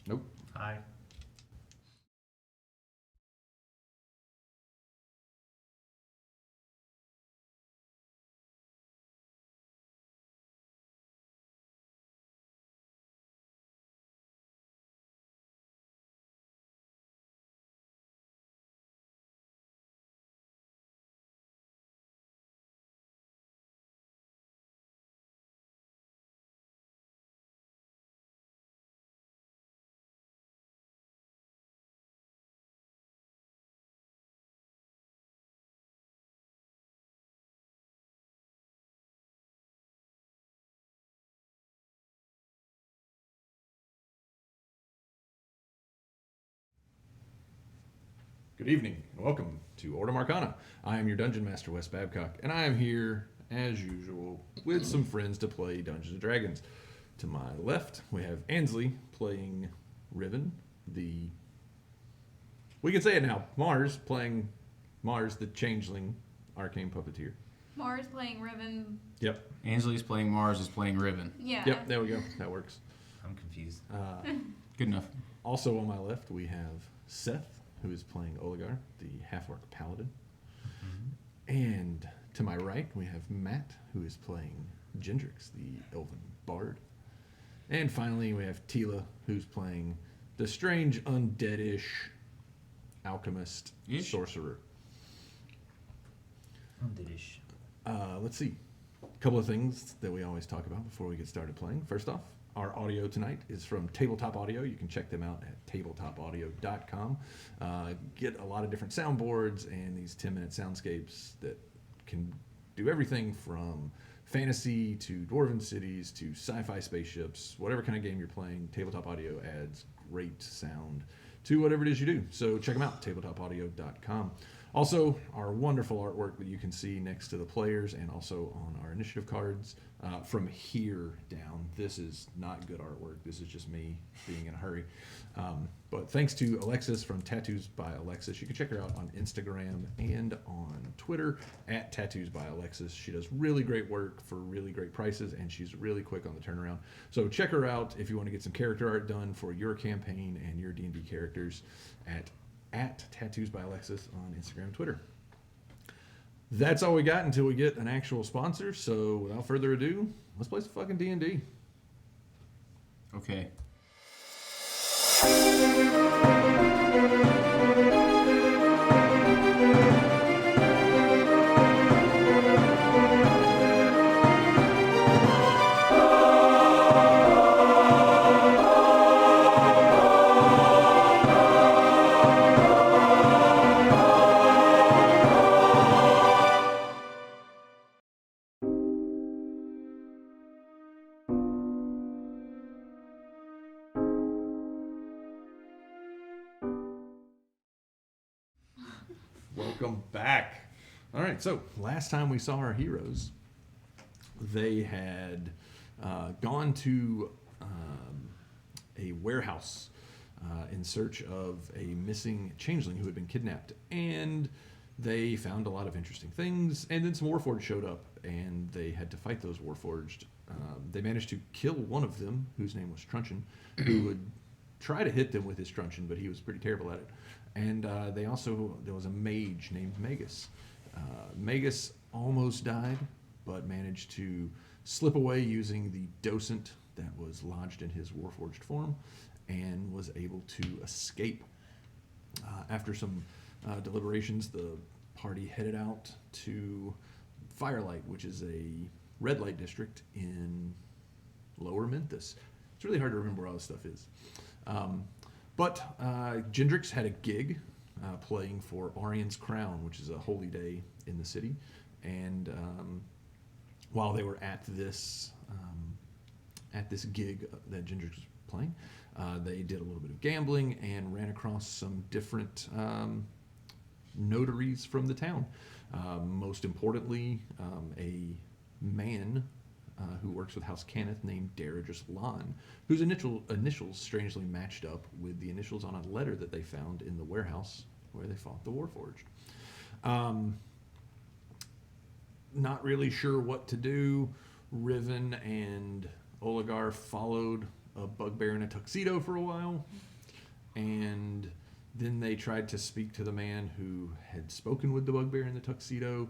Nope. Hi. Good evening, and welcome to Order Marcana. I am your Dungeon Master, Wes Babcock, and I am here, as usual, with some friends to play Dungeons and Dragons. To my left, we have Ansley playing Riven, the... We can say it now. Mars playing Mars, the changeling arcane puppeteer. Mars playing Riven. Yep. Ansley's playing Mars is playing Riven. Yeah. Yep, there we go. That works. I'm confused. Good enough. Also on my left, we have Seth, who is playing Oligar, the half-orc paladin. And to my right, we have Matt, who is playing Gendrix, the elven bard. And finally, we have Tila, who's playing the strange undead-ish alchemist sorcerer. Undeadish. Let's see. A couple of things that we always talk about before we get started playing. First off, our audio tonight is from Tabletop Audio. You can check them out at tabletopaudio.com. Get a lot of different soundboards and these 10-minute soundscapes that can do everything from fantasy to dwarven cities to sci-fi spaceships. Whatever kind of game you're playing, Tabletop Audio adds great sound to whatever it is you do. So check them out, tabletopaudio.com. Also, our wonderful artwork that you can see next to the players and also on our initiative cards. From here down, this is not good artwork. This is just me being in a hurry. But thanks to Alexis from Tattoos by Alexis. You can check her out on Instagram and on Twitter at Tattoos by Alexis. She does really great work for really great prices, and she's really quick on the turnaround. So check her out if you want to get some character art done for your campaign and your D&D characters at Tattoos by Alexis on Instagram and Twitter. That's all we got until we get an actual sponsor. So without further ado, let's play some fucking D&D. Okay. Welcome back. All right, so last time we saw our heroes, they had gone to a warehouse in search of a missing changeling who had been kidnapped, and they found a lot of interesting things, and then some warforged showed up, and they had to fight those warforged. They managed to kill one of them, whose name was Truncheon, who would try to hit them with his truncheon, but he was pretty terrible at it. And there was a mage named Magus. Magus almost died, but managed to slip away using the docent that was lodged in his warforged form, and was able to escape. After some deliberations, the party headed out to Firelight, which is a red light district in Lower Memphis. It's really hard to remember where all this stuff is. But Gendrix had a gig playing for Arian's Crown, which is a holy day in the city. And while they were at this gig that Gendrix was playing, they did a little bit of gambling and ran across some different notaries from the town. Most importantly, a man who works with House Cannith named Darajus Lon, whose initials strangely matched up with the initials on a letter that they found in the warehouse where they fought the Warforged. Not really sure what to do. Riven and Oligar followed a bugbear in a tuxedo for a while, and then they tried to speak to the man who had spoken with the bugbear in the tuxedo,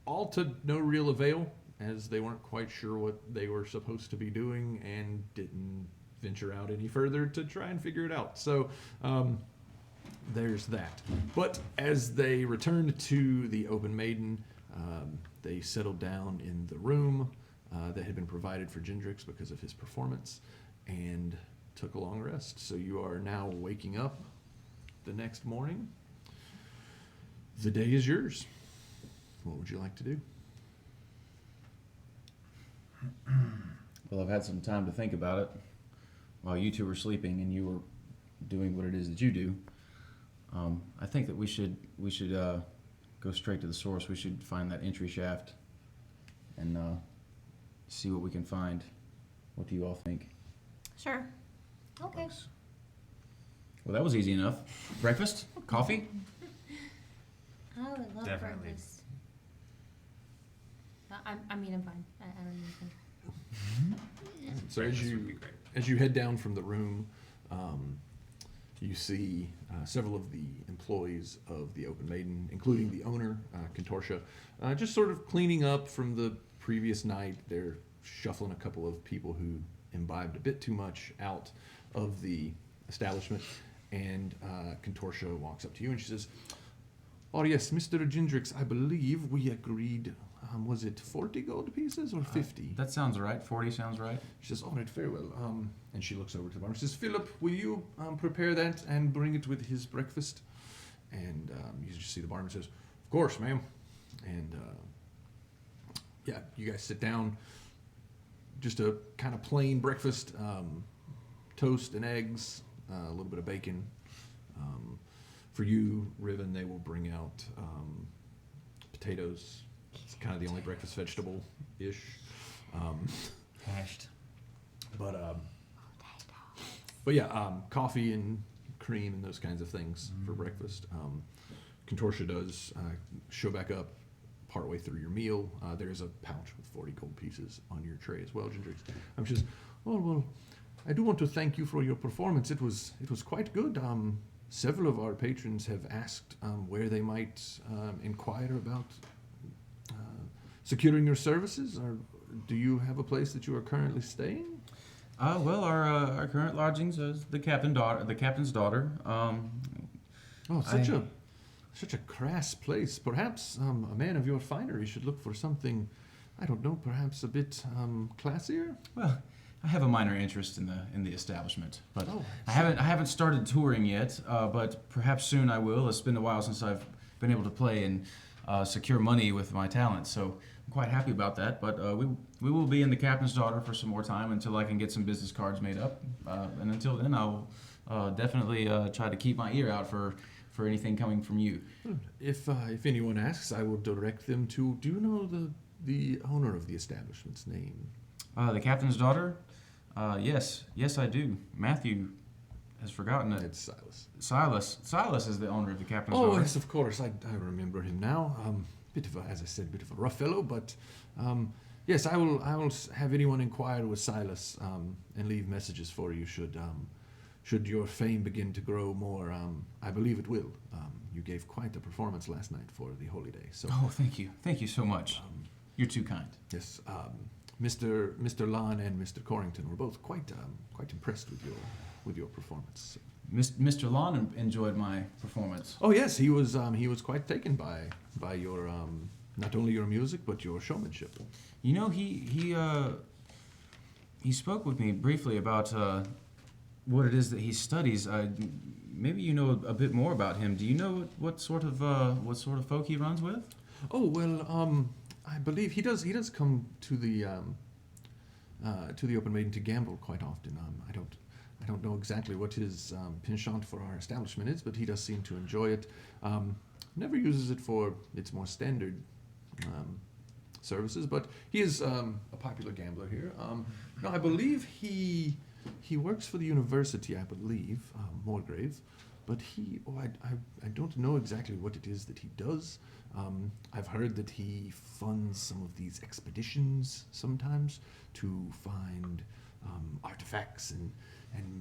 all to no real avail, as they weren't quite sure what they were supposed to be doing and didn't venture out any further to try and figure it out. So there's that. But as they returned to the Open Maiden, they settled down in the room that had been provided for Gendrix because of his performance and took a long rest. So you are now waking up the next morning. The day is yours. What would you like to do? Well, I've had some time to think about it while you two were sleeping and you were doing what it is that you do. I think that we should go straight to the source. We should find that entry shaft and see what we can find. What do you all think? Sure. Okay. Well, that was easy enough. Breakfast? Coffee? I would love Definitely. breakfast. I'm fine. I don't need anything. So Breakfast would be great. as you head down from the room, you see several of the employees of the Open Maiden, including the owner, Contortia, just sort of cleaning up from the previous night. They're shuffling a couple of people who imbibed a bit too much out of the establishment, and Contortia walks up to you and she says, "Oh yes, Mr. Gendrix, I believe we agreed, was it 40 gold pieces or 50? That sounds right. 40 sounds right. She says, "All right, very well." And she looks over to the barman. She says, "Philip, will you prepare that and bring it with his breakfast?" And you just see the barman says, "Of course, ma'am." And yeah, you guys sit down. Just a kind of plain breakfast, toast and eggs, a little bit of bacon. For you, Riven, they will bring out potatoes. It's kind of the only breakfast vegetable-ish. Hashed. But yeah, coffee and cream and those kinds of things for breakfast. Contortia does show back up partway through your meal. There's a pouch with 40 gold pieces on your tray as well, Gendrix. She says, "Oh well, I do want to thank you for your performance. It was quite good. Several of our patrons have asked where they might inquire about securing your services. Or do you have a place that you are currently staying?" Well, our current lodgings is the captain's daughter. Oh, such a crass place. Perhaps a man of your finery should look for something, I don't know, perhaps a bit classier. Well, I have a minor interest in the establishment, but Oh, I haven't started touring yet. But perhaps soon I will. It's been a while since I've been able to play and secure money with my talent, so I'm quite happy about that. But we will be in the captain's daughter for some more time until I can get some business cards made up, and until then I'll definitely try to keep my ear out for anything coming from you. If anyone asks, I will direct them to. Do you know the owner of the establishment's name? The captain's daughter? Yes, I do. Matthew has forgotten it. It's Silas. Silas is the owner of the captain's Oh, daughter. yes, of course. I remember him now. As I said, bit of a rough fellow, but yes, I will have anyone inquire with Silas and leave messages for you should your fame begin to grow more. I believe it will. You gave quite a performance last night for the holy day. So, Oh, thank you so much. You're too kind. yes, Mr. Lon and Mr. Corrington were both quite impressed with your performance. Mr. Lon enjoyed my performance. Oh yes, he was quite taken by your not only your music but your showmanship. You know, he spoke with me briefly about what it is that he studies. Maybe you know a bit more about him. Do you know what sort of folk he runs with? Oh well, I believe he does come to the Open Maiden to gamble quite often. I don't know exactly what his penchant for our establishment is, but he does seem to enjoy it. Never uses it for its more standard services, but he is a popular gambler here. No, I believe he works for the university. I believe Moorgrave, but I don't know exactly what it is that he does. I've heard that he funds some of these expeditions sometimes to find artifacts and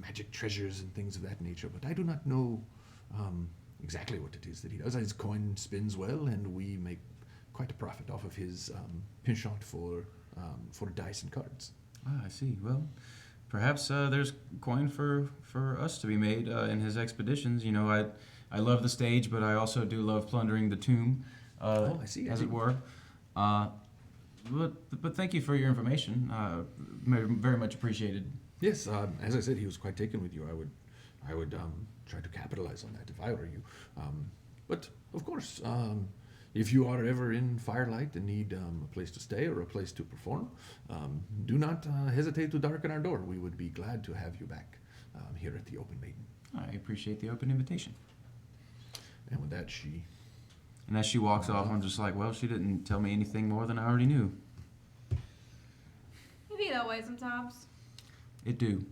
magic treasures and things of that nature, but I do not know exactly what it is that he does. His coin spins well, and we make quite a profit off of his penchant for dice and cards. Ah, I see. Well, perhaps there's coin for us to be made in his expeditions. You know, I love the stage, but I also do love plundering the tomb, I see. as it were. But thank you for your information. Very much appreciated. Yes, as I said, he was quite taken with you. I would try to capitalize on that if I were you. But of course, if you are ever in Firelight and need a place to stay or a place to perform, do not hesitate to darken our door. We would be glad to have you back here at the Open Maiden. I appreciate the open invitation. And with that, she... And as she walks off, I'm just like, well, she didn't tell me anything more than I already knew. You be that way sometimes. It do.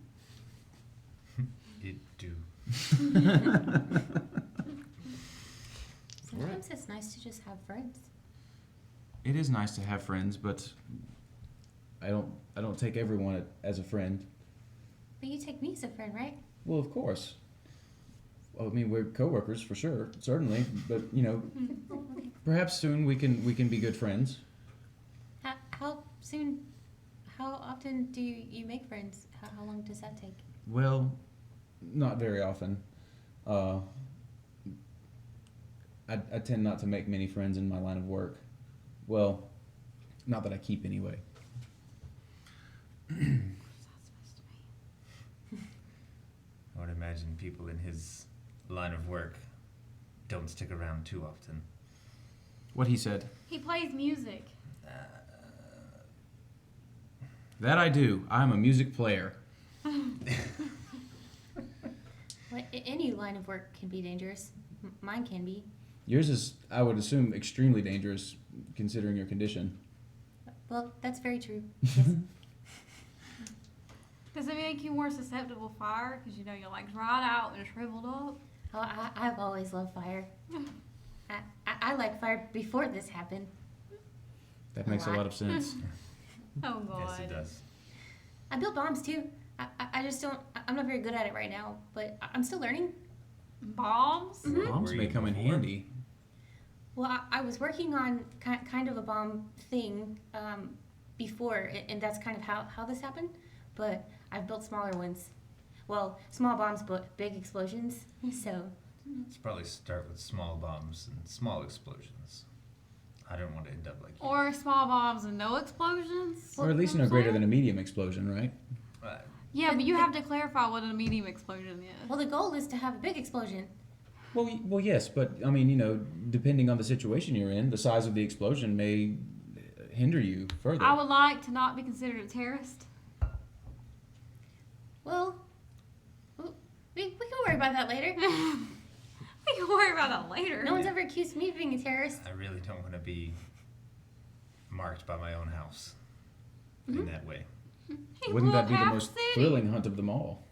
It do. Sometimes it's nice to just have friends. It is nice to have friends, but I don't take everyone as a friend. But you take me as a friend, right? Well, of course. I mean, we're coworkers for sure, certainly. But you know, perhaps soon we can be good friends. How soon? How often do you make friends? How long does that take? Well, not very often. I tend not to make many friends in my line of work. Well, not that I keep anyway. I would imagine people in his line of work don't stick around too often. What he said. He plays music. That I do. I'm a music player. Well, any line of work can be dangerous. Mine can be. Yours is, I would assume, extremely dangerous considering your condition. Well, that's very true. Yes. Does it make you more susceptible to fire? Because, you know, you're like dried out and shriveled up. Oh, I've always loved fire. I like fire before this happened. That makes a lot of sense. Oh, God. Yes, it does. I built bombs too. I just don't. I'm not very good at it right now, but I'm still learning. Bombs? Mhm. Bombs Were may you come in before? handy. Well, I was working on kind of a bomb thing before, and that's kind of how this happened. But I've built smaller ones. Well, small bombs, but big explosions. So. Let's probably start with small bombs and small explosions. I don't want to end up like you. Or small bombs and no explosions? Or at least no greater than a medium explosion, right? Yeah, but you have to clarify what a medium explosion is. Well, the goal is to have a big explosion. Well, yes, but I mean, you know, depending on the situation you're in, the size of the explosion may hinder you further. I would like to not be considered a terrorist. Well, we can worry about that later. We can worry about that later. No one's ever accused me of being a terrorist. I really don't want to be marked by my own house in that way. He Wouldn't blew that up be the half most city. thrilling hunt of them all?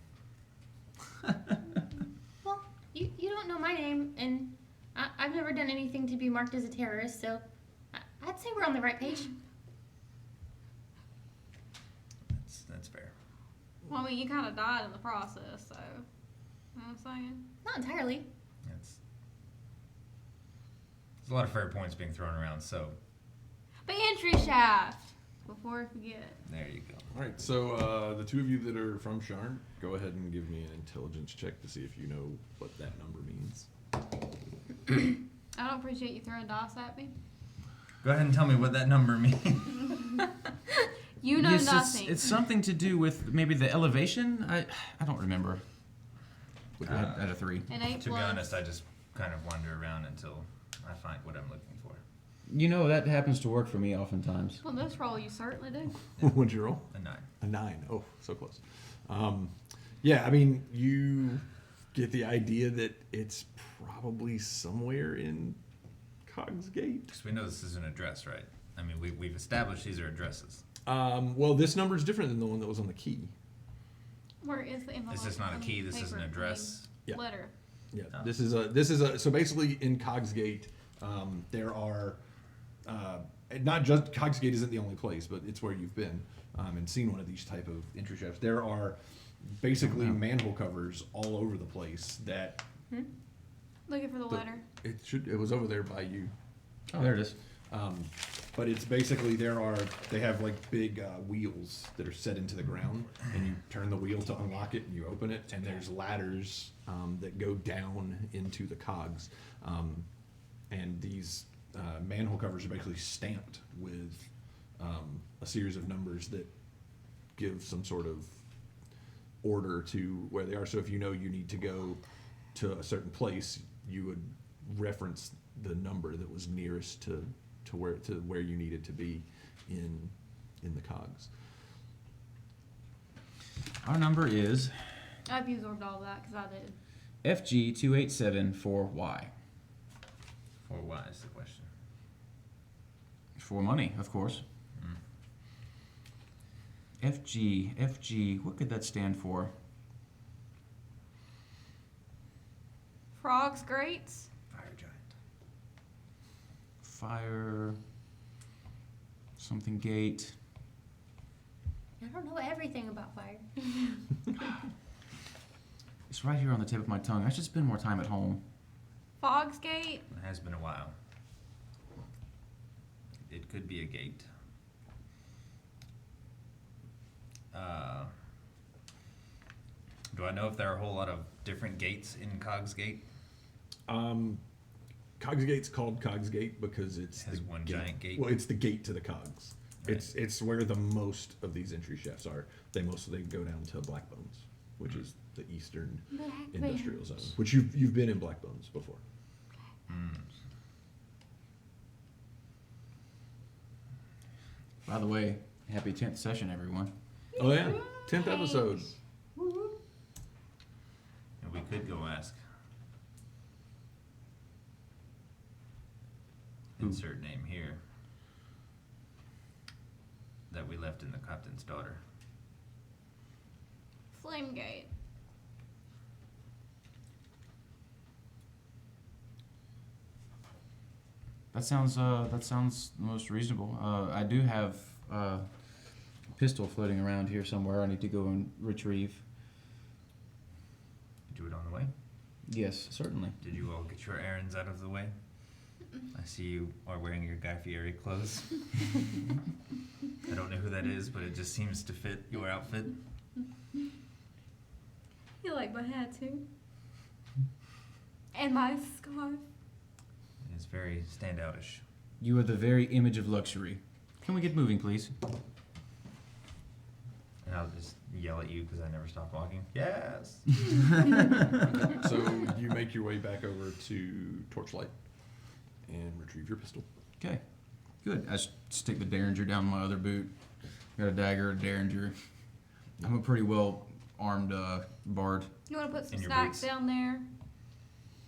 Well, you don't know my name, and I've never done anything to be marked as a terrorist, so I'd say we're on the right page. That's fair. Well, I mean, you kind of died in the process, so. You know what I'm saying? Not entirely. There's a lot of fair points being thrown around, so The entry shaft. Before I forget. there you go. All right, so the two of you that are from Sharn, go ahead and give me an intelligence check to see if you know what that number means. I don't appreciate you throwing dice at me. Go ahead and tell me what that number means. You know Yes, nothing. it's something to do with maybe the elevation. I don't remember. At a 3. An 8 To be plus. honest, I just kind of wander around until I find what I'm looking for. You know, that happens to work for me oftentimes. Well, this roll you certainly do. What'd you roll? A 9. A 9. Oh, so close. Yeah, I mean, you get the idea that it's probably somewhere in Cogs Gate. Because we know this is an address, right? I mean, we've established these are addresses. Well, this number is different than the one that was on the key. Where is the envelope? This is not a key. This is an Paper, address. Yeah. Letter. Yeah, Oh. this is a so basically in Cogs Gate, there are and not just Cogsgate isn't the only place, but it's where you've been and seen one of these type of entry shafts. There are basically manhole covers all over the place that Looking for the letter. it was over there by you. Oh, there it is. But it's basically they have like big wheels that are set into the ground, and you turn the wheel to unlock it, and you open it, and there's ladders that go down into the cogs, and these manhole covers are basically stamped with a series of numbers that give some sort of order to where they are. So if you know you need to go to a certain place, you would reference the number that was nearest to where you needed to be in the cogs. Our number is I've absorbed all that because I did. FG2874Y. For why is the question? For money, of course. FG, what could that stand for? Frogs, grates. Fire giant. Fire, something gate. I don't know everything about fire. It's right here on the tip of my tongue. I should spend more time at home. Fogs gate. It has been a while. It could be a gate. Do I know if there are a whole lot of different gates in Cogs Gate? Cogsgate's called Cogsgate because it's It has the one giant gate. Well, it's the gate to the cogs. Right. It's where the most of these entry shafts are. They go down to Blackbones, which is the eastern industrial zone. Which you've been in Blackbones before. By the way, happy 10th session, everyone. Oh yeah, 10th episode. And we could go ask. Insert name here. That we left in the captain's daughter. Flame gate. That sounds the most reasonable. I do have a pistol floating around here somewhere. I need to go and retrieve. Do it on the way. Yes, certainly. Did you all get your errands out of the way? I see you are wearing your Guy Fieri clothes. I don't know who that is, but it just seems to fit your outfit. You like my hat too? And my scarf. It's very standoutish. You are the very image of luxury. Can we get moving, please? And I'll just yell at you because I never stop walking. Yes! So you make your way back over to Torchlight and retrieve your pistol. Okay, good. I stick the derringer down my other boot. Got a dagger, a derringer. I'm a pretty well armed bard. You want to put some In your snacks boots. down there?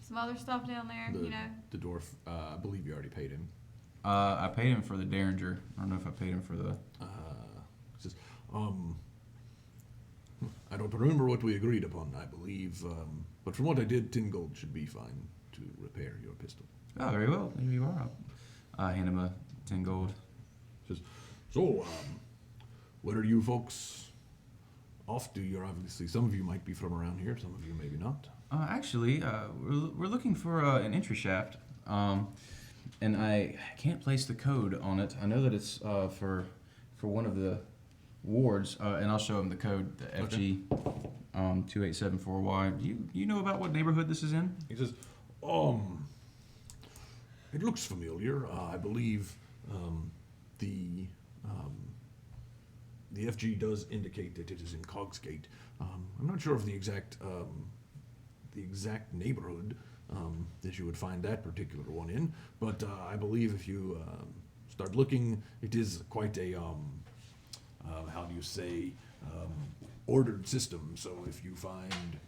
Some other stuff down there, you know? The dwarf, I believe you already paid him. I paid him for the derringer. I don't know if I paid him for the. Says, I don't remember what we agreed upon, I believe, but from what I did, 10 gold should be fine to repair your pistol. Oh, very well. There you are. I hand him a 10 gold. Says, so, where are you folks off to? You're obviously, some of you might be from around here, some of you maybe not. Actually, we're looking for an entry shaft, and I can't place the code on it. I know that it's for one of the wards, and I'll show him the code, the FG 2874Y. Do you know about what neighborhood this is in? He says, it looks familiar. I believe the FG does indicate that it is in Cogsgate. I'm not sure of the exact neighborhood that you would find that particular one in, but I believe if you start looking, it is quite a how do you say ordered system. So if you find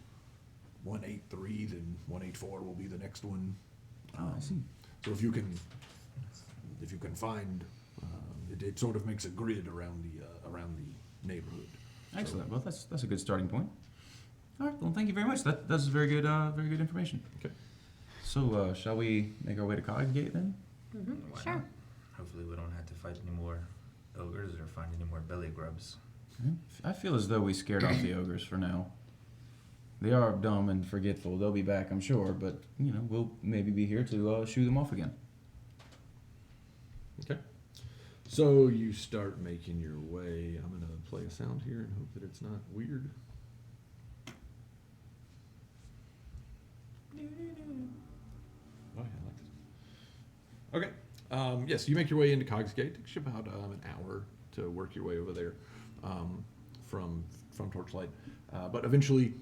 183, then 184 will be the next one. I see. So if you can find, it sort of makes a grid around the neighborhood. Excellent. Well, that's a good starting point. All right. Well, thank you very much. That's very good information. Okay. So, shall we make our way to Cogsgate then? Why Sure. not? hopefully we don't have to fight any more ogres or find any more belly grubs. I feel as though we scared off the ogres for now. They are dumb and forgetful. They'll be back, I'm sure, but we'll maybe be here to shoo them off again. Okay. So you start making your way. I'm going to play a sound here and hope that it's not weird. Oh, yeah, I like this. Okay. Yes, you make your way into Cogs Gate. It takes you about an hour to work your way over there from Torchlight. But eventually,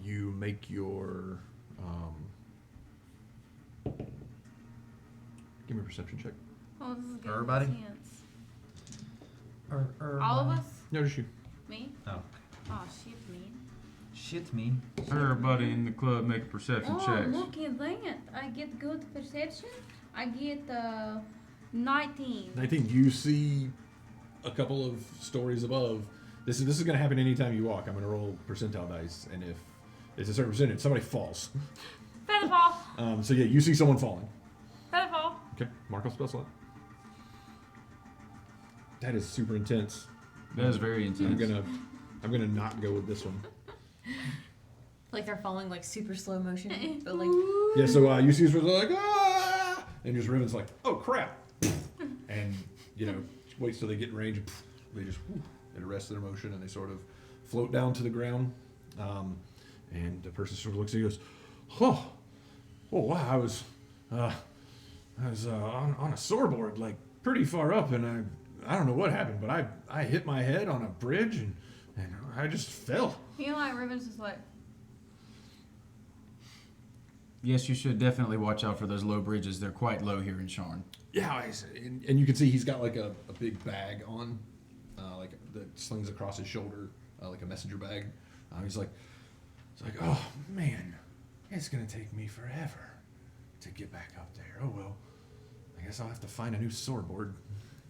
you make your... give me a perception check. Oh, this is good. Everybody? Intense. Or All of us? No, just you. Me? Oh, Oh, shit, me. shit me. Everybody in the club make perception Oh, checks. look at that. I get good perception. I get 19. 19. You see a couple of stories above. This is going to happen anytime you walk. I'm going to roll percentile dice, and if it's a certain percentage, somebody falls. Feather fall. So yeah, you see someone falling. Feather fall. Okay, Marco spell slot. That is super intense. That is very intense. I'm gonna not go with this one. Like they're falling like super slow motion, but like Yeah, so you see this person like ah, and just Riven's like, oh crap, and waits till they get in range, and they just it arrests their motion and they sort of float down to the ground. And the person sort of looks at you and goes, oh wow, I was on a soarboard like pretty far up, and I don't know what happened, but I hit my head on a bridge and I just fell. Riven's just like, Yes, you should definitely watch out for those low bridges. They're quite low here in Sharn. Yeah, and you can see he's got like a big bag on, like that slings across his shoulder, like a messenger bag. It's like, oh man, it's gonna take me forever to get back up there. Oh well, I guess I'll have to find a new soarboard.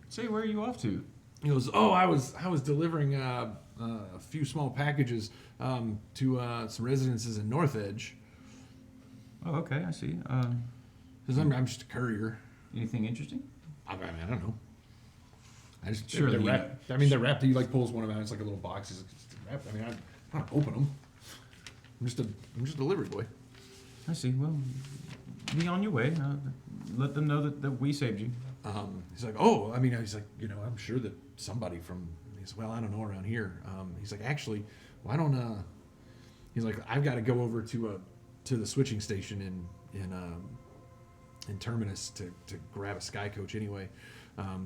Say, where are you off to? He goes, oh, I was delivering a few small packages to some residences in North Edge. Oh, okay, I see. Because I'm just a courier. Anything interesting? I mean, I don't know. I just Surely they're you wrapped. I mean, they're wrapped. He like pulls one of them out. It's like a little box. He's like, it's wrapped. I mean, I don't open them. I'm just a delivery boy. I see. Well, be on your way. Let them know that we saved you. He's like, oh, I mean, he's like, I'm sure that somebody from. He's well, I don't know around here. He's like, actually, why don't he's like, I've got to go over to the switching station in Terminus to grab a sky coach anyway.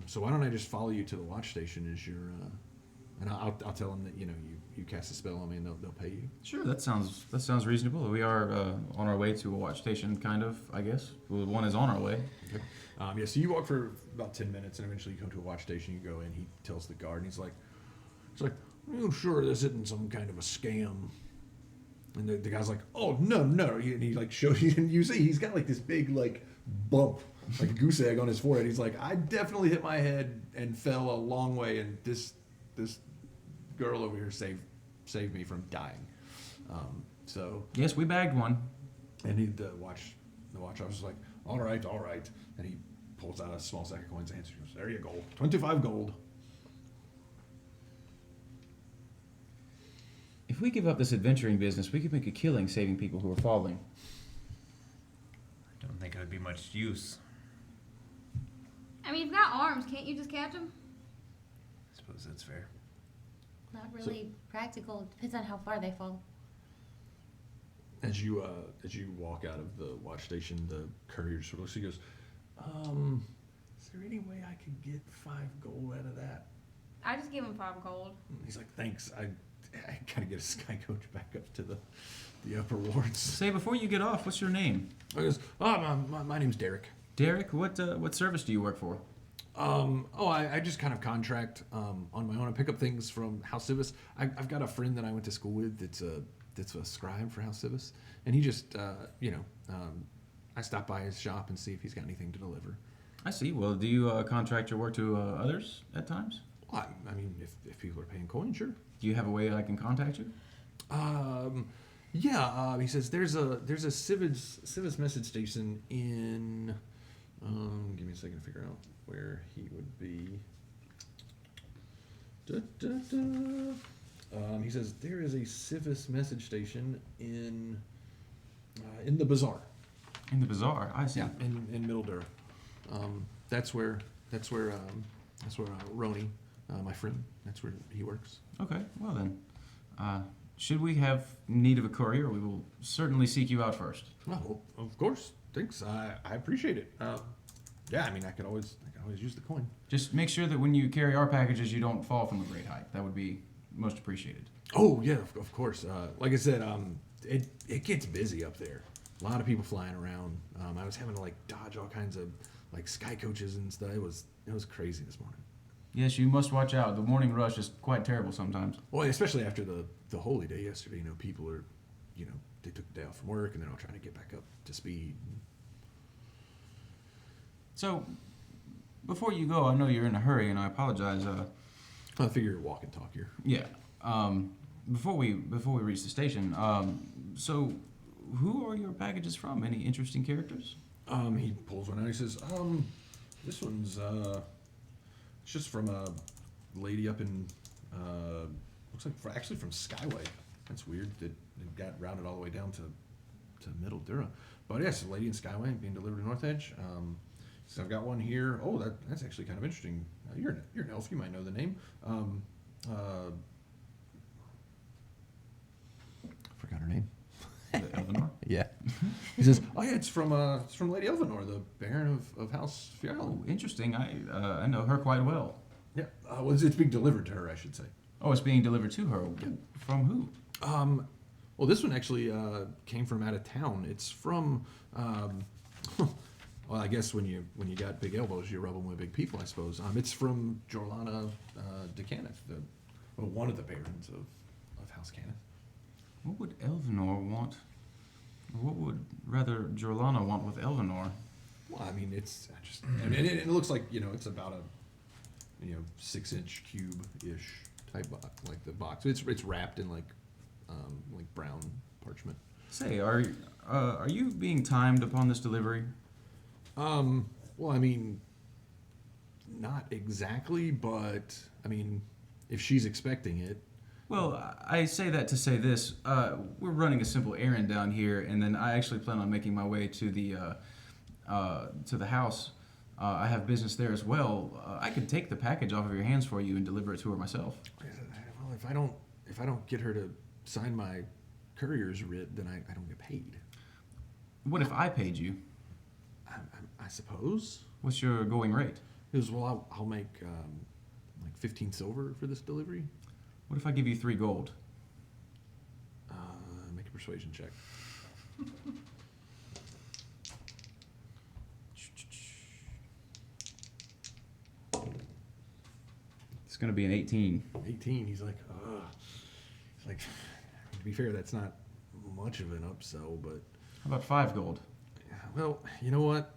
So why don't I just follow you to the watch station as your and I'll tell them that you cast a spell on me and they'll pay you. Sure, that sounds reasonable. We are on our way to a watch station, kind of, I guess. Well, one is on our way. Okay. Yeah, so you walk for about 10 minutes and eventually you come to a watch station. You go in. He tells the guard and he's like, I'm sure this isn't some kind of a scam. And the guy's like, oh no, and he like shows you, and you see he's got like this big like bump, like a goose egg on his forehead. He's like, I definitely hit my head and fell a long way, and this girl over here saved me from dying. So Yes, we bagged one. and the watch officer's like, all right, and he pulls out a small sack of coins and hands it. He goes, there you go, 25 gold. If we give up this adventuring business, we could make a killing saving people who are falling. I don't think it would be much use. I mean, you've got arms. Can't you just catch them? I suppose that's fair. not really practical. Depends on how far they fall. As you walk out of the watch station, the courier sort of looks. He goes, "Is there any way I could get 5 gold out of that?" I just give him 5 gold. He's like, "Thanks. I gotta get a sky coach back up to the upper wards." Say, before you get off, what's your name? He goes, my name's Derek. Derek, what service do you work for? I just kind of contract on my own. I pick up things from House Civis. I've got a friend that I went to school with that's a scribe for House Civis, and he just I stop by his shop and see if he's got anything to deliver. I see. Well, do you contract your work to others at times? Well, I mean, if people are paying coin, sure. Do you have a way I can contact you? He says there's a Civis message station in Give me a second to figure out where he would be. Da, da, da. He says there is a Civis message station in the bazaar. In the bazaar, I see. Yeah, in Middle Durham. That's where Roni, my friend, that's where he works. Okay, well then, should we have need of a courier, we will certainly seek you out first. Oh, of course. Thanks. I appreciate it. Yeah, I mean, I could always use the coin. Just make sure that when you carry our packages, you don't fall from a great height. That would be most appreciated. Oh yeah, of course. Like I said, it gets busy up there. A lot of people flying around. I was having to like dodge all kinds of like sky coaches and stuff. It was crazy this morning. Yes, you must watch out. The morning rush is quite terrible sometimes. Well, especially after the holy day yesterday. You know, people are, they took the day off from work and they're all trying to get back up to speed. So, before you go, I know you're in a hurry, and I apologize. I figure you're walk and talk here. Yeah. Before we reach the station, so who are your packages from? Any interesting characters? He pulls one out. He says, this one's it's just from a lady up in looks like actually from Skyway. That's weird that it got routed all the way down to Middle Durham. But yes, a lady in Skyway being delivered to North Edge. So I've got one here. Oh, that's actually kind of interesting. You're an elf. You might know the name. Forgot her name. Eleanor? Yeah. He says, "Oh yeah, it's from Lady Eleanor, the Baron of House Fiala." Oh, interesting. I know her quite well. Yeah. Well, it's being delivered to her, I should say. Oh, it's being delivered to her. Yeah. From who? Well, this one actually came from out of town. It's from. Well, I guess when you got big elbows, you rub them with big people, I suppose. It's from Jorlana DeCaneth, one of the barons of House Canneth. What would Eleanor want? Or what would rather Jorlana want with Eleanor? Well, I mean, it's just. I mean, it looks like it's about a 6-inch cube-ish type box, like the box. It's wrapped in like brown parchment. Say, are you being timed upon this delivery? Well, I mean, not exactly, but I mean, if she's expecting it. Well, I say that to say this. We're running a simple errand down here, and then I actually plan on making my way to the house. I have business there as well. I could take the package off of your hands for you and deliver it to her myself. Well, if I don't get her to sign my courier's writ, then I don't get paid. What if I paid you? I suppose. What's your going rate? It was, well, I'll make like 15 silver for this delivery. What if I give you 3 gold? Make a persuasion check. It's going to be an 18. 18. He's like, ugh. He's like, to be fair, that's not much of an upsell, but. How about 5 gold? Well, you know what?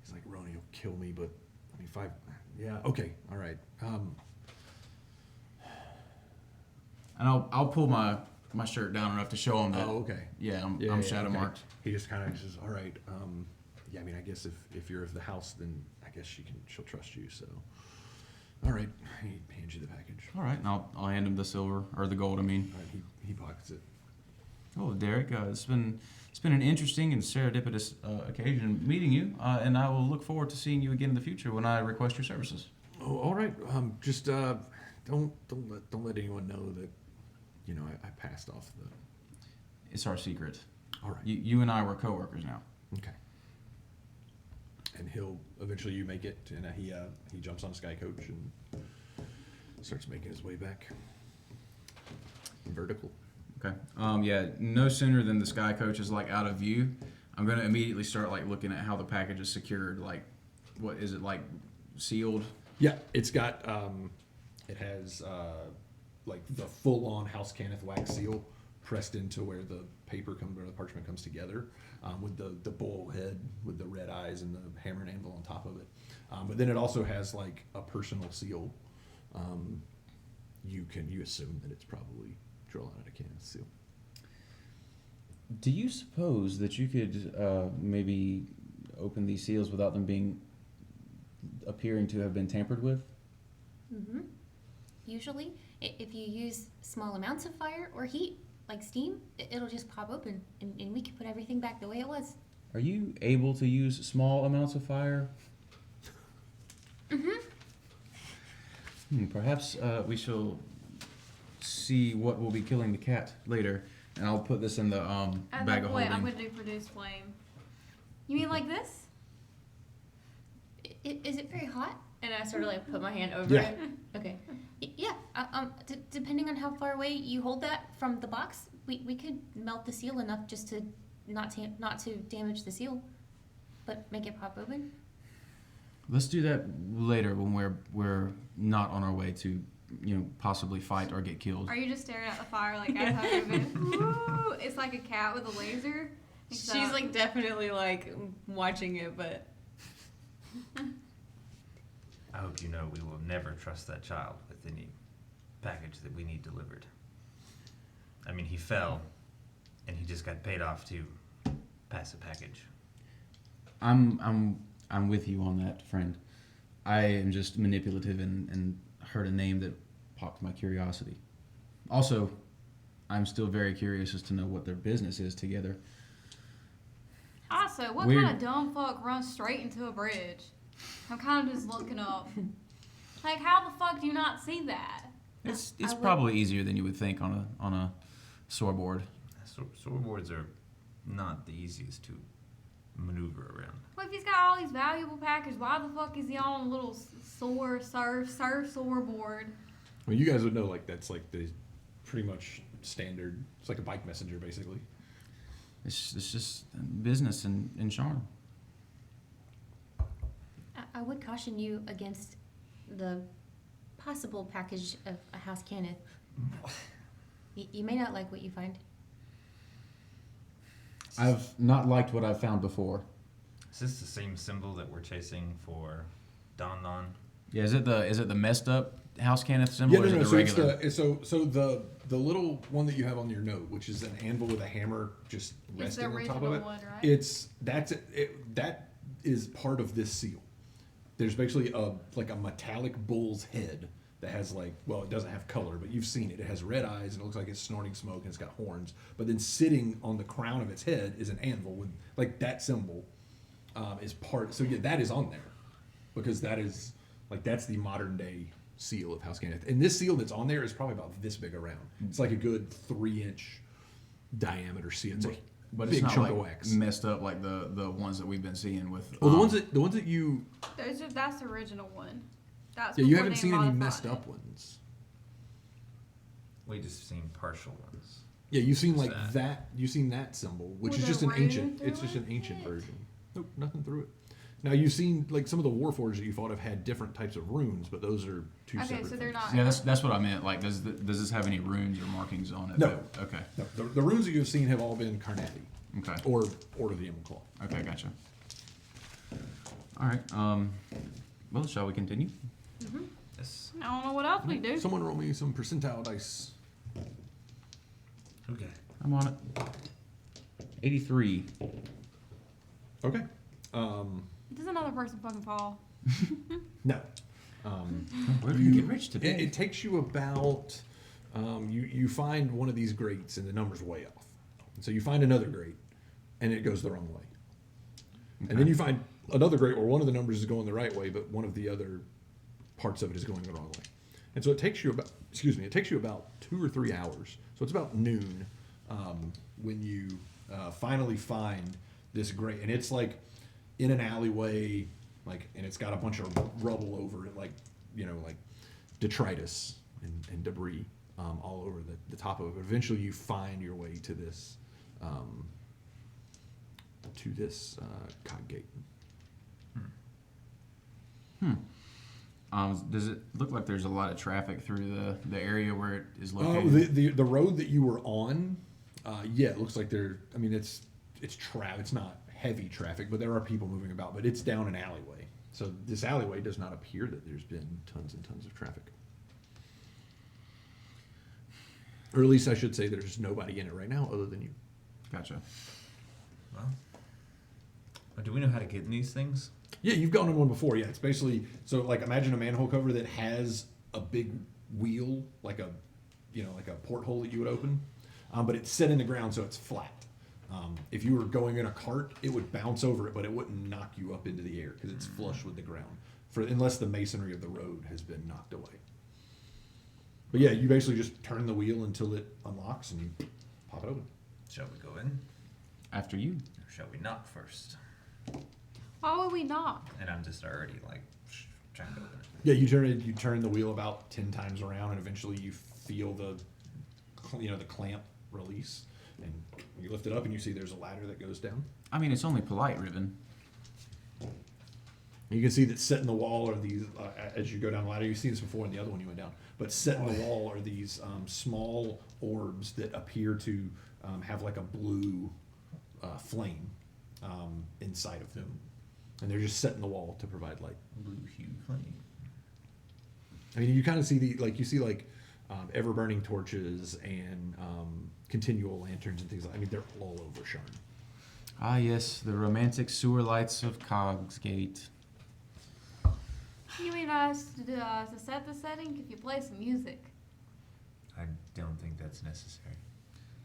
He's like, Roni will kill me, but I mean, 5. Yeah, okay, all right. And I'll pull my shirt down enough to show him that. Oh, okay. Yeah, I'm shadow okay. marked. He just kind of says, all right. Yeah, I mean, I guess if you're of the house, then I guess she'll trust you. So, all right. He hands you the package. All right, and I'll hand him the silver or the gold. I mean. All right, he pockets it. Oh, Derek, it's been an interesting and serendipitous occasion meeting you, and I will look forward to seeing you again in the future when I request your services. Oh, all right. Just don't let anyone know that I passed off the. It's our secret. All right. You and I were coworkers now. Okay. And he'll eventually you make it, and he jumps on a sky coach and starts making his way back vertical. Okay. Yeah. No sooner than the sky coach is like out of view, I'm gonna immediately start like looking at how the package is secured. Like, what is it like sealed? Yeah, it's got it has like the full on House Canneth wax seal pressed into where the where the parchment comes together, with the bull head with the red eyes and the hammer and anvil on top of it. But then it also has like a personal seal. You assume that it's probably Jorlana DeCaneth's seal. Do you suppose that you could maybe open these seals without them appearing to have been tampered with? Mm-hmm. Usually, if you use small amounts of fire or heat, like steam, it'll just pop open, and we can put everything back the way it was. Are you able to use small amounts of fire? Mm-hmm. Perhaps we shall see what will be killing the cat later, and I'll put this in the At bag that of point, holding. I'm going to do produce flame. You mean like this? Is it very hot? And I sort of like put my hand over Yeah. it. Okay. Yeah. Depending on how far away you hold that from the box, we could melt the seal enough just to not to damage the seal, but make it pop open. Let's do that later when we're not on our way to, possibly fight or get killed. Are you just staring at the fire like as I move it? Ooh, it's like a cat with a laser. She's like definitely like watching it, but I hope you know we will never trust that child with any package that we need delivered. I mean, he fell, and he just got paid off to pass a package. I'm with you on that, friend. I am just manipulative and heard a name that popped my curiosity. Also, I'm still very curious as to know what their business is together. Also, what Weird. kind of dumb fuck runs straight into a bridge? I'm kind of just looking up. Like, how the fuck do you not see that? It's I would- probably easier than you would think on a swordboard. Swordboards are not the easiest to maneuver around. Well, if he's got all these valuable packages, why the fuck is he on a little swordboard? Well, you guys would know, like, that's like the pretty much standard. It's like a bike messenger, basically. It's just business and charm. I would caution you against the possible package of a house Kenneth. You may not like what you find. I've not liked what I've found before. Is this the same symbol that we're chasing for Don Don? Yeah, is it the messed up House Kenneth symbol, Yeah, or is no, it no. the So regular? it's the little one that you have on your note, which is an anvil with a hammer just It's the resting on top original of it. one, right? That is part of this seal. There's basically a metallic bull's head that has it doesn't have color, but you've seen it. It has red eyes and it looks like it's snorting smoke and it's got horns. But then sitting on the crown of its head is an anvil with that symbol is part. So yeah, that is on there because that's the modern day seal of House Kenneth. And this seal that's on there is probably about this big around. It's like a good 3-inch diameter seal. It's a But big it's not chunk like of wax. messed up like the ones that we've been seeing with. Well, the ones that you That's the original one. That's yeah you before haven't they seen any modified messed it. up ones. We just seen partial ones. Yeah, you've seen What's like that? that. You've seen that symbol, which With is a just an rune ancient. through It's just it? an ancient version. Nope, nothing through it. Now you've seen like some of the warforges that you fought have had different types of runes, but those are two Okay, separate so they're things. not. Yeah, that's what I meant. Like, does this have any runes or markings on it? No. Okay. No, the runes that you've seen have all been Carnati Okay. or Order of the Emerald Claw. Okay. Gotcha. All right. Well, shall we continue? Yes. I don't know what else we do. Someone roll me some percentile dice. Okay. I'm on it. 83. Okay. Does another person fucking fall? No. Where did you get rich today? It takes you about you find one of these grates and the number's way off. And so you find another grate and it goes the wrong way. And then you find another grate where one of the numbers is going the right way, but one of the other parts of it is going the wrong way. And so it takes you about 2 or 3 hours. So it's about noon when you finally find this grate, and it's like in an alleyway, and it's got a bunch of rubble over it, like detritus and debris all over the top of it. But eventually, you find your way to this cog gate. Does it look like there's a lot of traffic through the area where it is Oh, located? the road that you were on, yeah, it looks like there. I mean, it's not heavy traffic, but there are people moving about. But it's down an alleyway, so this alleyway does not appear that there's been tons and tons of traffic, or at least I should say there's nobody in it right now other than you. Gotcha. Well, Do we know how to get in these things? Yeah, you've gone on one before. Yeah, it's basically so like imagine a manhole cover that has a big wheel, like a like a porthole that you would open, but it's set in the ground so it's flat. If you were going in a cart, it would bounce over it, but it wouldn't knock you up into the air because it's flush with the ground, unless the masonry of the road has been knocked away. But yeah, you basically just turn the wheel until it unlocks and you pop it open. Shall we go in? After you. Or shall we knock first? Why would we knock? And I'm just already like trying to open it. Yeah, you turn the wheel about 10 times around, and eventually you feel the clamp release, and you lift it up, and you see there's a ladder that goes down. I mean, it's only polite, Riven. You can see that set in the wall are these, as you go down the ladder, you've seen this before in the other one you went down, but set in the wall are these small orbs that appear to have like a blue flame inside of them. And they're just set in the wall to provide light. Blue hue flame. I mean, you kind of see ever burning torches and continual lanterns and things like. I mean, they're all over Sharn. Ah, yes, the romantic sewer lights of Cogs Gate. You mean us to set the setting? If you play some music. I don't think that's necessary.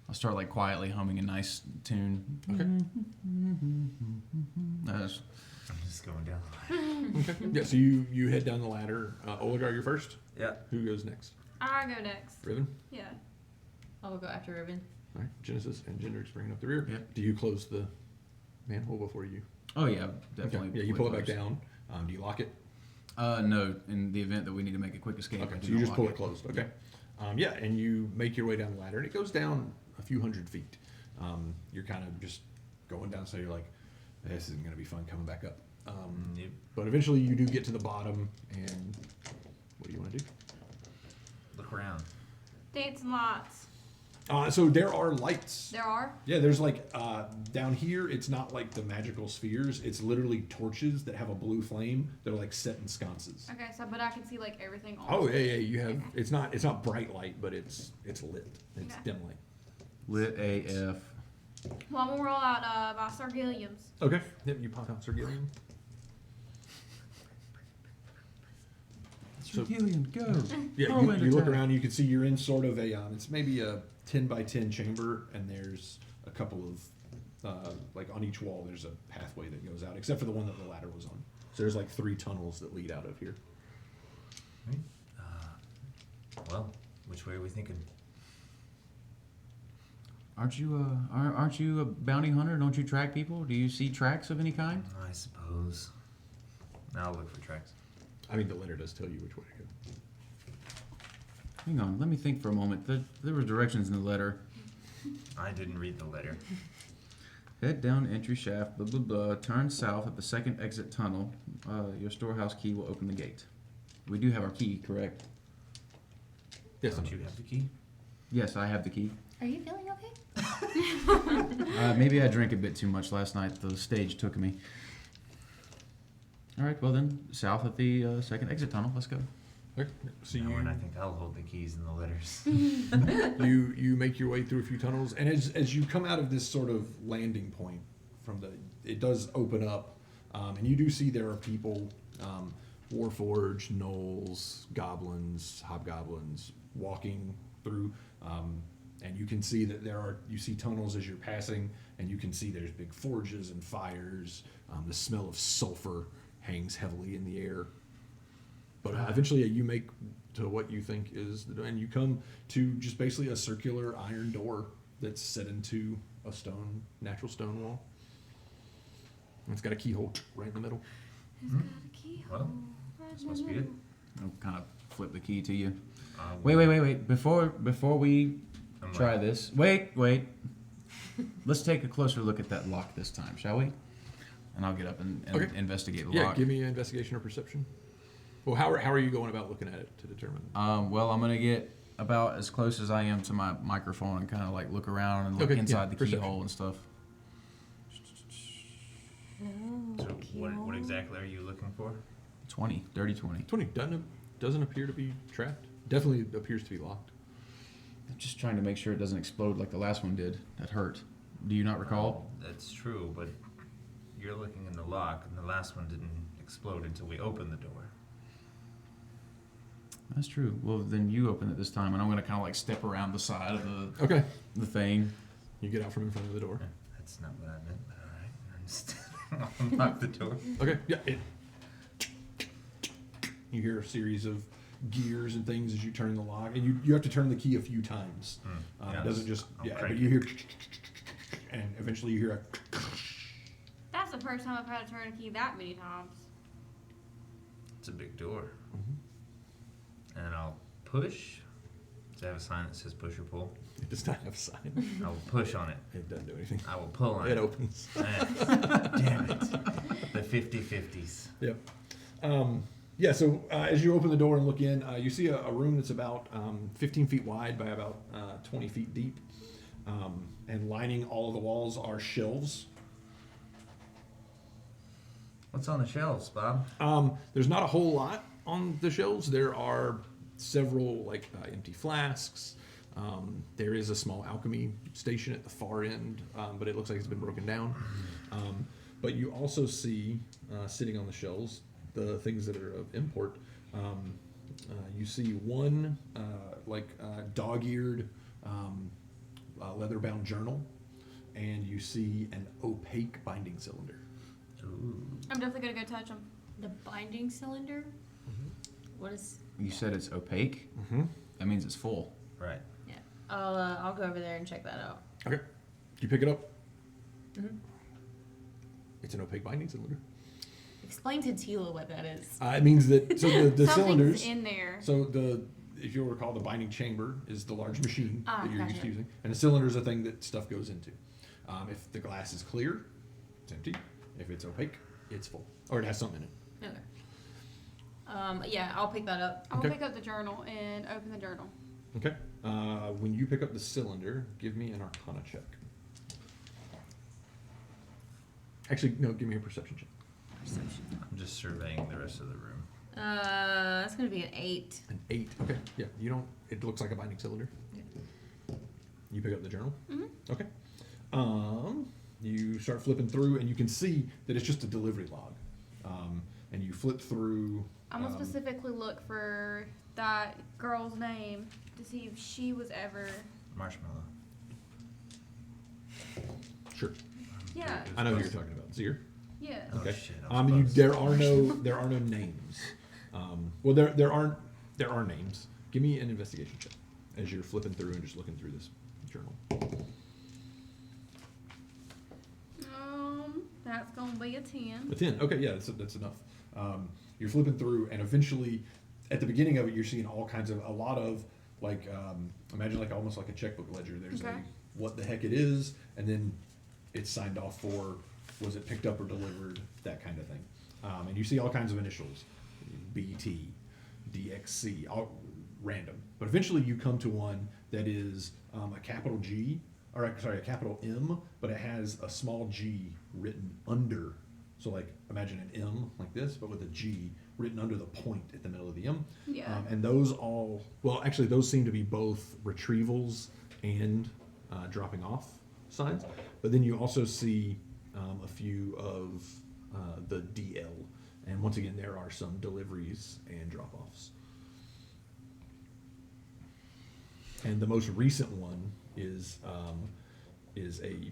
I'll start like quietly humming a nice tune. Okay. I'm just going down. Okay. Yeah. So you head down the ladder. Oligar, you're first. Yeah. Who goes next? I go next. Riven. Yeah. I'll go after Riven. All right. Genesis and Gendrix bringing up the rear. Yep. Do you close the manhole before you? Oh yeah, definitely. Okay. Yeah. You pull it back close. down. Do you lock it? No, in the event that we need to make a quick escape. Okay. I do So you not just lock pull it closed. Okay. Yeah, and you make your way down the ladder, and it goes down a few hundred feet. You're kind of just going down, so you're like, this isn't going to be fun coming back up. Yep. But eventually you do get to the bottom, and what do you want to do? Look around. Dancing lights. So there are lights. There are? Yeah, there's like, down here, it's not like the magical spheres. It's literally torches that have a blue flame that are like set in sconces. Okay, but I can see like everything on Oh, yeah, you have, it's not bright light, but it's lit. It's Okay. dim light. Lit AF. Well, I'm gonna roll out my Sargilliums. Okay. Yep, you pop out Sir Gillian. So- Gillian, go. Yeah, Oh, you look attack. around, you can see you're in sort of a, it's maybe a 10 by 10 chamber, and there's a couple of, like on each wall, there's a pathway that goes out, except for the one that the ladder was on. So there's like 3 tunnels that lead out of here. Well, which way are we thinking? Aren't you a bounty hunter? Don't you track people? Do you see tracks of any kind? I suppose. I'll look for tracks. I mean, the letter does tell you which way to go. Hang on, let me think for a moment. There were directions in the letter. I didn't read the letter. Head down entry shaft, blah, blah, blah. Turn south at the second exit tunnel. Your storehouse key will open the gate. We do have our key, correct? Yes, Don't you have the key? Yes, I have the key. Are you feeling okay? Maybe I drank a bit too much last night. The stage took me. All right, well then, south at the second exit tunnel. Let's go. Okay. So No, you and I think I'll hold the keys and the letters. you make your way through a few tunnels, and as you come out of this sort of landing point it does open up, and you do see there are people, warforged, gnolls, goblins, hobgoblins walking through, and you can see that you see tunnels as you're passing, and you can see there's big forges and fires. The smell of sulfur hangs heavily in the air. But eventually you make to what you think is the door, and you come to just basically a circular iron door that's set into a natural stone wall. And it's got a keyhole right in the middle. It's got a keyhole. Well, right this in must the be it. middle. I'll kind of flip the key to you. I Wait. will- Before we I'm try like, this. Wait. Let's take a closer look at that lock this time, shall we? And I'll get up and Okay. investigate the Yeah, lock. give me an investigation or perception. Well, how are you going about looking at it to determine? Well, I'm gonna get about as close as I am to my microphone and kind of like look around and look Okay, yeah, inside the perception. keyhole and stuff. So what exactly are you looking for? 20, dirty 20. 20 doesn't appear to be trapped. Definitely appears to be locked. I'm just trying to make sure it doesn't explode like the last one did. That hurt. Do you not recall? That's true, but you're looking in the lock, and the last one didn't explode until we opened the door. That's true. Well, then you open it this time, and I'm gonna kind of like step around the side of Okay. the thing. You get out from in front of the door. That's not what I meant, but alright. I'll unlock the door. Okay. Yeah. You hear a series of gears and things as you turn the lock, and you have to turn the key a few times. It doesn't just I'll but crank you it. hear, and eventually you hear a. That's the first time I've had to turn a key that many times. It's a big door. Mhm. And I'll push. Does it have a sign that says push or pull? It does not have a sign. I will push on it. It doesn't do anything. I will pull on It it. opens. Damn it. The 50-50s. Yep. Yeah, so as you open the door and look in, you see a room that's about 15 feet wide by about 20 feet deep. And lining all of the walls are shelves. What's on the shelves, Bob? There's not a whole lot on the shelves. There are several like empty flasks. There is a small alchemy station at the far end, but it looks like it's been broken down. But you also see sitting on the shelves the things that are of import. You see one dog-eared leather-bound journal, and you see an opaque binding cylinder. Ooh. I'm definitely gonna go touch them. The binding cylinder? What is... You said it's opaque. Mm-hmm. That means it's full. Right. Yeah. I'll go over there and check that out. Okay. You pick it up. Mhm. It's an opaque binding cylinder. Explain to Tila what that is. It means that the Something's cylinders. in there. So if you'll recall, the binding chamber is the large machine that you're used gotcha. to using, and the cylinder is a thing that stuff goes into. If the glass is clear, it's empty. If it's opaque, it's full, or it has something in it. Okay. Yeah, I'll pick that up. I'll Okay. pick up the journal and open the journal. Okay. When you pick up the cylinder, give me an Arcana check. Actually, no, give me a perception check. Perception. I'm just surveying the rest of the room. That's gonna be an 8. An 8. Okay. Yeah. You don't. It looks like a binding cylinder. You pick up the journal. Mhm. Okay. You start flipping through, and you can see that it's just a delivery log. And you flip through. I'm gonna specifically look for that girl's name to see if she was ever. Marshmallow. Sure. Yeah. I know who you're talking about. Zir. Yeah. Oh, Okay. shit, I was close. There are no names. Well, there are names. Give me an investigation check as you're flipping through and just looking through this journal. That's gonna be a 10. A 10. Okay, yeah, that's enough. You're flipping through, and eventually, at the beginning of it, you're seeing all kinds of a lot of like imagine like almost like a checkbook ledger. There's Okay. a what the heck it is, and then it's signed off for was it picked up or delivered, that kind of thing. And you see all kinds of initials, BT, DXC, all random. But eventually you come to one that is a capital G, or sorry, a capital M, but it has a small G written under. So like imagine an M like this, but with a G written under the point at the middle of the M. Yeah. And those actually those seem to be both retrievals and dropping off signs. But then you also see a few of the DL. And once again, there are some deliveries and drop-offs. And the most recent one is a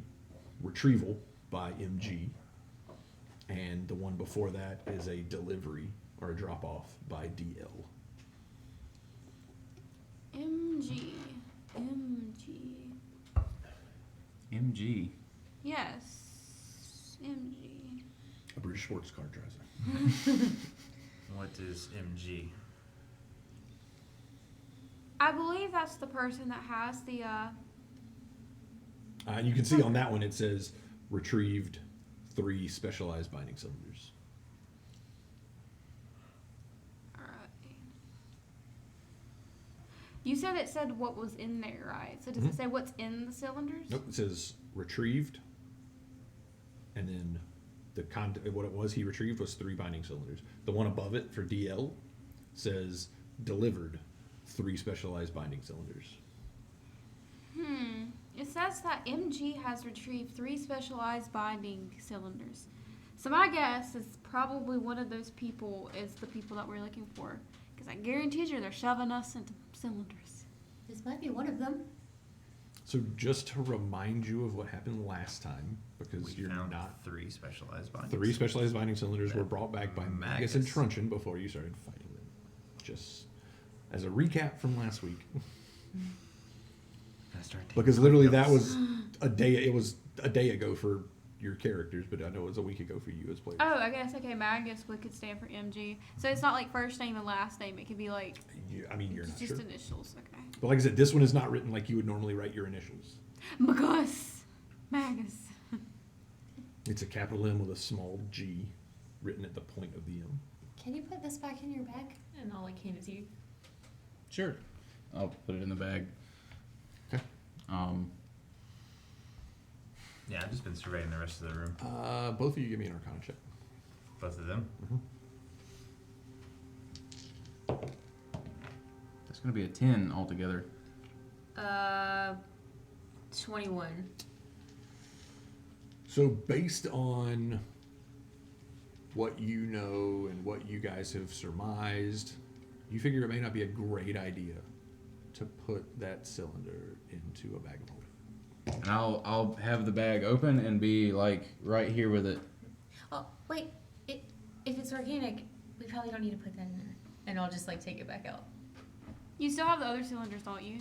retrieval by MG. And the one before that is a delivery or a drop-off by DL. MG. MG. Yes. MG. A British sports car driver. What is MG? I believe that's the person that has the You can see on that one it says retrieved 3 specialized binding cylinders. Alright. You said it said what was in there, right? So does it say what's in the cylinders? Nope, it says retrieved, and then what it was he retrieved was 3 binding cylinders. The one above it for DL says delivered 3 specialized binding cylinders. It says that MG has retrieved 3 specialized binding cylinders. So my guess is probably one of those people is the people that we're looking for. Because I guarantee you they're shoving us into cylinders. This might be one of them. So just to remind you of what happened last time, because We you're found not... 3 specialized bindings. 3 specialized binding cylinders were That brought back by Magus. Magus and Truncheon before you started fighting them. Just as a recap from last week. Gotta start taking Because literally notes. that was it was a day ago for your characters, but I know it was a week ago for you as players. Oh, I guess, okay, Magus could stand for MG. So it's not like first name and last name. It could be like I mean, you're not just sure. initials. Okay. But like I said, this one is not written like you would normally write your initials. Magus. Magus. It's a capital M with a small G written at the point of the M. Can you put this back in your bag? And I'll like hand it to you. Sure. I'll put it in the bag. Okay. Yeah, I've just been surveying the rest of the room. Both of you give me an Arcana check. Both of them. That's going to be a 10 altogether. 21. So based on what you know and what you guys have surmised, you figure it may not be a great idea to put that cylinder into a bag of holding. And I'll have the bag open and be like right here with it. Oh, wait. If it's organic, we probably don't need to put that in there. And I'll just like take it back out. You still have the other cylinders, don't you?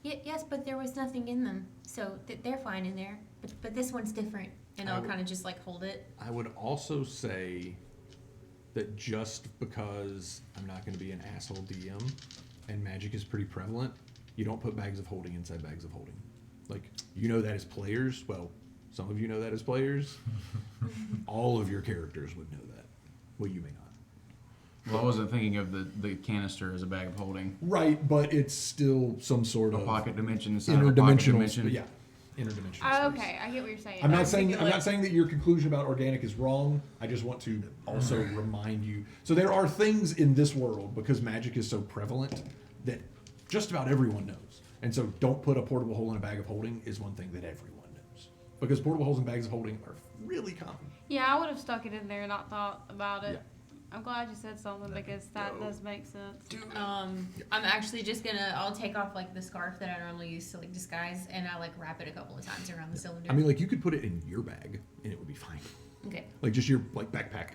Yes, but there was nothing in them. So they're fine in there. But this one's different. And I'll kind of just like hold it. I would also say that just because I'm not going to be an asshole DM and magic is pretty prevalent, you don't put bags of holding inside bags of holding. Like, you know that as players. Well, some of you know that as players. All of your characters would know that. Well, you may not. Well, I wasn't thinking of the canister as a bag of holding. Right, but it's still some sort A of pocket dimension inside of a pocket interdimensional. dimension. Yeah, interdimensional. Oh, space. okay, I get what you're saying. I'm I not was saying thinking, I'm like, not saying that your conclusion about organic is wrong. I just want to also remind you. So there are things in this world, because magic is so prevalent, that just about everyone knows. And so don't put a portable hole in a bag of holding is one thing that everyone knows. Because portable holes in bags of holding are really common. Yeah, I would have stuck it in there and not thought about it. Yeah. I'm glad you said something because that does make sense. I'm actually just gonna, I'll take off like the scarf that I normally use to like disguise and I like wrap it a couple of times around the cylinder. I mean, like, you could put it in your bag and it would be fine. Okay, Like just your like backpack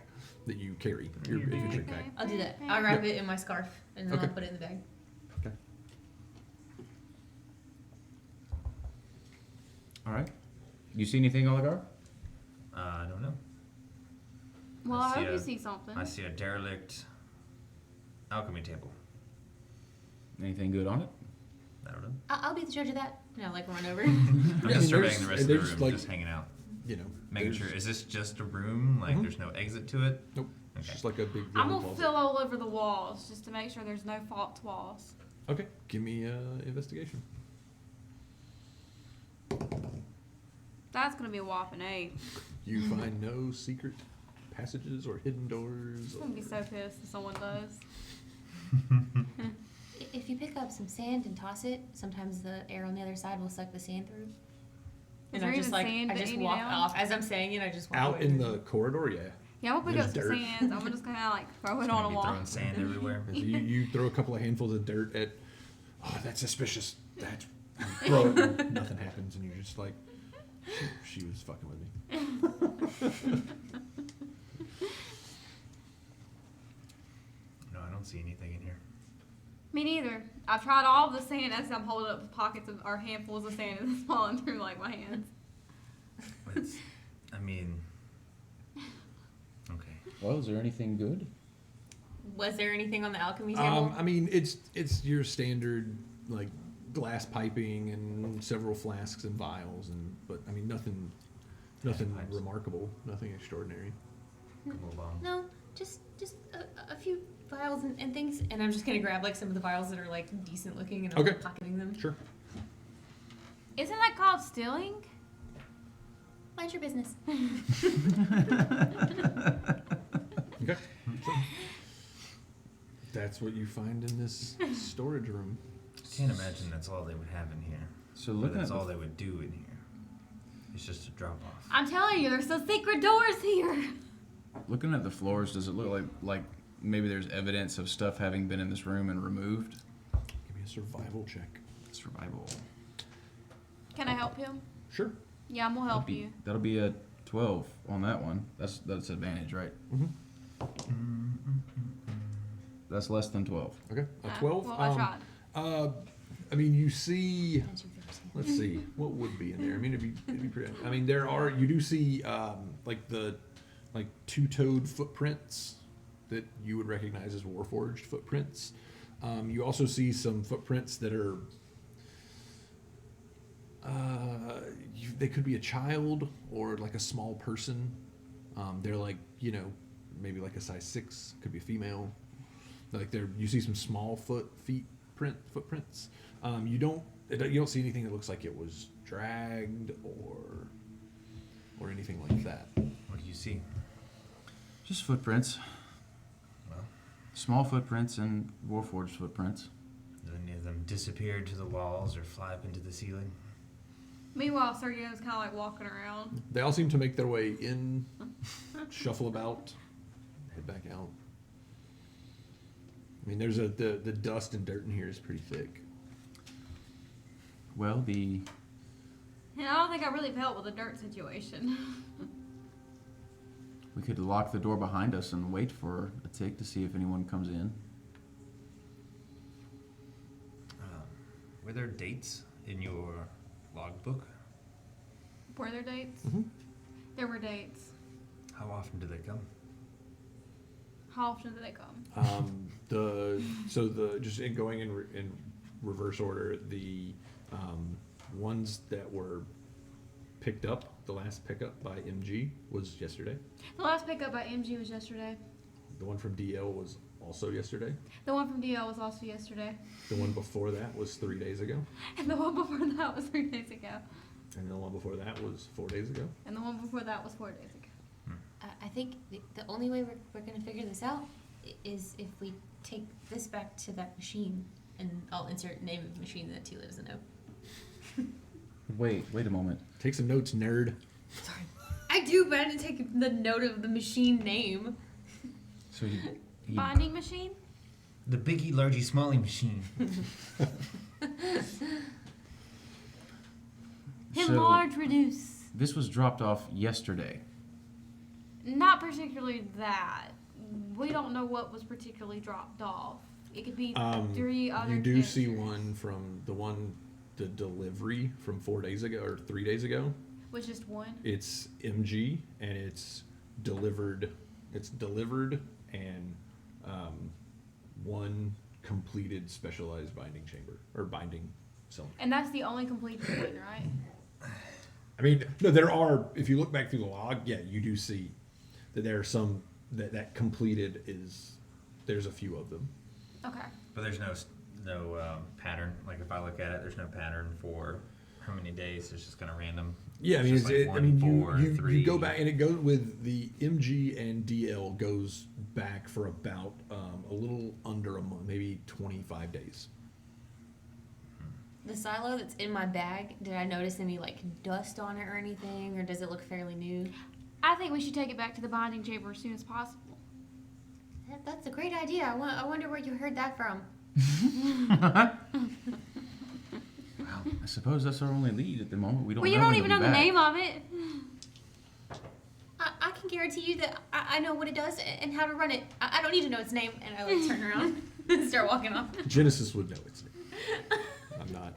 that you carry, your adventure Okay. bag. I'll do that. I'll wrap Yeah. it in my scarf and then Okay. I'll put it in the bag. Okay. All right. You see anything, Oligar? I don't know. Well, I I see hope you a- see something. I see a derelict alchemy table. Anything good on it? I don't know. I'll be the judge of that. And I'll like run over. I'm Yeah, just there's- surveying the rest of the there's, room, like, just hanging out, You know, making there's- sure. Is this just a room? Like, Mhm. there's no exit to it? Nope. It's Okay. just like a big. I'm rolling gonna closet. fill all over the walls just to make sure there's no false walls. Okay, give me investigation. That's gonna be a whopping 8. You find no secret passages or hidden doors. I'm gonna be so pissed if someone does. If you pick up some sand and toss it, sometimes the air on the other side will suck the sand through. And there I just even like sand I just any walk down? off as I'm saying it. I just walk Out away in from the it. corridor, yeah. Yeah, I'm gonna pick There's up some dirt. sand. I'm just gonna like throw it Just on gonna a be wall. throwing sand everywhere. And so you throw a couple of handfuls of dirt at. Oh, that's suspicious. That throw it. And nothing happens, and you're just like, she was fucking with me. No, I don't see anything in here. Me neither. I've tried all the sand as I'm holding up pockets of or handfuls of sand and it's falling through like my hands. It's, I mean, okay. Well, is there anything good? Was there anything on the alchemy table? I mean, it's your standard like glass piping and several flasks and vials, but I mean nothing Pipes. remarkable, nothing extraordinary. Couple of bombs. No, just a few vials and things, and I'm just gonna grab like some of the vials that are like decent looking and I'm Okay. like, pocketing them. Sure. Isn't that called stealing? Mind your business. Okay. So, that's what you find in this storage room. Can't imagine that's all they would have in here. So But looking that's at all the, they would do in here. It's just a drop off. I'm telling you, there's some secret doors here. Looking at the floors, does it look like maybe there's evidence of stuff having been in this room and removed? Give me a survival check. Survival. Can I help him? Sure. Yeah, I'm gonna help you. That'll be a 12 on that one. That's advantage, right? Mm-hmm. That's less than 12. Okay. A 12. Well, I tried. I mean, you see. Let's see what would be in there. I mean, it'd be pretty. I mean, you do see like two-toed footprints that you would recognize as Warforged footprints. You also see some footprints that are. They could be a child or like a small person. They're like, maybe like a size 6. Could be a female. Like you see some small footprints. You don't see anything that looks like it was dragged or anything like that. What do you see? Just footprints. Well, Small footprints and Warforged footprints. do any of them disappear to the walls or fly up into the ceiling? Meanwhile, Sergio's kind of like walking around. They all seem to make their way in, shuffle about, head back out. I mean, there's the dust and dirt in here is pretty thick. Well, And I don't think I really helped with the dirt situation. we could lock the door behind us and wait for a tick to see if anyone comes in. Were there dates in your logbook? Were there dates? Mm-hmm. There were dates. How often do they come? How often do they come? Just going in reverse order, the ones that were picked up, the last pickup by MG was yesterday. The last pickup by MG was yesterday. The one from DL was also yesterday. The one from DL was also yesterday. The one before that was 3 days ago. And the one before that was 3 days ago. And the one before that was 4 days ago. And the one before that was 4 days ago. I think the only way we're going to figure this out is if we take this back to that machine, and I'll insert name of machine that Tila doesn't know. Wait a moment. Take some notes, nerd. Sorry. I do, but I didn't take the note of the machine name. So he Binding machine? The Biggie Largy Smalley machine. Enlarge, reduce. This was dropped off yesterday. Not particularly that. We don't know what was particularly dropped off. It could be 3 other You do see canisters. one from the delivery from 4 days ago or 3 days ago. Was just one. It's MG and it's delivered. It's delivered and one completed specialized binding chamber or binding cylinder. And that's the only completed one, right? I mean, no, there are. If you look back through the log, yeah, you do see that there are some that completed is. There's a few of them. Okay. But there's no pattern. Like if I look at it, there's no pattern for how many days. It's just kind of random. Yeah, I mean, just like 1, 4, you 3. go back and it goes with the MG and DL goes back for about a little under a month, maybe 25 days. The silo that's in my bag, did I notice any like dust on it or anything, or does it look fairly new? I think we should take it back to the binding chamber as soon as possible. That's a great idea. I wonder where you heard that from. I suppose that's our only lead at the moment. We don't. Well, you know don't when even they'll know be the back. name of it. I can guarantee you that I know what it does and how to run it. I don't need to know its name. And I like turn around and start walking off. Genesis would know its name. I'm not.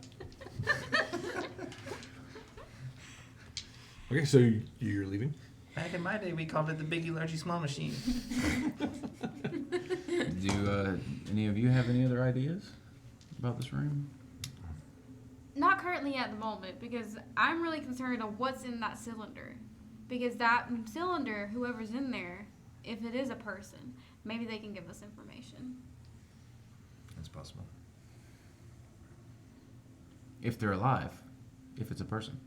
Okay, so you're leaving? Back in my day, we called it the Biggie Largy Small machine. Do any of you have any other ideas about this room? Not currently at the moment, because I'm really concerned on what's in that cylinder. Because that cylinder, whoever's in there, if it is a person, maybe they can give us information. That's possible. If they're alive, if it's a person.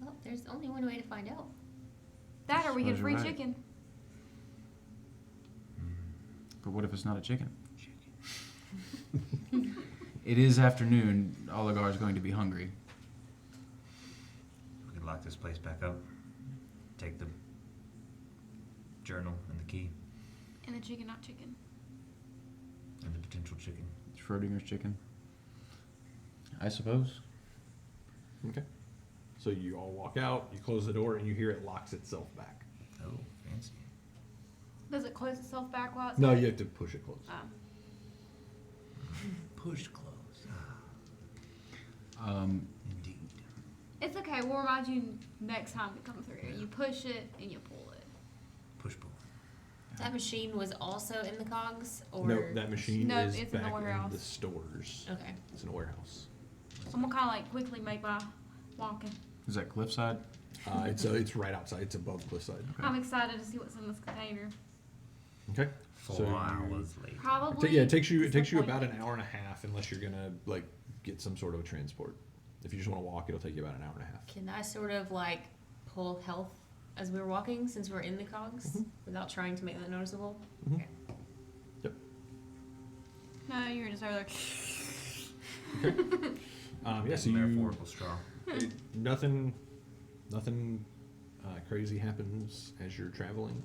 Well, there's only one way to find out. That or we get Suppose free you're right. chicken. But what if it's not a chicken? It is afternoon. Oligar is going to be hungry. We could lock lock this place back up. Take the journal and the key And the chicken, not chicken. and the potential chicken. Schrodinger's chicken. I suppose. Okay. So you all walk out, you close the door, and you hear it locks itself back. Oh, fancy. Does it close itself back while it's No, like- you have to push it closed. Push close. Indeed. It's okay. We'll remind you next time we come through. You push it and you pull it. Push pull. That machine was also in the Cogs, or No, that machine No, is it's in the back in warehouse. the stores. okay. It's in a warehouse. I'm gonna kind of like quickly make my walking. Is that cliffside? It's right outside. It's above cliffside. I'm excited to see what's in this container. Okay. 4 So you- hours later. Probably. Yeah, it takes you disappointing. about an hour and a half, unless you're gonna like get some sort of a transport. If you just want to walk, it'll take you about an hour and a half. Can I sort of like pull health as we were walking, since we're in the Cogs, without trying to make that noticeable? Mhm. Okay. No, you're just over there. Yeah. So you Metaphorical straw. nothing crazy happens as you're traveling.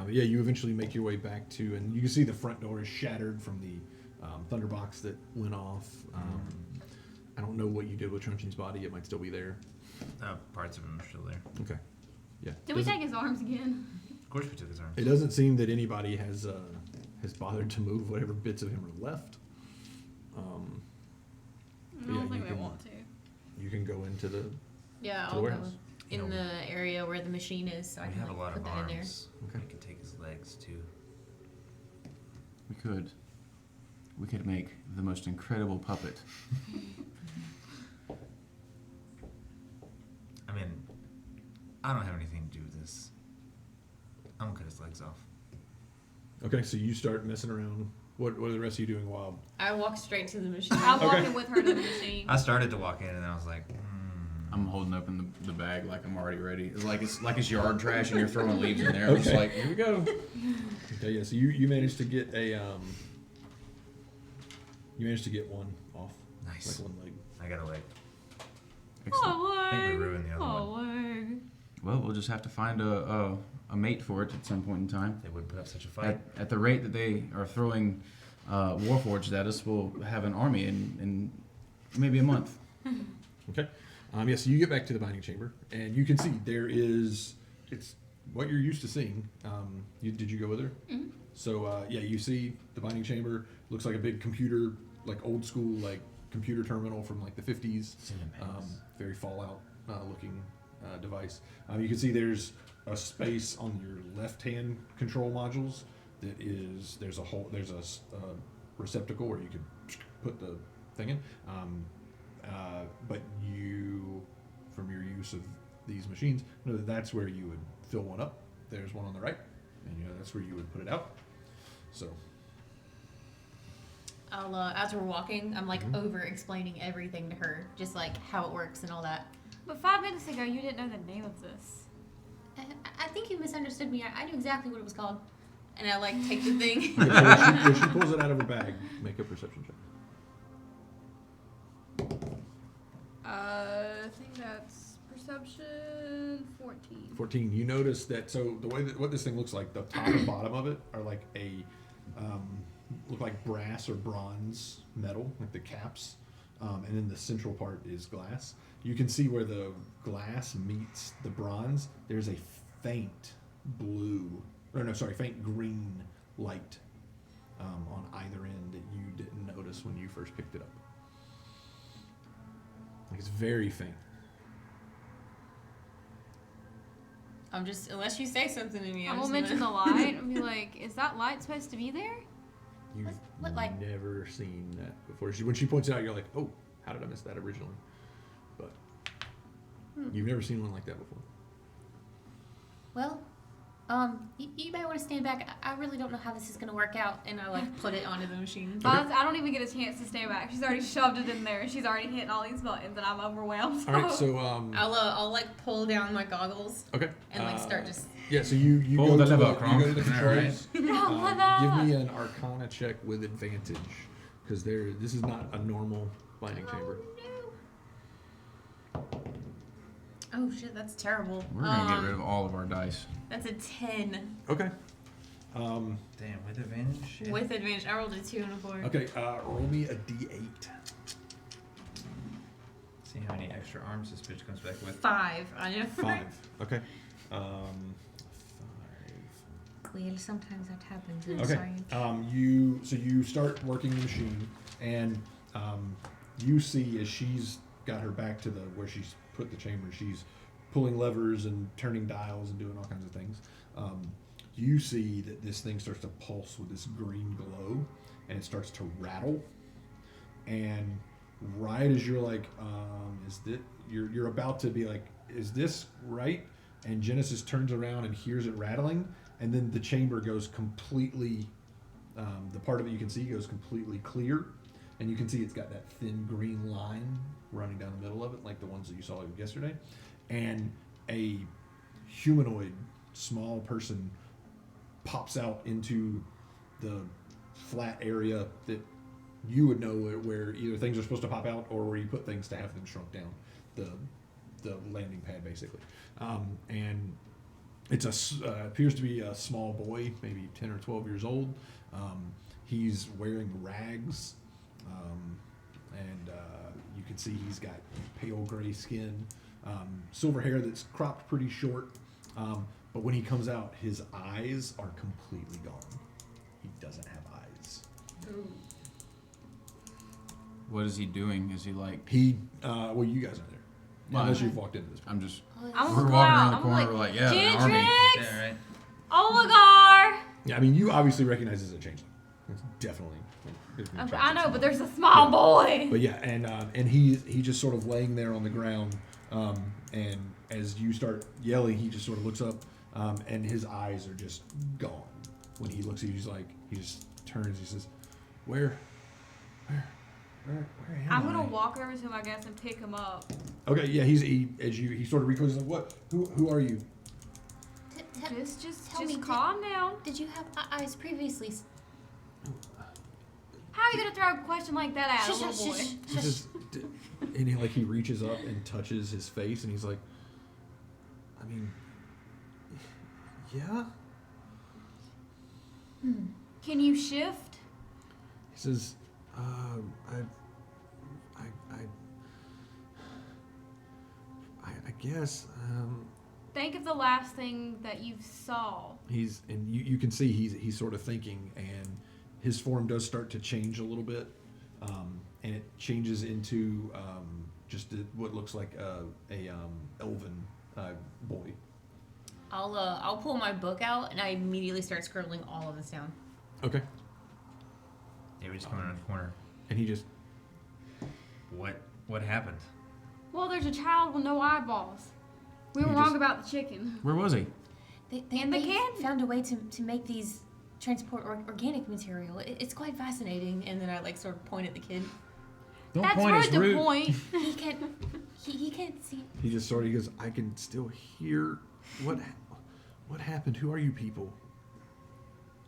Yeah, you eventually make your way back to, and you can see the front door is shattered from the thunderbox that went off. I don't know what you did with Trunchin's body. It might still be there. Parts of him are still there. Okay. Yeah. Did we Doesn't- take his arms again? Of course we took his arms. It doesn't seem that anybody has bothered to move whatever bits of him are left. I Yeah, don't you think they can- want to. You can go into the. Yeah, To the I'll go warehouse. in You know, the area where the machine is, so I We can have a like, lot put of that in there. arms. Okay. We could take his legs too. We could. We could make the most incredible puppet. I mean, I don't have anything to do with this. I'm gonna cut his legs off. Okay, so you start messing around. What are the rest of you doing while? I walk straight to the machine. I'm Okay. walking with her to the machine. I started to walk in and I was like, I'm holding open the bag like I'm already ready. It's like it's yard trash and you're throwing leaves in there. I'm just Okay. like, here we go. Okay, yeah. So you managed to get a You managed to get one off, nice. like one leg. I got a leg. Excellent. Oh, I think we leg. ruined the other Oh, one. leg. Well, we'll just have to find a mate for it at some point in time. They wouldn't put up such a fight. At the rate that they are throwing Warforged at us, we'll have an army in maybe a month. Okay. Yeah. So you get back to the binding chamber, and you can see it's what you're used to seeing. Did you go with her? Mhm. So yeah, you see the binding chamber. Looks like a big computer, like old school, like computer terminal from like the 50s. Very Fallout looking device. You can see there's a space on your left-hand control modules that is there's a receptacle where you could put the thing in. But you, from your use of these machines, know that that's where you would fill one up. There's one on the right, and you know that's where you would put it out. So I'll as we're walking, I'm like over explaining everything to her, just like how it works and all that. But 5 minutes ago, you didn't know the name of this. I think you misunderstood me. I knew exactly what it was called, and I like take the thing. yeah, she pulls it out of her bag. Make a perception check. I think that's perception 14. 14. You notice that, so the way that what this thing looks like, the top and bottom of it are like look like brass or bronze metal, like the caps, and then the central part is glass. You can see where the glass meets the bronze. There's a faint faint green light on either end that you didn't notice when you first picked it up. Like it's very faint. I'm just, unless you say something to me, I I'm will just mention the gonna- light and be like, is that light supposed to be there? You've What, like- never seen that before. When she points it out, you're like, oh, how did I miss that originally? But you've never seen one like that before. Well, you might want to stand back. I really don't know how this is gonna work out, and I like put it onto the machine. I don't even get a chance to stay back. She's already shoved it in there. She's already hitting all these buttons, and I'm overwhelmed. All right, so I'll like pull down my goggles okay, and like start just. yeah. So you Pull go the to lever, the, you go to the Kronk. All right. controls. Give me an Arcana check with advantage, because this is not a normal binding chamber. Oh Oh shit, that's terrible. We're gonna get rid of all of our dice. That's a 10 Okay. Damn, with advantage. Yeah. with advantage. I rolled a 2 and a 4. Okay. Roll me a d8. See how many extra arms this bitch comes back with. 5 on your 5. Okay. 5. Well, sometimes that happens. I'm Okay. sorry. You start working the machine, and you see as she's got her back to where she's put the chamber, she's pulling levers and turning dials and doing all kinds of things. You see that this thing starts to pulse with this green glow, and it starts to rattle. And right as you're like, you're about to be like, is this right? And Genesis turns around and hears it rattling, and then the chamber goes completely, the part of it you can see goes completely clear, and you can see it's got that thin green line running down the middle of it, like the ones that you saw yesterday. And a humanoid, small person pops out into the flat area that you would know where either things are supposed to pop out or where you put things to have them shrunk down. The landing pad, basically. And it's appears to be a small boy, maybe 10 or 12 years old. He's wearing rags, and you can see he's got pale gray skin, silver hair that's cropped pretty short. But when he comes out, his eyes are completely gone. He doesn't have eyes. Ooh. What is he doing? Is he like? Well, you guys are there. Well, Unless you've walked into this. I'm just. I'm We're gonna walking go around out. the corner. We're like, yeah, the army. Gendrix! Yeah, right. Oligar! Yeah, I mean, you obviously recognize as a changeling. It's definitely. I know, but there's a small boy. But yeah, and he just sort of laying there on the ground, and as you start yelling, he just sort of looks up, and his eyes are just gone. When he looks at you, he just turns. He says, "Where am I'm I?" gonna walk over to him, I guess, and pick him up. Okay, yeah, he sort of recoils. Like, what? Who are you? Just Tell me, calm down. Did you have eyes previously? How are you gonna throw a question like that at a little boy? He says, and he reaches up and touches his face, and he's like, I mean, yeah. Can you shift? He says, I guess. Think of the last thing that you saw. You can see he's sort of thinking, and his form does start to change a little bit, and it changes into just what looks like a elven boy. I'll pull my book out and I immediately start scribbling all of this down. Okay. Yeah, we just come around the corner. And he just. What happened? Well, there's a child with no eyeballs. We were You wrong just- about the chicken. Where was he? They In the can. found a way to make these transport organic material. It's quite fascinating. And then I sort of point at the kid. Don't That's point. rude It's to rude. point. He can't. He can't see. He just sort of goes, I can still hear what happened. Who are you people?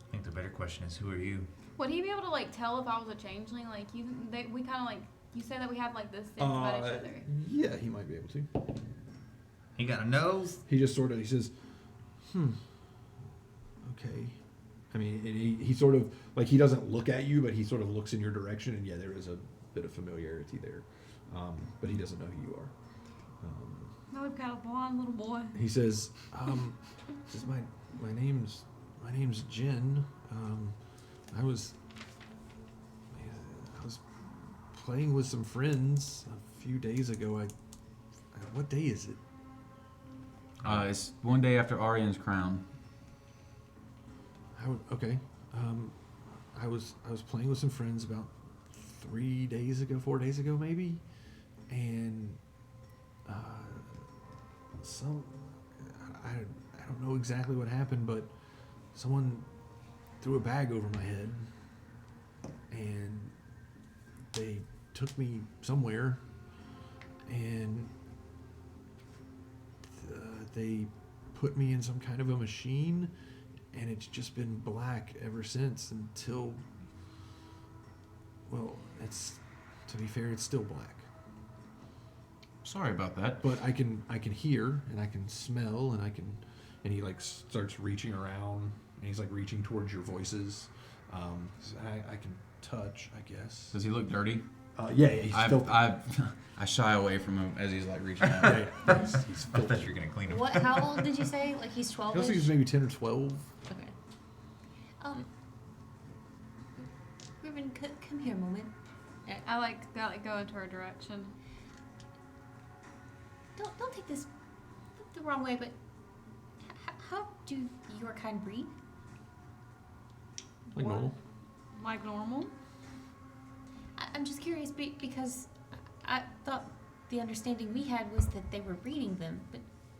I think the better question is, who are you? Would he be able to tell if I was a changeling? We kind of you said that we have this sense about each other. Yeah, he might be able to. You got a nose? He just sort of, he says, okay. I mean, and he sort of, he doesn't look at you, but he sort of looks in your direction, and yeah, there is a bit of familiarity there. But he doesn't know who you are. Now we've got a blonde little boy. He says, my name's Jen. I was playing with some friends a few days ago. What day is it? It's one day after Arian's crown. Okay. I was playing with some friends about 4 days ago maybe, and I don't know exactly what happened, but someone threw a bag over my head, and they took me somewhere, and they put me in some kind of a machine, and it's just been black ever since until, well, to be fair, it's still black. Sorry about that. but I can hear and I can smell and he like starts reaching around and he's like reaching towards your voices. So I can touch, I guess. Does he look dirty? Yeah, he's filthy. I shy away from him as he's like reaching out. He's I thought filthy. you were gonna clean him. What? How old did you say? Like he's 12. He looks like he's maybe 10 or 12. Okay. Ruben, come here a moment. I like go into her direction. Don't take this the wrong way, but how do your kind breed? Like What? normal. Like normal? I'm just curious because I thought the understanding we had was that they were breeding them,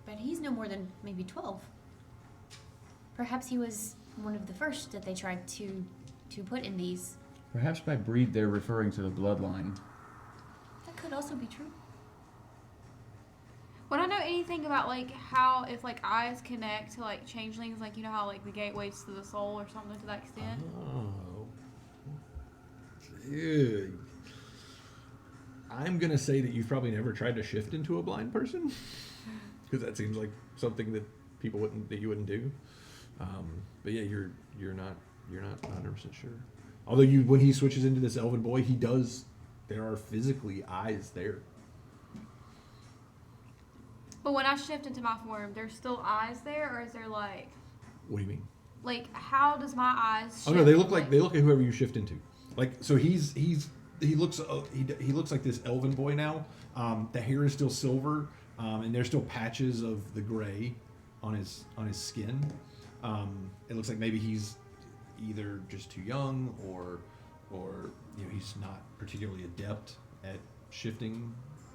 but he's no more than maybe 12. Perhaps he was one of the first that they tried to put in these. Perhaps by breed they're referring to the bloodline. That could also be true. Would I know anything about like how if like eyes connect to like changelings, like you know how like the gateways to the soul or something to that extent? Oh. Dude. I'm going to say that you've probably never tried to shift into a blind person. Because that seems like something that you wouldn't do. But yeah, you're not 100% sure. Although when he switches into this elven boy, there are physically eyes there. But when I shift into my form, there's still eyes there, or is there like What do you mean? how does my eyes shift? Oh no, they look like whoever you shift into. Like so, he looks like this elven boy now. The hair is still silver, and there's still patches of the gray on his skin. It looks like maybe he's either just too young or he's not particularly adept at shifting,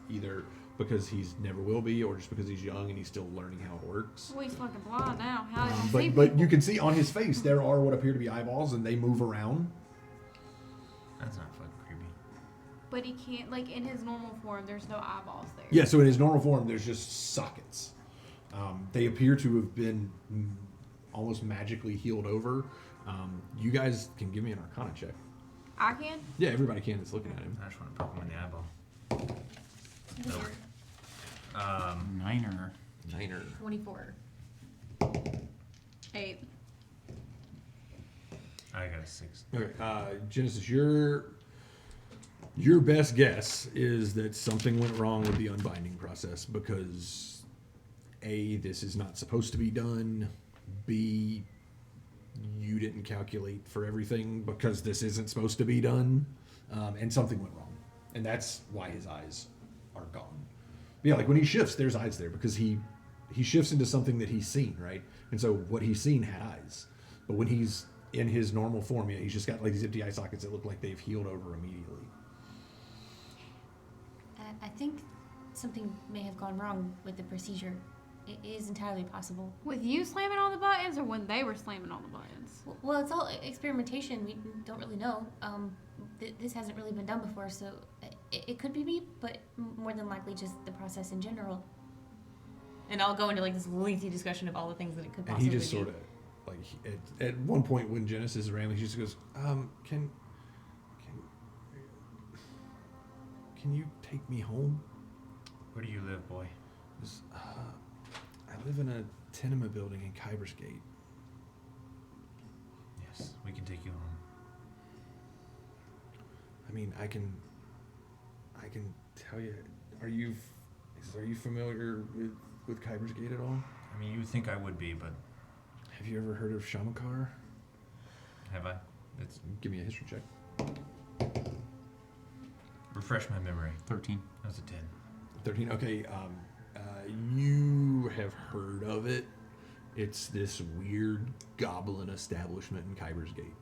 either because he's never will be or just because he's young and he's still learning how it works. Well, he's fucking blind now. How does he see But people? you can see on his face there are what appear to be eyeballs and they move around. That's not fucking creepy. But he can't like in his normal form. There's no eyeballs there. Yeah, so in his normal form, there's just sockets. They appear to have been almost magically healed over. You guys can give me an Arcana check. I can. Yeah, everybody can that's looking at him. I just want to poke him in the eyeball. Weird. Niner. 24. 8. I got a 6. Okay, Genesis, your best guess is that something went wrong with the unbinding process because A, this is not supposed to be done. B, you didn't calculate for everything because this isn't supposed to be done, and something went wrong, and that's why his eyes are gone. But yeah, like when he shifts, there's eyes there because he shifts into something that he's seen, right? And so what he's seen had eyes, but when he's in his normal form, yeah, he's just got like these empty eye sockets that look like they've healed over immediately. I think something may have gone wrong with the procedure. It is entirely possible. With you slamming on the buttons, or when they were slamming on the buttons? Well, it's all experimentation. We don't really know. This hasn't really been done before, so it could be me, but more than likely just the process in general. And I'll go into like this lengthy discussion of all the things that it could And possibly he just be. sort of like at one point when Genesis is around, he just goes, can you take me home? Where do you live, boy? I live in a tenement building in Kyber's Gate. Yes, we can take you home. I mean, I can tell you. Are you familiar with Kyber's Gate at all? I mean, you would think I would be, but Have you ever heard of Shamakar? have I? It's Give me a history check. refresh my memory. 13. That was a 10. 13. Okay. You have heard of it. It's this weird goblin establishment in Kyber's Gate.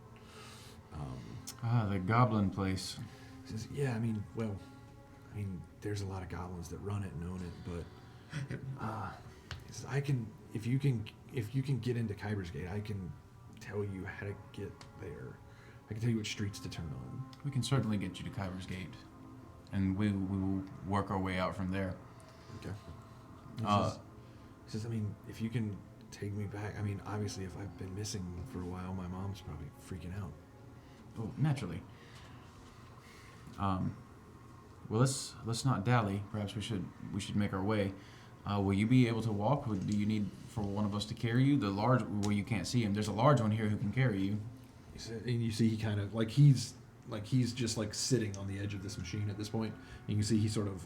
The goblin place. He says, yeah, I mean, there's a lot of goblins that run it and own it, but he says, if you can get into Kyber's Gate, I can tell you how to get there. I can tell you which streets to turn on. We can certainly get you to Kyber's Gate, and we will work our way out from there. Okay. He says, I mean, if you can take me back, I mean, obviously, if I've been missing for a while, my mom's probably freaking out. Oh, naturally. Well, let's not dally. Perhaps we should make our way. Will you be able to walk? Do you need for one of us to carry you? The large, well, you can't see him. There's a large one here who can carry you. And you see he kind of he's just like sitting on the edge of this machine at this point. And you can see he sort of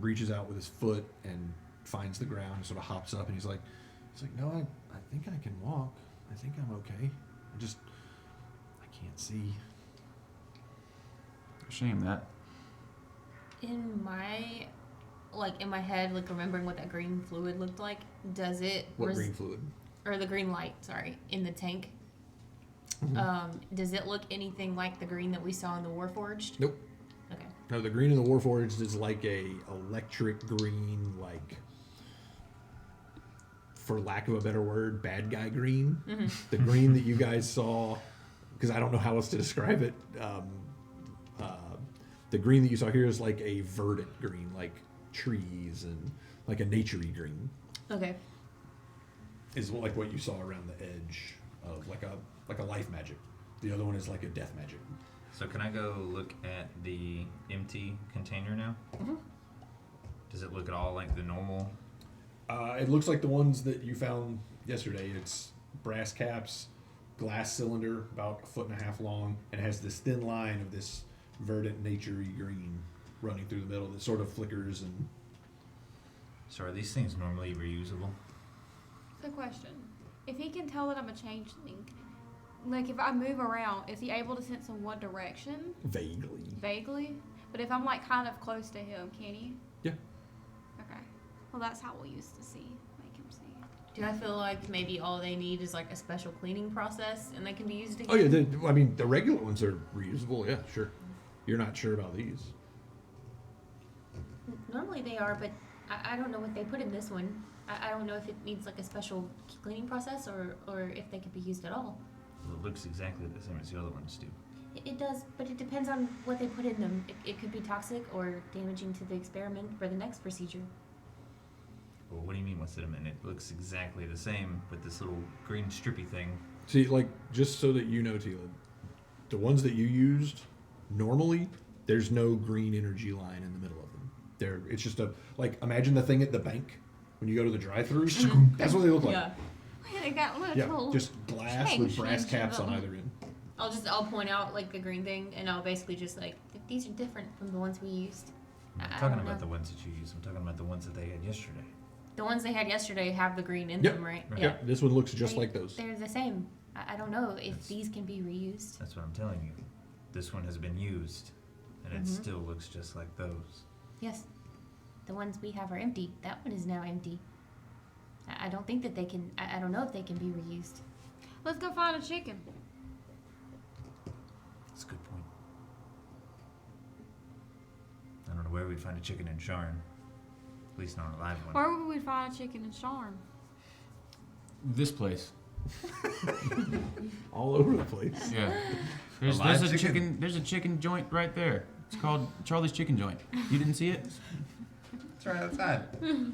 reaches out with his foot and finds the ground and sort of hops up, and he's like, no, I think I can walk. I think I'm okay. I can't see. Shame that. In my head, like remembering what that green fluid looked like, does it What green fluid? or the green light, sorry, in the tank? Mhm. Does it look anything like the green that we saw in the Warforged? Nope. Okay. No, the green in the Warforged is like a electric green, like, for lack of a better word, bad guy green. Mm-hmm. The green that you guys saw, because I don't know how else to describe it. The green that you saw here is like a verdant green, like trees and like a naturey green. Okay. Is like what you saw around the edge of like a life magic. The other one is like a death magic. So can I go look at the empty container now? Mm-hmm. Does it look at all like the normal? It looks like the ones that you found yesterday. It's brass caps, glass cylinder, about 1.5 feet long, and has this thin line of this verdant, naturey green running through the middle that sort of flickers and. So are these things normally reusable? So question. If he can tell that I'm a changeling, like if I move around, is he able to sense in one direction? Vaguely. Vaguely? But if I'm like kind of close to him, can he? Yeah. Okay. Well, that's how we used to see. Make him see. Do I feel like maybe all they need is like a special cleaning process and they can be used again? Oh yeah, the regular ones are reusable. Yeah, sure. You're not sure about these. Normally they are, but I don't know what they put in this one. I don't know if it needs like a special cleaning process or if they could be used at all. Well, it looks exactly the same as the other ones do. It does, but it depends on what they put in them. It could be toxic or damaging to the experiment for the next procedure. Well, what do you mean what's in them? And it looks exactly the same with this little green strippy thing. See, like, just so that you know, Tila, the ones that you used, normally, there's no green energy line in the middle of them. It's just imagine the thing at the bank when you go to the drive-thru. That's what they look like. Yeah. Wait, they got little Yeah, just glass with brass change caps on them. either end. I'll point out like the green thing and I'll basically just like, These are different from the ones we used. I'm I not talking don't about know. the ones that you use. I'm talking about the ones that they had yesterday. the ones they had yesterday have the green in Yep. them, right? Right. Yeah. Yep, this one looks just They- like those. They're the same. I don't know if That's- these can be reused. That's what I'm telling you. This one has been used, and it Mhm. still looks just like those. Yes. The ones we have are empty. That one is now empty. I don't think that they can. I don't know if they can be reused. Let's go find a chicken. That's a good point. I don't know where we'd find a chicken in Sharn. At least not a live one. Where would we find a chicken in Sharn? This place. All over the place. Yeah. live There's a chicken? chicken. There's a chicken joint right there. It's called Charlie's Chicken Joint. You didn't see it? It's right outside. You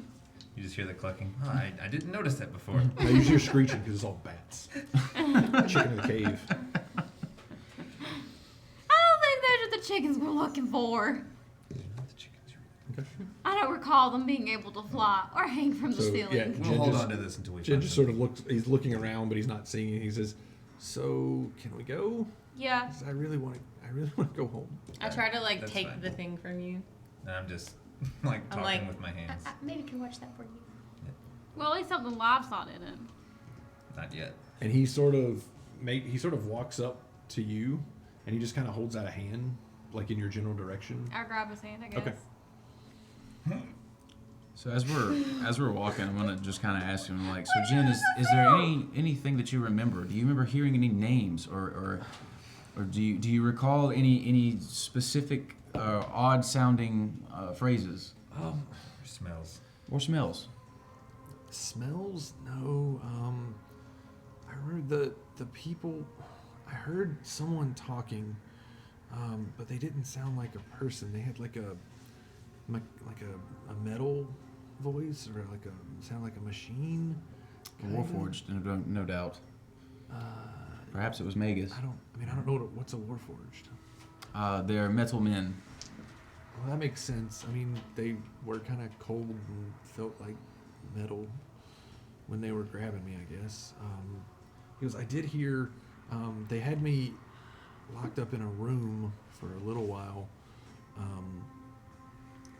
just hear the clucking. Oh, I didn't notice that before. I usually hear screeching because it's all bats. Chicken in the cave. I don't think those are the chickens we're looking for. The chickens are- Okay. I don't recall them being able to fly or hang from the So, ceiling. yeah. We'll Jed hold just- on to this until we Jed find just them. sort of looks, he's looking around, but he's not seeing it. He says, "So, can we go? Yeah. 'Cause I really want to go home." I try to like That's take fine. the thing from you. And I'm just like I'm talking like- with my hands. I maybe can watch that for you. Well, at least something live's not in it. Not yet. And he sort of walks up to you, and he just kind of holds out a hand, like in your general direction. I grab his hand, I guess. Okay. So as we're walking, I'm gonna just kind of ask him like, so Jen, is there anything that you remember? Do you remember hearing any names, or do you recall any specific odd sounding phrases Smells. or smells? Smells? No. I remember the people. I heard someone talking, but they didn't sound like a person. They had like a metal voice, or sound like a machine. kinda. Warforged, no doubt. Uh, Perhaps it was Magus. I don't know what's a Warforged. They're metal men. Well, that makes sense. I mean, they were kind of cold and felt like metal when they were grabbing me, I guess. He goes, I did hear they had me locked up in a room for a little while,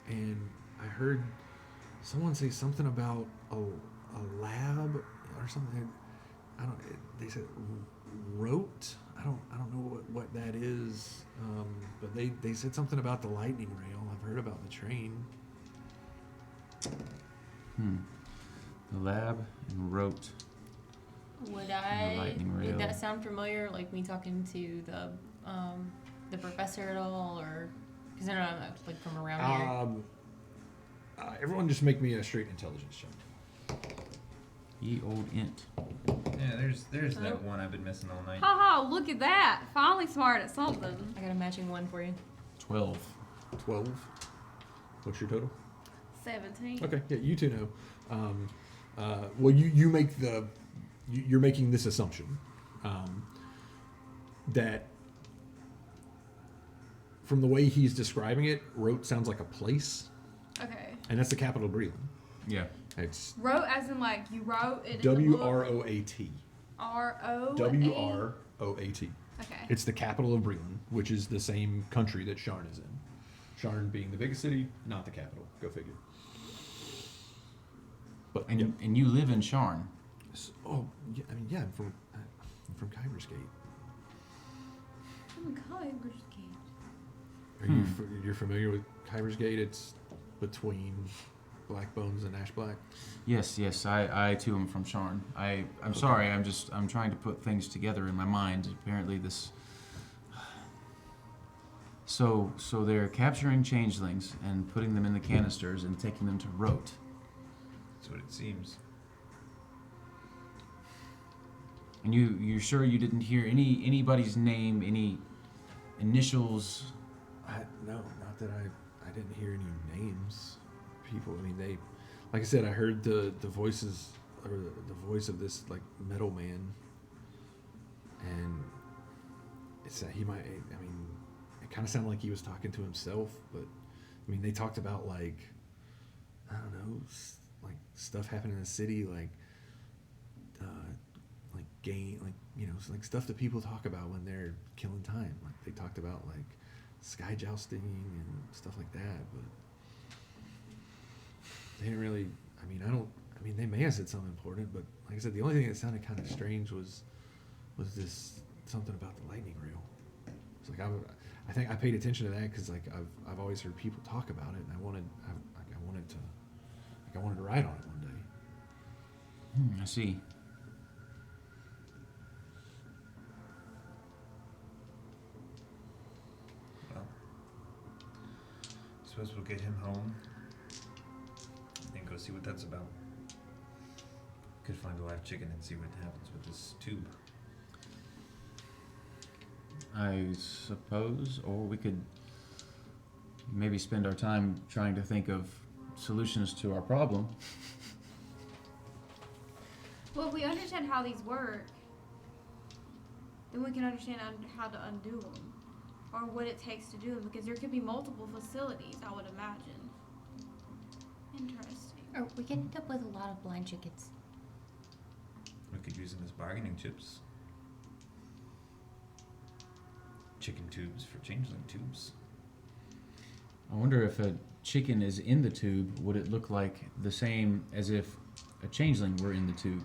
and I heard someone say something about a lab or something. I don't. They said wrote. I don't know what that is. But they said something about the lightning rail. I've heard about the train. The lab and wrote. Would lightning rail. would that sound familiar? Like me talking to the professor at all, or because I know I'm like from around here. Everyone, just make me a straight intelligence check. Ye old int. Yeah, there's that one I've been missing all night. Haha, look at that. Finally smart at something. I got a matching one for you. 12. 12. What's your total? 17. Okay, yeah, you two know. Well, you make you're making this assumption that from the way he's describing it, Rote sounds like a place, Okay. and that's the capital of Breland. Yeah. It's Wrote as in like you wrote it. WROAT. R-O. WROAT. Okay. It's the capital of Breland, which is the same country that Sharn is in. Sharn being the biggest city, not the capital. Go figure. But And yeah. and you live in Sharn. Oh, yeah, I mean, yeah, I'm from Kyber's Gate. Are you you're familiar with Kyber's Gate? It's between Black Bones and Ash Black. Yes, I too am from Sharn. I'm sorry, I'm trying to put things together in my mind. Apparently this. So they're capturing changelings and putting them in the canisters and taking them to Rote. That's what it seems. And you're sure you didn't hear anybody's name, any initials? No, not that I didn't hear any names. People, I mean, they, like I said, I heard the voices, or the voice of this like metal man, and it's that he might. I mean, it kind of sounded like he was talking to himself, but I mean, they talked about like, I don't know, like stuff happening in the city, like like stuff that people talk about when they're killing time. Like they talked about like sky jousting and stuff like that, but they didn't really. I mean, they may have said something important, but like I said, the only thing that sounded kind of strange was this something about the lightning rail. It's like I think I paid attention to that because like I've always heard people talk about it, and I wanted to ride on it one day. I see. Well, suppose we'll get him home and go see what that's about. Could find a live chicken and see what happens with this tube. I suppose, or we could maybe spend our time trying to think of solutions to our problem. Well, if we understand how these work, then we can understand how to undo them, or what it takes to do them, because there could be multiple facilities, I would imagine. Interesting. Or we could end up with a lot of blind chickens. We could use them as bargaining chips. Chicken tubes for changeling tubes. I wonder if a chicken is in the tube, would it look like the same as if a changeling were in the tube?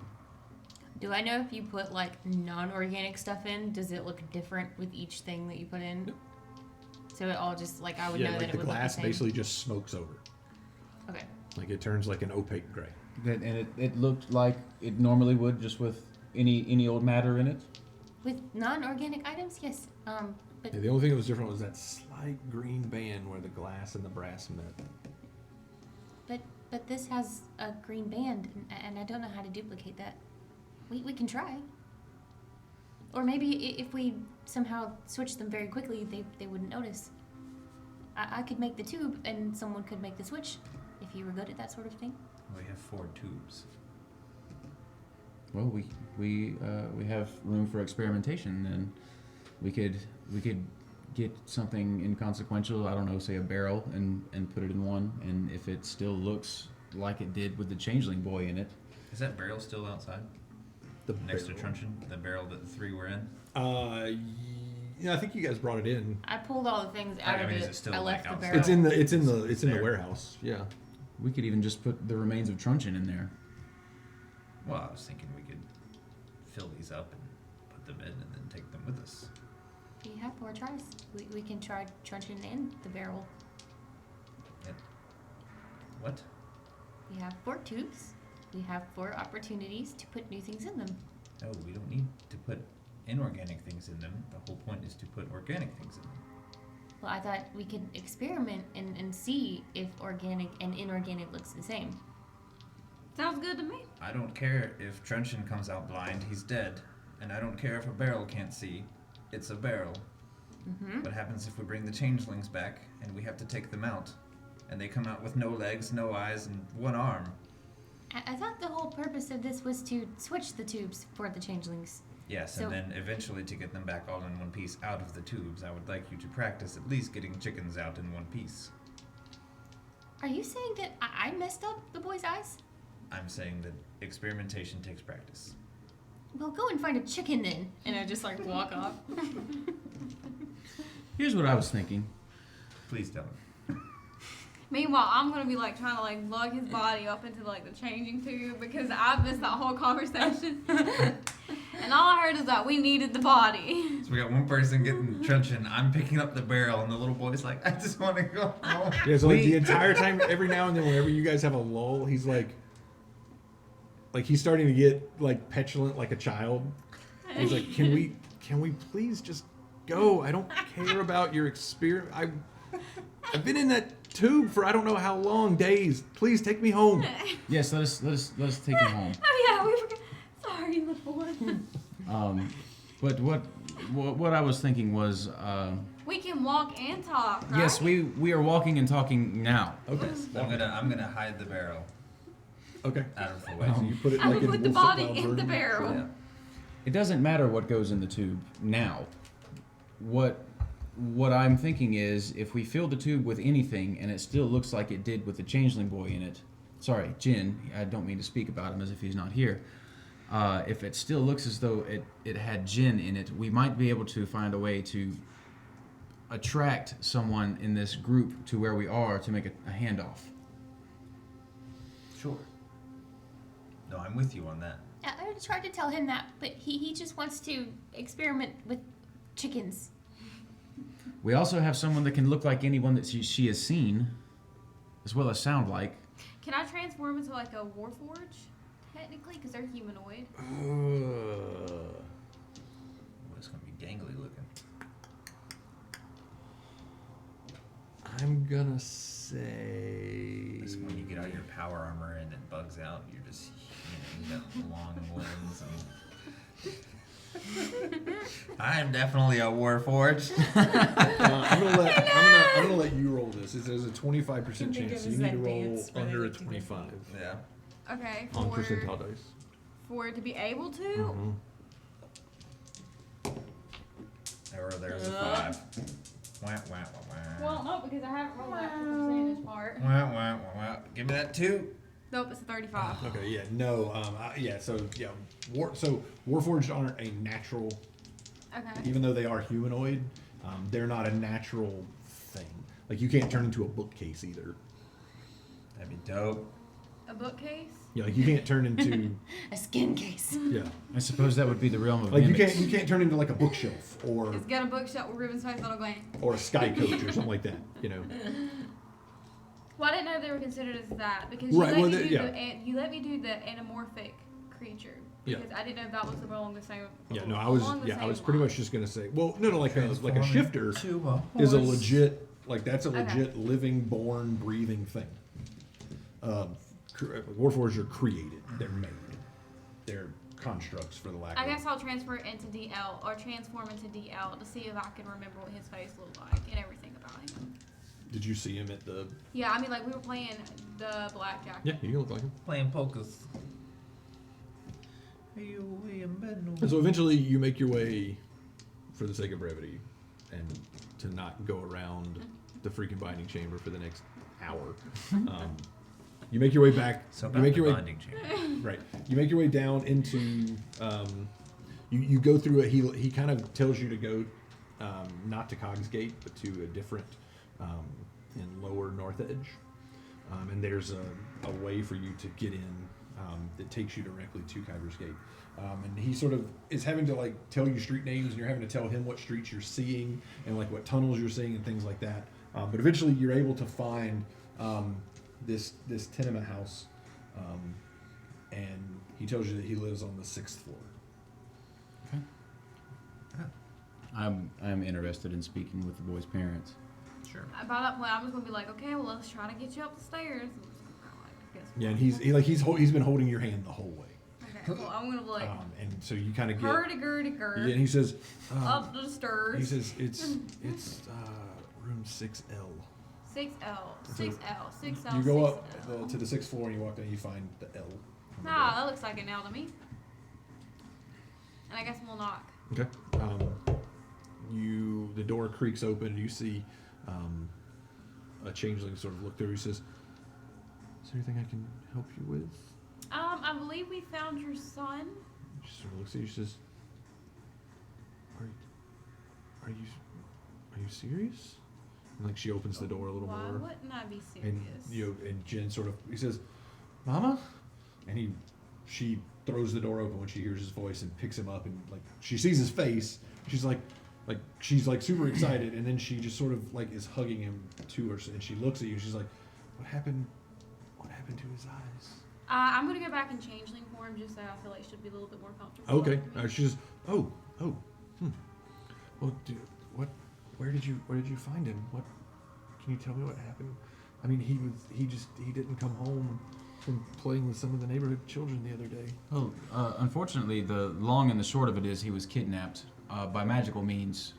Do I know if you put like non-organic stuff in, does it look different with each thing that you put in? Nope. So it all just like I would Yeah, know like that it the would look the glass same. basically just smokes over. Okay. Like it turns like an opaque gray. And it looked like it normally would, just with any old matter in it? With non-organic items, yes. But Yeah, the only thing that was different was that slight green band where the glass and the brass met. but this has a green band, and I don't know how to duplicate that. We can try. Or maybe if we somehow switch them very quickly, they wouldn't notice. I could make the tube, and someone could make the switch, if you were good at that sort of thing. We have 4 tubes. Well, we have room for experimentation, and we could get something inconsequential, I don't know, say a barrel, and put it in one, and if it still looks like it did with the changeling boy in it. Is that barrel still outside? The Next to barrel. Truncheon? The barrel that the three were in? Yeah, I think you guys brought it in. I pulled all the things out I of mean, is it. it still, I like, left the outside? barrel. It's in the There. warehouse. Yeah. We could even just put the remains of Truncheon in there. Well, I was thinking we could fill these up and put them in and then take them with us. We have 4 tries. We can try truncheon in the barrel. What? We have 4 tubes. We have 4 opportunities to put new things in them. No, we don't need to put inorganic things in them. The whole point is to put organic things in them. Well, I thought we could experiment and see if organic and inorganic looks the same. Sounds good to me. I don't care if Truncheon comes out blind, he's dead. And I don't care if a barrel can't see. It's a barrel. Mm-hmm. What happens if we bring the changelings back and we have to take them out? And they come out with no legs, no eyes, and 1 arm. I thought the whole purpose of this was to switch the tubes for the changelings. Yes, So- and then eventually to get them back all in one piece out of the tubes. I would like you to practice at least getting chickens out in one piece. Are you saying that I messed up the boy's eyes? I'm saying that experimentation takes practice. Well, go and find a chicken then. And I just like walk off. Here's what I was thinking. Please tell him. Meanwhile, I'm gonna be like trying to like lug his body up into like the changing tube because I missed that whole conversation. And all I heard is that we needed the body. So we got one person getting Truncheon, I'm picking up the barrel, and the little boy's like, I just want to go home. Yeah, so like the entire time, every now and then, whenever you guys have a lull, he's like he's starting to get like petulant, like a child. He's like, can we please just go? I don't care about your experience. I've been in that tube for I don't know how long, days. Please take me home. Yes, let us take him home. Oh yeah, we forgot. Sorry, little one. But what I was thinking was, We can walk and talk, right? yes, we are walking and talking now. Okay. I'm gonna hide the barrel Okay. out of the way. So you put it I like will in put the Wolf body Football in the Room. barrel. Yeah. It doesn't matter what goes in the tube now. What I'm thinking is, if we fill the tube with anything and it still looks like it did with the changeling boy in it, sorry, Jin, I don't mean to speak about him as if he's not here. If it still looks as though it had Jin in it, we might be able to find a way to attract someone in this group to where we are to make a handoff. Sure. No, I'm with you on that. I tried to tell him that, but he just wants to experiment with chickens. We also have someone that can look like anyone that she has seen, as well as sound like. Can I transform into like a warforge, technically, because they're humanoid? It's gonna be gangly looking. I'm gonna say. It's when you get out your power armor and it bugs out, you're just, you got long limbs and. I'm definitely a warforged. I'm gonna let you roll this. There's a 25% Think of chance. it You as need that to roll dance where they under a look together. 25 Yeah. Okay. on percentile dice. For it to be able to. Mhm. There's a 5. Wah, wah, wah, wah. Well, no, because I haven't rolled that percentage part. Wah, wah, wah, wah. Give me that 2. Nope, it's a 35. Okay, yeah, no, so Warforged aren't a natural, Okay. even though they are humanoid, they're not a natural thing. Like you can't turn into a bookcase either. That'd be dope. A bookcase. Yeah, like you can't turn into A skin case. yeah, I suppose that would be the realm of like mimics. you can't turn into like a bookshelf or It's got a bookshelf with ribbon space on a gland. a sky coach or something like that. You know. Well, I didn't know they were considered as that because Right, well, you let me do the anamorphic creature Yeah. because I didn't know that was along the same. Yeah, no, along the I same was pretty line. much just gonna say, well, no, like a shifter To a is a horse. legit, like that's a Okay. legit living, born, breathing thing. Warforged are created; they're made. They're constructs, for the lack I of. guess I'll transfer it into DL or transform into DL to see if I can remember what his face looked like and everything about him. Did you see him at the? Yeah, I mean, like we were playing the blackjack. Yeah, you look like him. Playing polkas. And And so eventually, you make your way, for the sake of brevity, and to not go around the freaking binding chamber for the next hour. You make your way back. So you about make the your way bonding chamber. right. You make your way down into. You go through it. He kind of tells you to go, not to Cogs Gate, but to a different, in lower North Edge. And there's a way for you to get in that takes you directly to Kyber's Gate. And he sort of is having to like tell you street names, and you're having to tell him what streets you're seeing and like what tunnels you're seeing and things like that. But eventually, you're able to find this tenement house, and he tells you that he lives on the 6th floor. I'm interested in speaking with the boy's parents. Sure. By that point, I'm just gonna be like, okay, well, let's try to get you up the stairs. I'm just gonna kinda like, I guess. Yeah, and he's been holding your hand the whole way. Okay, well, I'm gonna be like, And so you kind of get. hurdy-gurdy, Yeah, and he says. up the stairs. He says it's room 6L. 6L, So 6L, 6L. You go 6L. up to the 6th floor and you walk down. And you find the L. on the Nah, that looks like an L to me. And I guess we'll knock. door. Okay. The door creaks open and you see a changeling sort of look through. He says, "Is there anything I can help you with?" I believe we found your son. She sort of looks at you. She says, "Are you serious?" And like she opens the door a little Why more. wouldn't I be serious? And Jen sort of he says, "Mama," and she throws the door open when she hears his voice and picks him up and like she sees his face. She's like super excited, and then she just sort of like is hugging him to her, and she looks at you. And she's like, "What happened? What happened to his eyes?" I'm gonna go back in changeling form just so I feel like she'll be a little bit more comfortable. Okay. with me. She says, "Oh. Well, where did you find him? What? Can you tell me what happened? I mean, he didn't come home from playing with some of the neighborhood children the other day." Well, unfortunately, the long and the short of it is he was kidnapped by magical means.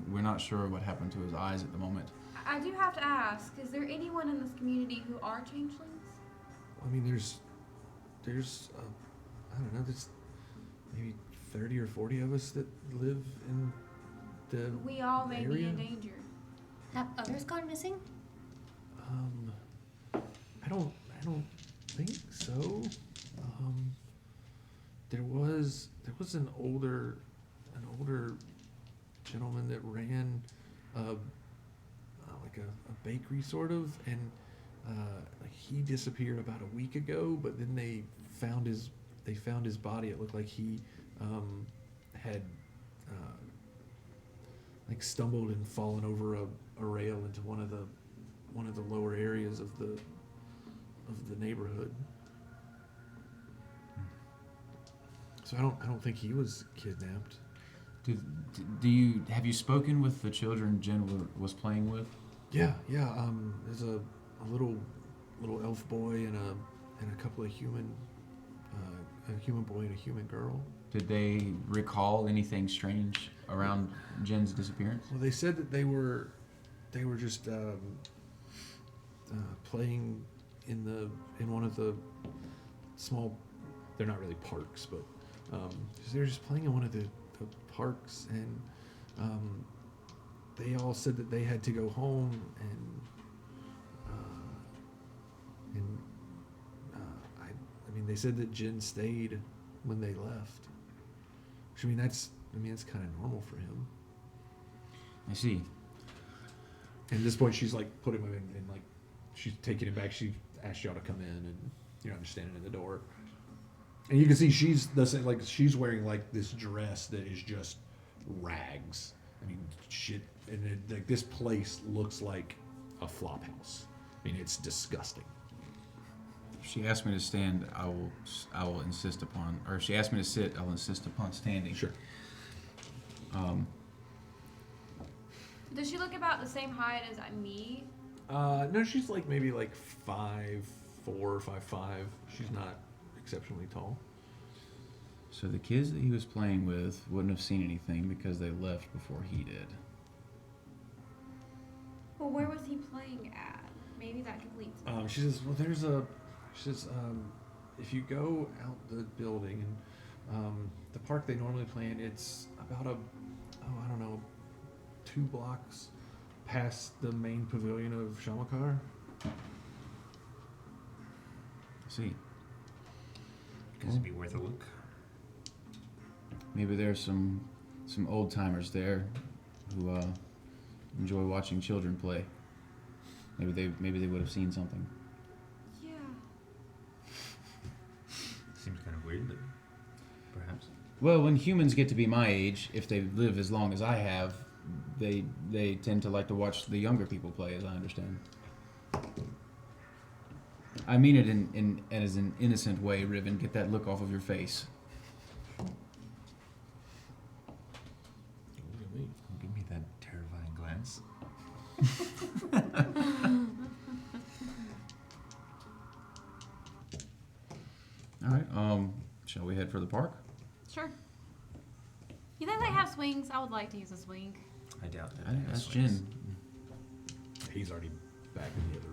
We're not sure what happened to his eyes at the moment. I do have to ask: is there anyone in this community who are changelings? I mean, there's I don't know, there's maybe 30 or 40 of us that live in the We all may be area? in danger. Have others gone missing? I don't think so. There was an older gentleman that ran like a bakery sort of, and like he disappeared about a week ago, but then they found his body. It looked like he had like stumbled and fallen over a rail into one of the lower areas of the neighborhood. So I don't think he was kidnapped. Have you spoken with the children Jen was playing with? Yeah. There's a little elf boy and a couple of human boy and a human girl. Did they recall anything strange around Jen's disappearance? Well, they said that they were just playing in one of the small. They're not really parks, but they're just playing in one of the parks, and they all said that they had to go home, and I mean, they said that Jen stayed when they left. Which, I mean, that's kind of normal for him. I see. And at this point, she's like putting him in, and like she's taking him back. She asked y'all to come in, and you're just standing in the door. And you can see she's wearing like this dress that is just rags. I mean, shit. And like this place looks like a flop house. I mean, it's disgusting. If she asked me to stand, I will insist upon, or if she asked me to sit, I'll insist upon standing. Sure. Does she look about the same height as me? No, she's like maybe like 5'4", 5'5". She's not exceptionally tall. So the kids that he was playing with wouldn't have seen anything because they left before he did. Well, where was he playing at? Maybe that completes it. She says, well, if you go out the building and the park they normally play in, it's about I don't know, 2 blocks past the main pavilion of Shamakar. See, Guess it'd be worth a look. maybe there's some old timers there who enjoy watching children play. Maybe they would have seen something. Yeah. Seems kind of weird, but perhaps. Well, when humans get to be my age, if they live as long as I have, they tend to like to watch the younger people play, as I understand. I mean it in as an innocent way, Riven. Get that look off of your face. Give me that terrifying glance. All right. Shall we head for the park? Sure. You think they have swings? I would like to use a swing. I doubt that. That's Jin. He's already back in the other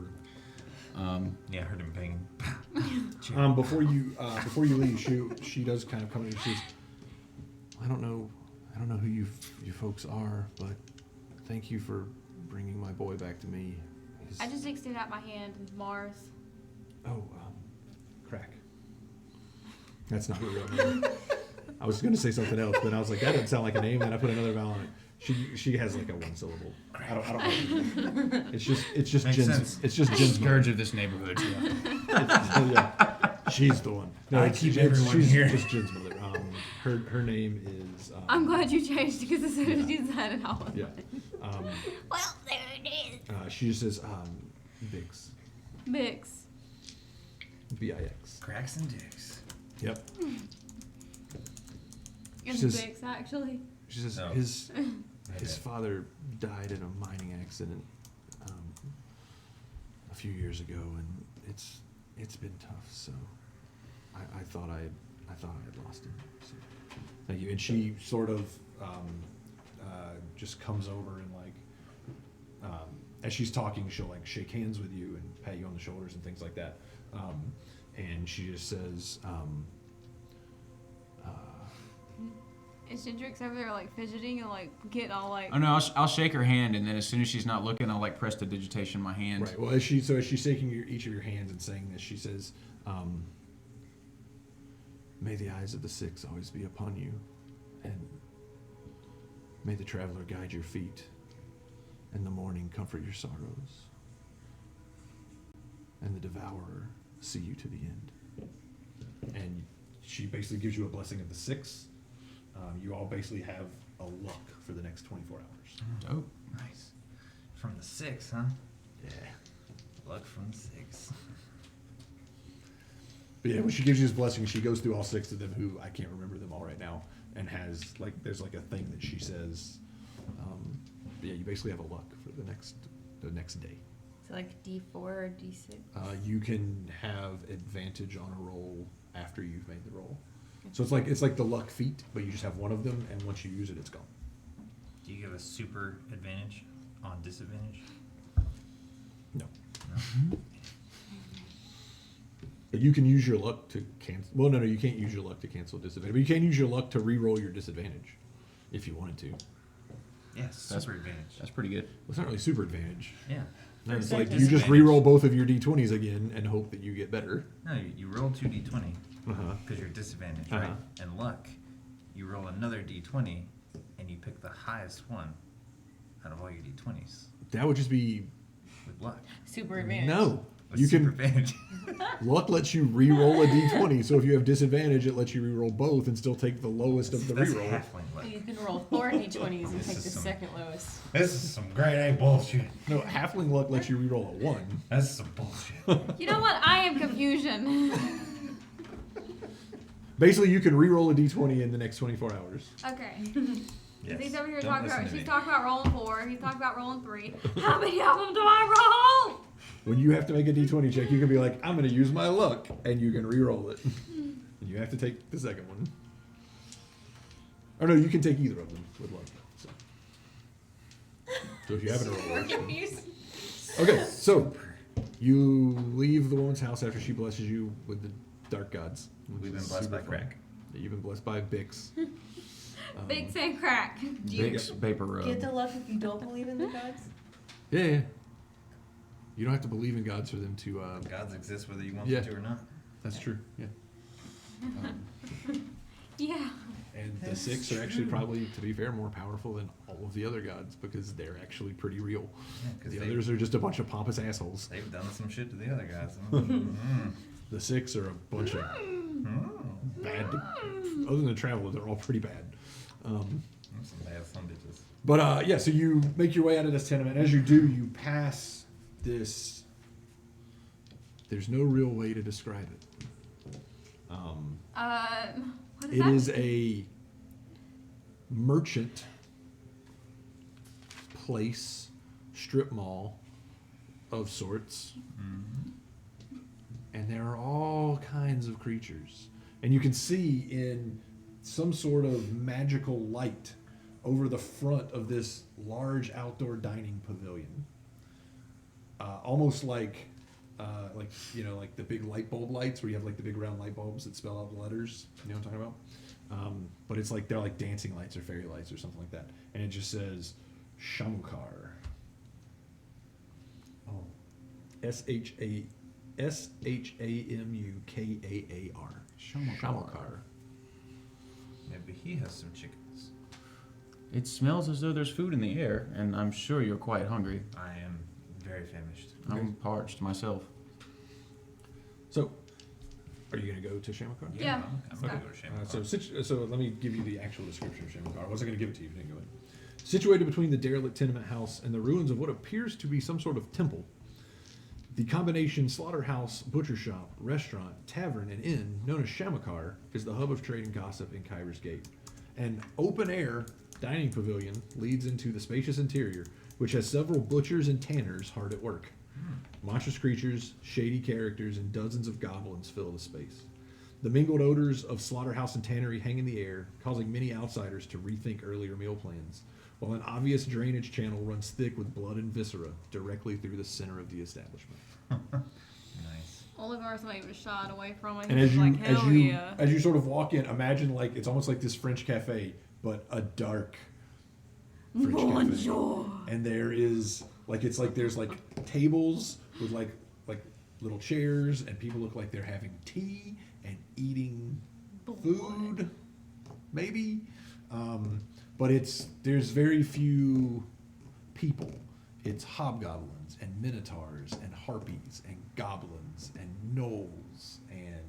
room. Yeah, I heard him banging. Before you leave, she does kind of come in. She says, I don't know who you folks are, but thank you for bringing my boy back to me. I just extended out my hand and Mars. Crack. That's not her real name. I was going to say something else, but I was like, that doesn't sound like a name, and I put another vowel on it. She has like a one syllable. I don't know. It's just Makes Jin's. sense. It's just Jin's Scourge of this neighborhood. yeah. She's the one. I keep everyone she's here. just Jin's mother. Her name is. I'm glad you changed because as soon as you said it, I was Yeah. well, there it is. She just says Bix. Mix. Bix. Cracks and dicks. Yep. It's says- Mix, actually. She says Oh. his Maybe. father died in a mining accident a few years ago, and it's been tough. So I thought I had lost him. So thank you. And she sort of just comes over and like as she's talking, she'll like shake hands with you and pat you on the shoulders and things like that. And she just says. Is Gendrix over there like fidgeting and like getting all like? Oh no, I'll shake her hand, and then as soon as she's not looking, I'll like press the digitation in my hand. Right. Well, as she's shaking each of your hands and saying this, she says, "May the eyes of the six always be upon you, and may the traveler guide your feet, and the morning comfort your sorrows, and the devourer see you to the end." And she basically gives you a blessing of the six. You all basically have a luck for the next 24 hours. Dope. Nice. From the 6, huh? Yeah. Luck from the 6. But yeah, when she gives you this blessing, she goes through all six of them, who I can't remember them all right now, and has like there's like a thing that she says. But yeah, you basically have a luck for the next day. So like D4 or D6. You can have advantage on a roll after you've made the roll. So it's like the luck feat, but you just have one of them, and once you use it, it's gone. Do you give a super advantage on disadvantage? No. No. But you can use your luck to cancel. Well, no, you can't use your luck to cancel disadvantage. But you can use your luck to re-roll your disadvantage, if you wanted to. Well, Yes, super advantage. That's pretty good. it's not really super advantage. Yeah. No, it's Super like you just disadvantage. re-roll both of your d20s again and hope that you get better. No, you roll 2d20 Uh-huh. because you're disadvantaged, right? Uh-huh. And luck, you roll another d20 and you pick the highest one out of all your d20s That would just be with luck. Super advantage. no. With You super can advantage. luck lets you re-roll a d20. So if you have disadvantage, it lets you re-roll both and still take the lowest of the That's re-roll. halfling luck. You can roll 4 D20s and This take is the some- second lowest. This is some grade A bullshit. No, halfling luck lets you re-roll a 1. That's some bullshit. You know what? I am confusion. Basically, you can re-roll a d20 in the next 24 hours. Okay. Yes. He's over here Don't talking listen about. to She's me. talking about rolling 4. He's talking about rolling 3. How many of them do I roll? When you have to make a d20 check, you can be like, I'm going to use my luck, and you can re-roll it. And you have to take the second one. Or no, you can take either of them with luck. So if you have it, We're roll. confused. Okay, so you leave the woman's house after she blesses you with the dark gods. which We've been is blessed super by fun. crack. Yeah, you've been blessed by Bix. Big Sam crack. Do you Vicks vapor rub. get the luck if you don't believe in the gods? Yeah. You don't have to believe in gods for them to. Gods exist whether you want Yeah. them to or not. That's true. Yeah. Yeah. And the That's 6 are actually true. probably, to be fair, more powerful than all of the other gods because they're actually pretty real. Yeah, 'cause The they, other are just a bunch of pompous assholes. they've done some shit to the other guys. Mm. The 6 are a bunch of Mm. bad. Other than the traveler, they're all pretty bad. That's some bad son bitches. But yeah, so you make your way out of this tenement. As you do, you pass this. There's no real way to describe it. What is It that? is a merchant place, strip mall of sorts. And there are all kinds of creatures. And you can see in some sort of magical light over the front of this large outdoor dining pavilion. Almost like like the big light bulb lights where you have like the big round light bulbs that spell out the letters. You know what I'm talking about? But it's like they're like dancing lights or fairy lights or something like that. And it just says Shamukar. Oh. SHAMUKAAR. Shamukar. Maybe he has some chickens. It smells as though there's food in the air, and I'm sure you're quite hungry. I am very famished. I'm parched myself. So, are you going to go to Shamukar? Yeah. I'm gonna go to Shamukar. So let me give you the actual description of Shamukar. I wasn't going to give it to you if you didn't go in. Situated between the derelict tenement house and the ruins of what appears to be some sort of temple, the combination slaughterhouse, butcher shop, restaurant, tavern, and inn known as Shamukar is the hub of trade and gossip in Kyber's Gate. An open-air dining pavilion leads into the spacious interior, which has several butchers and tanners hard at work. Monstrous creatures, shady characters, and dozens of goblins fill the space. The mingled odors of slaughterhouse and tannery hang in the air, causing many outsiders to rethink earlier meal plans, while an obvious drainage channel runs thick with blood and viscera directly through the center of the establishment. Nice. Oligar's not even shot away from it. And He's as you like, hell yeah. as you sort of walk in, imagine like it's almost like this French cafe, but a dark French Bonjour. cafe. And there is like there's like tables with like little chairs, and people look like they're having tea and eating food, maybe. But there's very few people. It's hobgoblins and minotaurs and harpies and goblins and gnolls and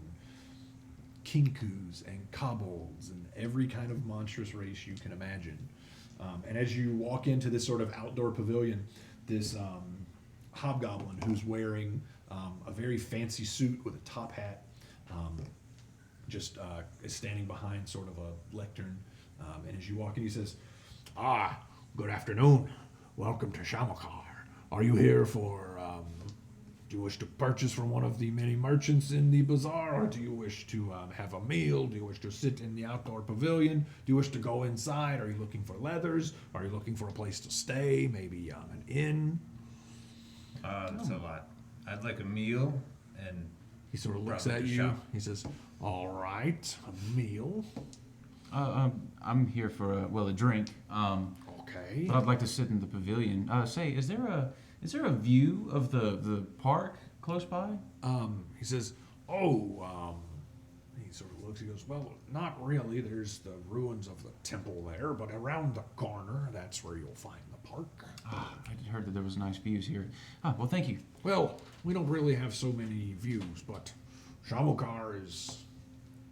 kinkus and kobolds and every kind of monstrous race you can imagine. And as you walk into this sort of outdoor pavilion, this hobgoblin who's wearing a very fancy suit with a top hat is standing behind sort of a lectern. And as you walk in, he says, good afternoon. Welcome to Shamukar. Are you here for, do you wish to purchase from one of the many merchants in the bazaar? Or do you wish to have a meal? Do you wish to sit in the outdoor pavilion? Do you wish to go inside? Are you looking for leathers? Are you looking for a place to stay? Maybe an inn? That's a lot. I'd like a meal and He sort of looks Probably at to you. shop. He says, all right, a meal. I'm here for a drink. Okay. But I'd like to sit in the pavilion. Is there a view of the park close by? He says, he sort of looks, he goes, well, not really. There's the ruins of the temple there, but around the corner, that's where you'll find the park. I heard that there was nice views here. Well, thank you. Well, we don't really have so many views, but Shamukar is...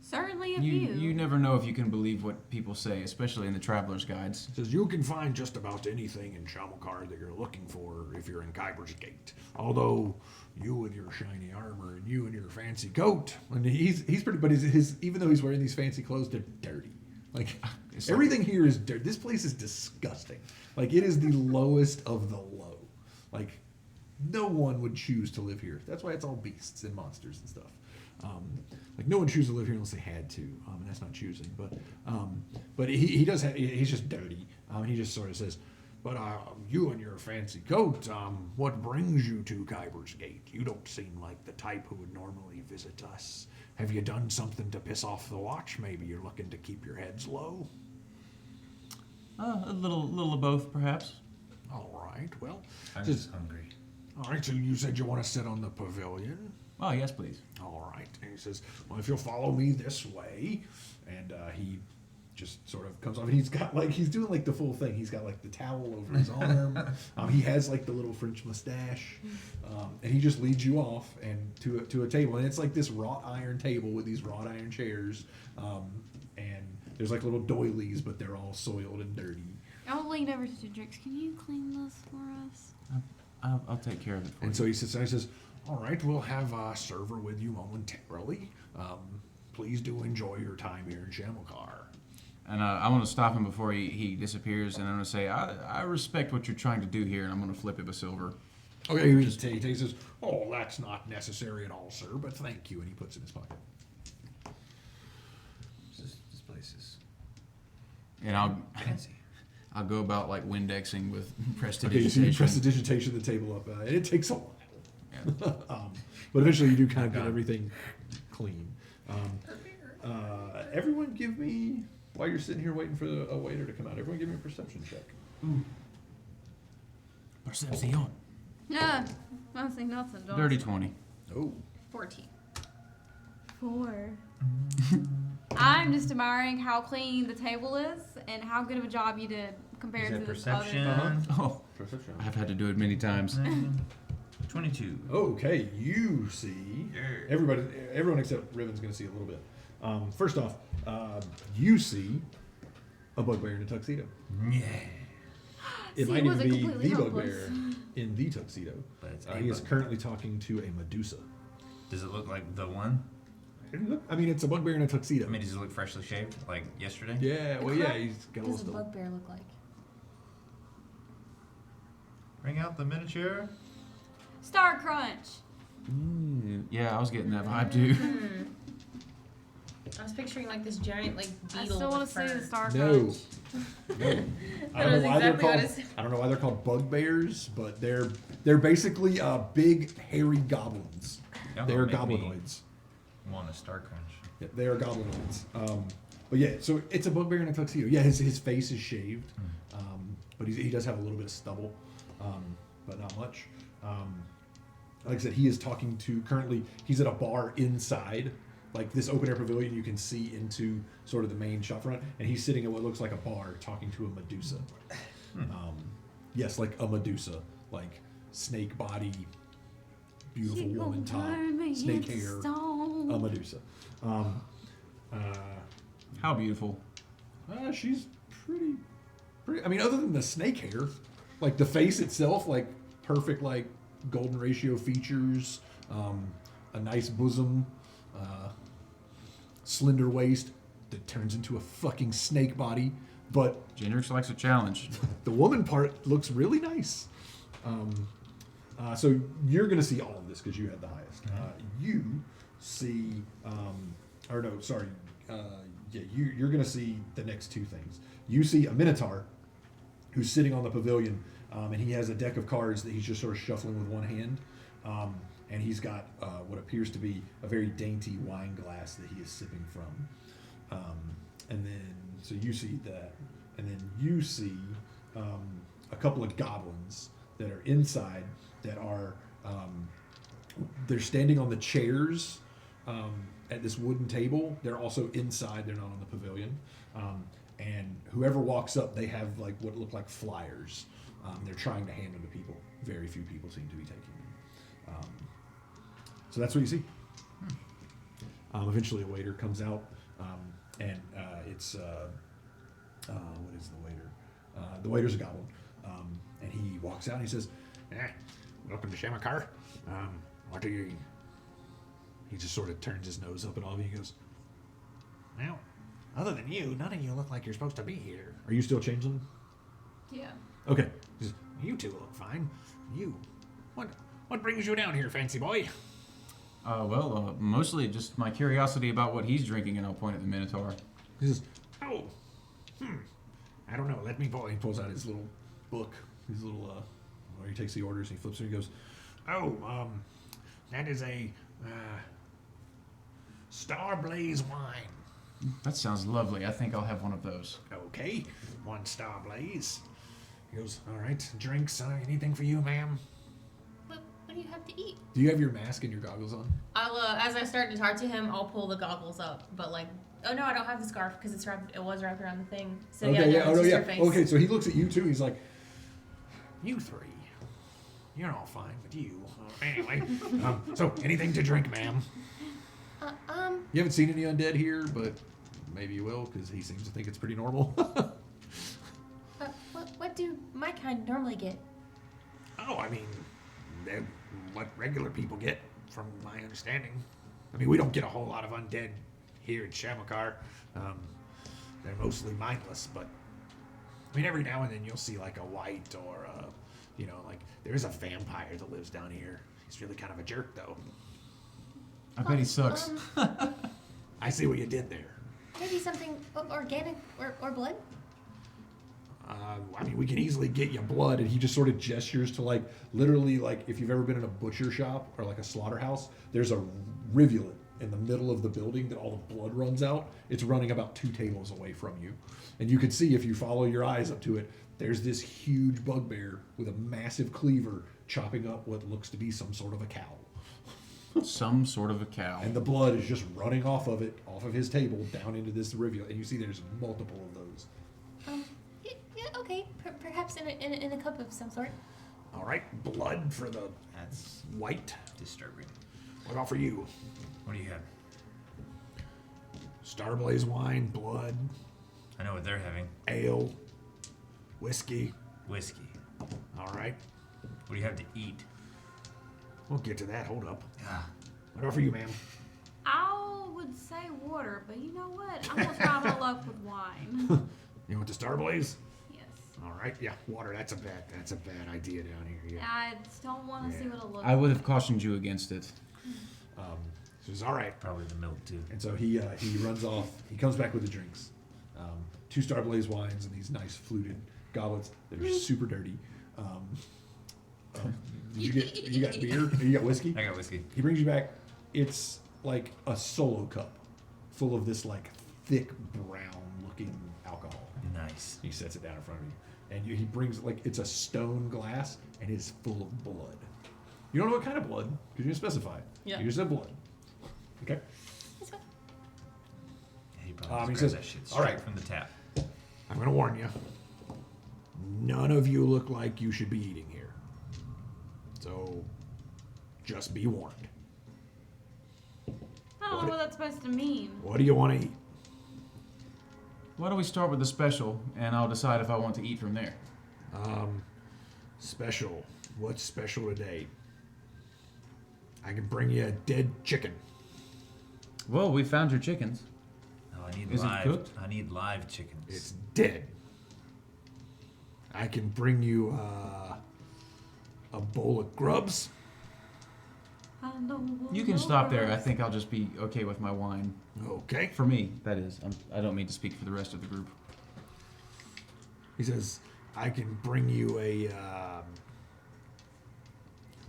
Certainly a You view. never know if you can believe what people say, especially in the traveler's guides. Says you can find just about anything in Shamukar that you're looking for if you're in Kyber's Gate. Although you with your shiny armor and you and your fancy coat, and he's pretty, but his even though he's wearing these fancy clothes, they're dirty. Like everything here is dirty. This place is disgusting. Like it is the lowest of the low. Like no one would choose to live here. That's why it's all beasts and monsters and stuff. Like no one chooses to live here unless they had to, and that's not choosing. But he does. He's just dirty. He just sort of says, "But you and your fancy coat, what brings you to Kyber's Gate? You don't seem like the type who would normally visit us. Have you done something to piss off the watch? Maybe you're looking to keep your heads low." A little of both, perhaps. All right, well, I'm just- just hungry. all right, so you said you want to sit on the pavilion. Oh, yes, please. All right. And he says, well, if you'll follow me this way. And he just sort of comes off. And he's got like, he's doing like the full thing. He's got like the towel over his arm. He has like the little French mustache. And he just leads you off and to a table. And it's like this wrought iron table with these wrought iron chairs. And there's like little doilies, but they're all soiled and dirty. I'll lean over to Drix. Can you clean this for us? I'll take care of it for And you. so he sits down and says, all right, we'll have a server with you momentarily. Please do enjoy your time here in Shamilcar. And I want to stop him before he disappears, and I'm going to say, I respect what you're trying to do here, and I'm going to flip him a silver. Okay, he says, oh, that's not necessary at all, sir, but thank you. And he puts it in his pocket. This place is And I'll fancy. I'll go about like Windexing with Okay, so you prestidigitation. prestidigitation the table up, and it takes a while. Yeah. But eventually you do kind of get everything clean. Everyone give me, while you're sitting here waiting for a waiter to come out, everyone give me a perception check. Perception. Yeah, I say nothing. Don't Dirty 20. Oh. 14. 4. I'm just admiring how clean the table is and how good of a job you did compared Is to that this perception? other. Oh, Perception. I've had to do it many times. 22. Okay, you see, everyone except Riven's going to see a little bit. First off, you see a bugbear in a tuxedo. Yeah. It See, might it even wasn't be completely the helpless. bugbear in the tuxedo. But it's He is bugbear. currently talking to a Medusa. Does it look like the one? I mean, it's a bugbear in a tuxedo. I mean, does it look freshly shaved like yesterday? Yeah, well, yeah, he's got a What does a little. bugbear look like? Bring out the miniature. Star Crunch. Yeah, I was getting that vibe too. I was picturing like this giant like I beetle. still want with to say fur. the Star No. Crunch. No. I That don't was know why they're exactly what called. I said. I don't know why they're called bugbears, but they're basically big hairy goblins. Y'all They're gonna make me goblinoids. Want a Star Crunch? Yeah, they are goblinoids. But yeah, so it's a bugbear in a tuxedo. Yeah, his face is shaved, but he does have a little bit of stubble, but not much. Like I said, he is talking to currently. He's at a bar inside, like this open air pavilion. You can see into sort of the main shop front, and he's sitting at what looks like a bar talking to a Medusa. Yes, like a Medusa, like snake body, beautiful She woman gon' top, turn me snake into hair, stone. a Medusa. How beautiful. She's pretty. I mean, other than the snake hair, like the face itself, like perfect, like golden ratio features, a nice bosom, slender waist that turns into a fucking snake body. But Gendrix likes a challenge. the woman part looks really nice. So you're gonna see all of this because you had the highest. You see, or no, sorry, yeah, you're gonna see the next two things. You see a Minotaur who's sitting on the pavilion, and he has a deck of cards that he's just sort of shuffling with one hand, and he's got what appears to be a very dainty wine glass that he is sipping from. And then, so you see that, and then you see a couple of goblins that are inside that are they're standing on the chairs at this wooden table. They're also inside. They're not on the pavilion. And whoever walks up, they have like what look like flyers. They're trying to hand them to people. Very few people seem to be taking them. So that's what you see. Eventually, a waiter comes out, and it's what is the waiter? The waiter's a goblin, and he walks out and he says, "Welcome to Shamakar. What do you?" He just sort of turns his nose up at all of you and goes, "Well, other than you, none of you look like you're supposed to be here. Are you still changeling?" Yeah. Okay. He says, "You two look fine. You, what brings you down here, fancy boy?" Well, mostly just my curiosity about what he's drinking, and I'll point at the Minotaur. He says, "Oh, I don't know. Let me pull." He pulls out his little book, his little, where he takes the orders and he flips it and he goes, "Oh, that is a Star Blaze wine. That sounds lovely. I think I'll have one of those. Okay, one Star Blaze. He goes, all right, drinks, anything for you, ma'am? What do you have to eat? Do you have your mask and your goggles on? I'll as I start to talk to him, I'll pull the goggles up, but like, oh no, I don't have the scarf because it was wrapped around the thing. So Okay, yeah, no, it's just her face. Okay, so he looks at you too. He's like, you three, you're all fine, but you. Anyway, so anything to drink, ma'am? You haven't seen any undead here, but maybe you will because he seems to think it's pretty normal. What do my kind normally get? Oh, I mean, they're what regular people get, from my understanding. I mean, we don't get a whole lot of undead here in Shamakar. They're mostly mindless, but I mean, every now and then you'll see like a white or like there's a vampire that lives down here. He's really kind of a jerk, though. I bet he sucks. I see what you did there. Maybe something organic or blood? I mean, we can easily get you blood, and he just sort of gestures to like, literally, like if you've ever been in a butcher shop or like a slaughterhouse, there's a rivulet in the middle of the building that all the blood runs out. It's running about 2 tables away from you, and you can see if you follow your eyes up to it, there's this huge bugbear with a massive cleaver chopping up what looks to be some sort of a cow. Some sort of a cow. And the blood is just running off of his table, down into this rivulet, and you see there's multiple of those. Yeah, okay. Perhaps in a cup of some sort. All right, blood for the That's white. disturbing. What about for you? What do you have? Starblaze wine, blood, I know what they're having. ale, whiskey. Whiskey. All right, What do you have to eat? we'll get to that. Hold up. Ah, What about for you, ma'am? I would say water, but you know what? I'm gonna try my luck with wine. You want the Starblaze? Yes. All right, yeah, water. That's a bad idea down here. Yeah. I just don't want to see what it looks I would like. have cautioned you against it. So it's all right. probably the milk too. And so he runs off. He comes back with the drinks. 2 Starblaze wines and these nice fluted goblets that are super dirty. You got beer? You got whiskey? I got whiskey. He brings you back. It's like a solo cup full of this like thick brown looking alcohol. Nice. He sets it down in front of you. And he brings like it's a stone glass and it's full of blood. You don't know what kind of blood because you didn't specify. Yeah. You just said blood. Okay. This one. Yeah, he probably He just says, grabbed that shit "All straight right. from the tap. I'm going to warn you. None of you look like you should be eating here. So just be warned. I don't know what that's supposed to mean. What do you want to eat? Why don't we start with the special, and I'll decide if I want to eat from there. Special. What's special today? I can bring you a dead chicken. Well, we found your chickens. Oh, I need Is it live. cooked? I need live chickens. It's dead. I can bring you a bowl of grubs. I know You can stop there. I think I'll just be okay with my wine. Okay. For me, that is. I don't mean to speak for the rest of the group. He says, I can bring you a.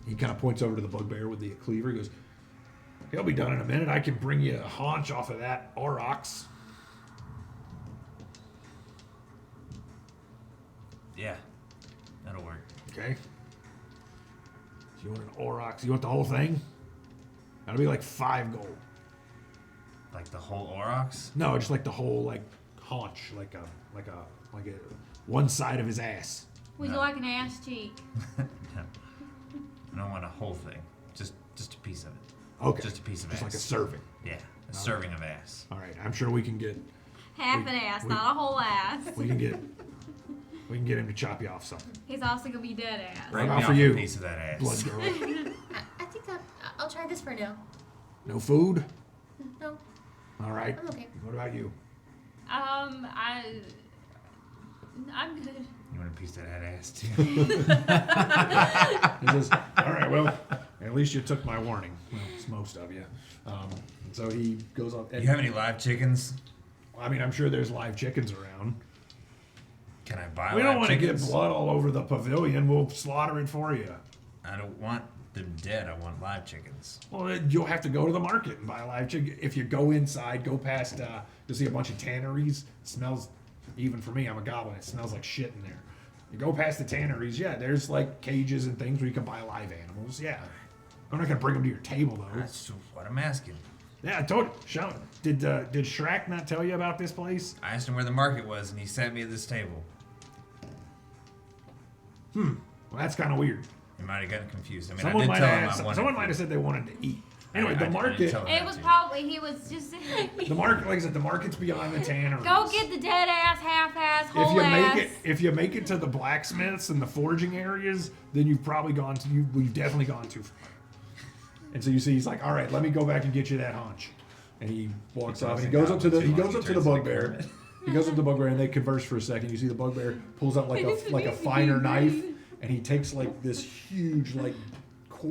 He kind of points over to the bugbear with the cleaver. He goes, he'll be done in a minute. I can bring you a haunch off of that aurochs. Yeah, that'll work. Okay. So you want an aurochs? You want the whole thing? That'll be like 5 gold. Like the whole aurochs? No, just like the whole like haunch, like a one side of his ass. Would you No. like an ass cheek? No. I don't want a whole thing. Just a piece of it. Okay. Just a piece of Just ass. like a serving. Yeah, a serving of ass. All right. I'm sure we can get Half We- an ass, we- not a whole ass. we can get him to chop you off something. He's also gonna be dead ass. Right. Break about me for off you, a piece of that ass. Blood girl. I think I'll try this for now. No food? No, All right. I'm okay. What about you? I'm good. You want a piece of that ass too? He says, all right, well, at least you took my warning. Well, it's most of you. So he goes on. You have any live chickens? I mean, I'm sure there's live chickens around. Can I buy We don't live want to get chickens? blood all over the pavilion. We'll slaughter it for you. I don't want them dead. I want live chickens. Well, then you'll have to go to the market and buy live chicken. If you go inside, go past, you'll see a bunch of tanneries. It smells, even for me, I'm a goblin, it smells like shit in there. You go past the tanneries, yeah, there's like cages and things where you can buy live animals, yeah. I'm not gonna bring them to your table though. That's what I'm asking. Yeah, I told you. Sean, did Shrek not tell you about this place? I asked him where the market was, and he sat me at this table. Well, that's kind of weird. He might have gotten confused. I mean, Someone I might did tell him I have wanted someone food. might have said they wanted to eat. Anyway, I the didn't market, tell him It that was to. probably he was just. the market, like I said, the market's beyond the tanneries. Go get the dead ass, half ass, If whole you ass. if you make it to the blacksmiths and the forging areas, then you've probably gone to we've definitely gone too far. And so you see, he's like, all right, let me go back and get you that haunch. And he walks off. And he goes up to the bugbear. He goes up to the bugbear, and they converse for a second. You see the bugbear pulls out like a finer knife, and he takes like this huge like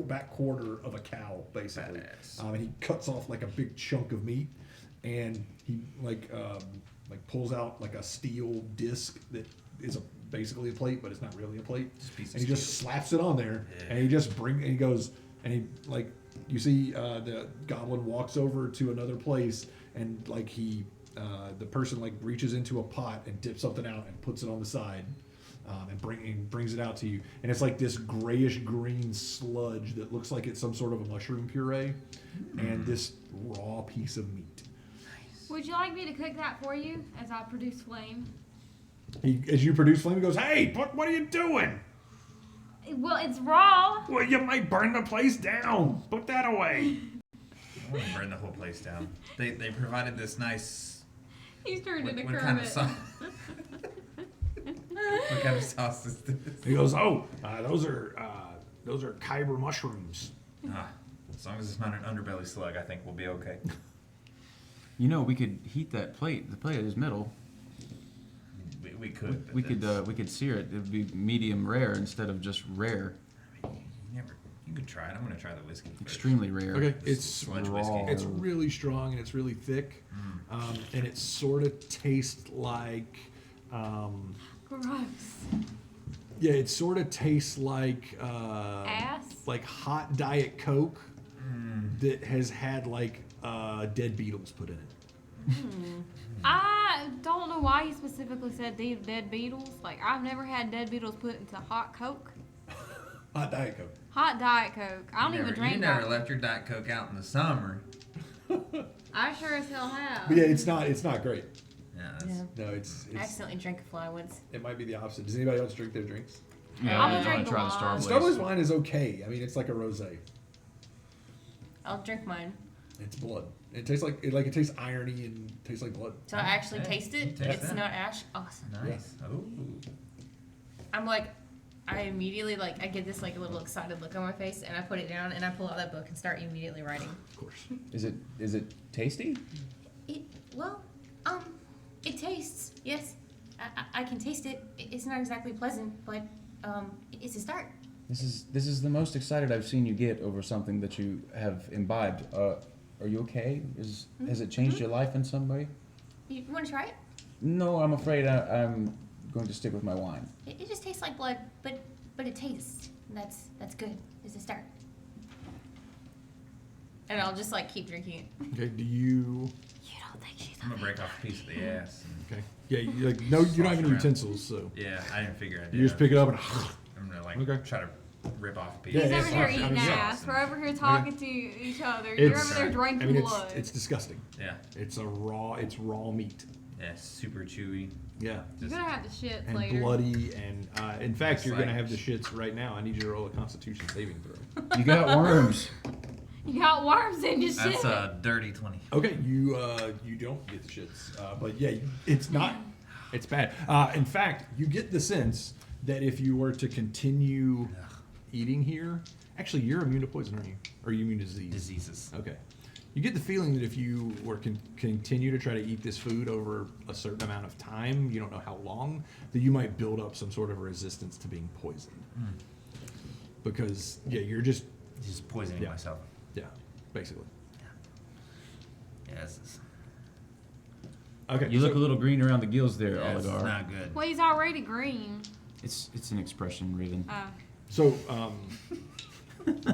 back quarter of a cow basically, and he cuts off like a big chunk of meat, and he like pulls out like a steel disc that is basically a plate, but it's not really a plate. And he just slaps it on there, and he just he goes, and he like. You see, the goblin walks over to another place, and like the person like reaches into a pot and dips something out and puts it on the side, and brings it out to you. And it's like this grayish green sludge that looks like it's some sort of a mushroom puree, and this raw piece of meat. Would you like me to cook that for you as I produce flame? As you produce flame, he goes, "Hey, what are you doing? Well, it's raw. Well, you might burn the place down. Put that away." I want to burn the whole place down. They provided this nice. He's turned into What Kermit. kind of sauce? What kind of sauce is this? He goes, "Oh, those are Kyber mushrooms." As long as it's not an underbelly slug, I think we'll be okay. You know, we could heat that plate. The plate is metal. We could. but We could that's- we could sear it. It would be medium rare instead of just rare. I mean, you could try it. I'm gonna try the whiskey. first. Extremely rare. Okay, It's it's sludge raw. whiskey. it's really strong and it's really thick, and it sort of tastes like, Gross. yeah, it sort of tastes like Ass. like hot Diet Coke that has had like dead beetles put in it. I don't know why he specifically said these dead beetles. Like, I've never had dead beetles put into hot Coke. Hot Diet Coke. Hot Diet Coke. I don't even drink You never that. left your Diet Coke out in the summer. I sure as hell have. But yeah, it's not great. Yeah, that's, Yeah. No, it's I accidentally drank a fly once. it might be the opposite. Does anybody else drink their drinks? Yeah, I'm I gonna drink want to try the the wine. Starblaze. Starbucks wine is okay. I mean, it's like a rosé. I'll drink mine. It's blood. It tastes like it tastes irony and tastes like blood. So I actually Okay. taste it. Taste It's that. not ash. Awesome. nice. Oh. I'm like, I immediately I get this like a little excited look on my face, and I put it down and I pull out that book and start immediately writing. Of course. Is it tasty? It it tastes. Yes, I can taste it. It's not exactly pleasant, but it's a start. This is the most excited I've seen you get over something that you have imbibed. Are you okay? Has it changed your life in some way? You want to try it? No, I'm afraid I'm going to stick with my wine. It just tastes like blood, but it tastes. And that's good. It's a start. And I'll just like keep drinking it. Okay. Do you? You don't think she's I'm gonna break off a piece of the ass. Okay. Yeah. You, like no, you don't have any Around. utensils, so Yeah, I didn't figure I'd do you just pick it up and. I'm gonna like Okay. try to rip off a piece. Yeah, He's it's over here awesome. eating Yeah. ass. We're over here talking to each other. You're It's- over there I drinking mean, blood. it's disgusting. Yeah, It's raw meat. yeah, super chewy. Yeah. You're Just, gonna have the shits And later. bloody, and in fact, It's you're gonna like- have the shits right now. I need you to roll a Constitution saving throw. You got worms. You got worms in your that's shit. a dirty 20. Okay, you don't get the shits, but yeah, it's not. It's bad. In fact, you get the sense that if you were to continue eating here, actually, you're immune to poison, aren't you? Or are you immune to disease? Diseases. Okay. You get the feeling that if you were continue to try to eat this food over a certain amount of time, you don't know how long, that you might build up some sort of a resistance to being poisoned. Because you're just poisoning Yeah. myself. basically. Yeah, this is Okay. You look a little green around the gills there, yeah, this is Oligar. not good. Well, he's already green. It's an expression, Raven. So,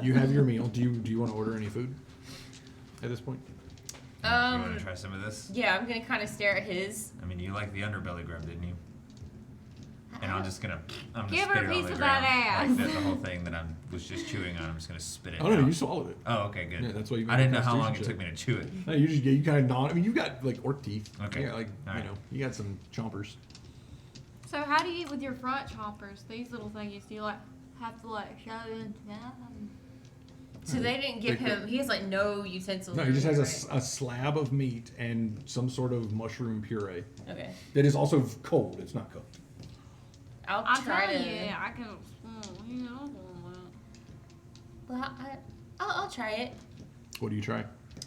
you have your meal. Do you want to order any food at this point? You want to try some of this? Yeah, I'm gonna kind of stare at his. I mean, you like the underbelly grub, didn't you? And I'm just gonna Give spit her a it on piece the of ground. that ass. Like the whole thing that I was just chewing on. I'm just gonna spit it Oh no, out. you swallowed it. Oh, okay, good. Yeah, that's why you. I made didn't a know how long it constitution took me to chew it. check. No, you kind of gnaw. I mean, you got like orc teeth. Okay. Yeah, like All right. you got some chompers. So how do you eat with your front chompers? These little thingies, do you like have to like shove it into that? So they didn't give They- him. He has like no utensils. No, or he just has anything, a slab of meat and some sort of mushroom puree right? Okay. that is also cold. It's not cooked. I'll I'm try telling to. you, I can. You know. Well, I'll try it. What do you try?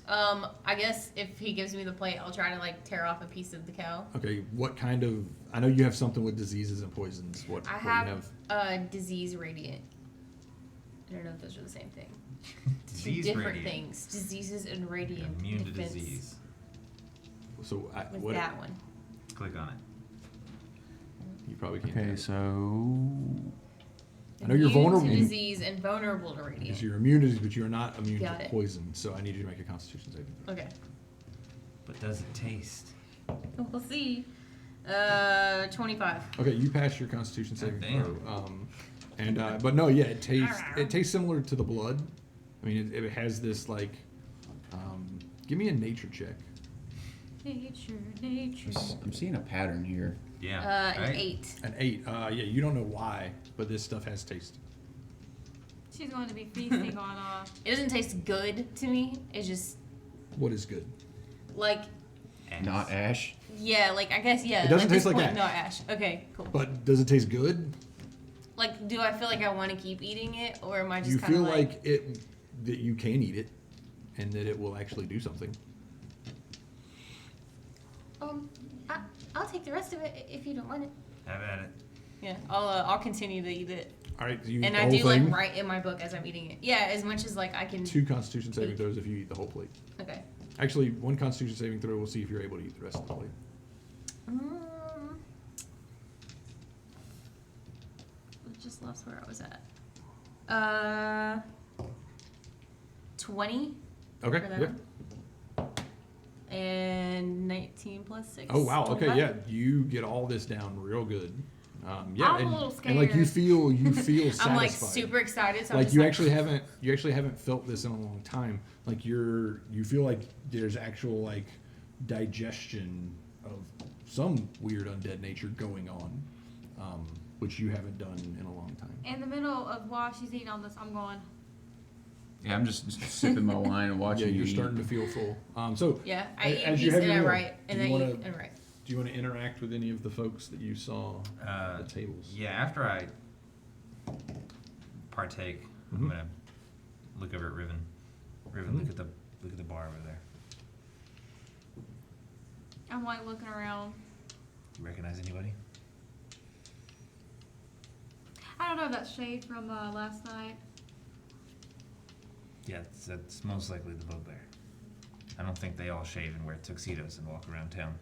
I guess if he gives me the plate, I'll try to like tear off a piece of the cow. Okay, what kind of? I know you have something with diseases and poisons. What? I what do have you disease radiant. I don't know if those are the same thing. Disease Two different radiant. things. Diseases and radiant. Immune to defense disease. So With what? that one. Click on it. You probably can't. Okay, do it. so I know you're Immune vulnerable. to disease and vulnerable to Because radiant. you're immune to disease, but you're not immune Got to it. poison. So I need you to make a Constitution saving throw. Okay. But does it taste? We'll see. 25. Okay, you pass your Constitution saving damn. throw. But no, yeah, it tastes similar to the blood. I mean, it has this like. Give me a nature check. Nature. I'm seeing a pattern here. Yeah. An right? 8. An 8. Yeah, you don't know why, but this stuff has taste. She's going to be feasting on It doesn't taste good to me. It's just What is good? like, Ass. Not ash. yeah, like I guess, yeah. It doesn't at this taste like point, ash. No ash. Okay, cool. But does it taste good? Like, do I feel like I want to keep eating it, or am I You just kind feel of like it that you can eat it, and that it will actually do something. I'll take the rest of it if you don't want it. Have at it. Yeah, I'll continue to eat it, All right, you eat and the I whole do thing. like write in my book as I'm eating it. Yeah, as much as like I can. 2 Constitution saving throws if you eat the whole plate. Okay. Actually, 1 Constitution saving throw. We'll see if you're able to eat the rest of the plate. I just lost where I was at. 20 Okay. for that Yep. one. And 19 plus 6. Oh wow. Okay. 25. Yeah, you get all this down real good. Yeah, I'm a and, little and like you feel satisfied. I'm like super excited. So I'm Like just you actually haven't felt this in a long time. Like you feel like there's actual like digestion of some weird undead nature going on, which you haven't done in a long time. In the middle of while she's eating on this, I'm going. Yeah, I'm just sipping my wine and watching Yeah, you you're eat. starting to feel full. So Yeah, I As eat a you piece have and your I meal, write, and do then you I wanna- eat and write. do you want to interact with any of the folks that you saw Uh, at the tables? Yeah, after I partake, Mhm. I'm gonna look over at Riven. Riven, Mhm. look at the bar over there. I'm like looking around. You recognize anybody? I don't know if that's shade from last night. Yeah, that's most likely the bugbear. I don't think they all shave and wear tuxedos and walk around town.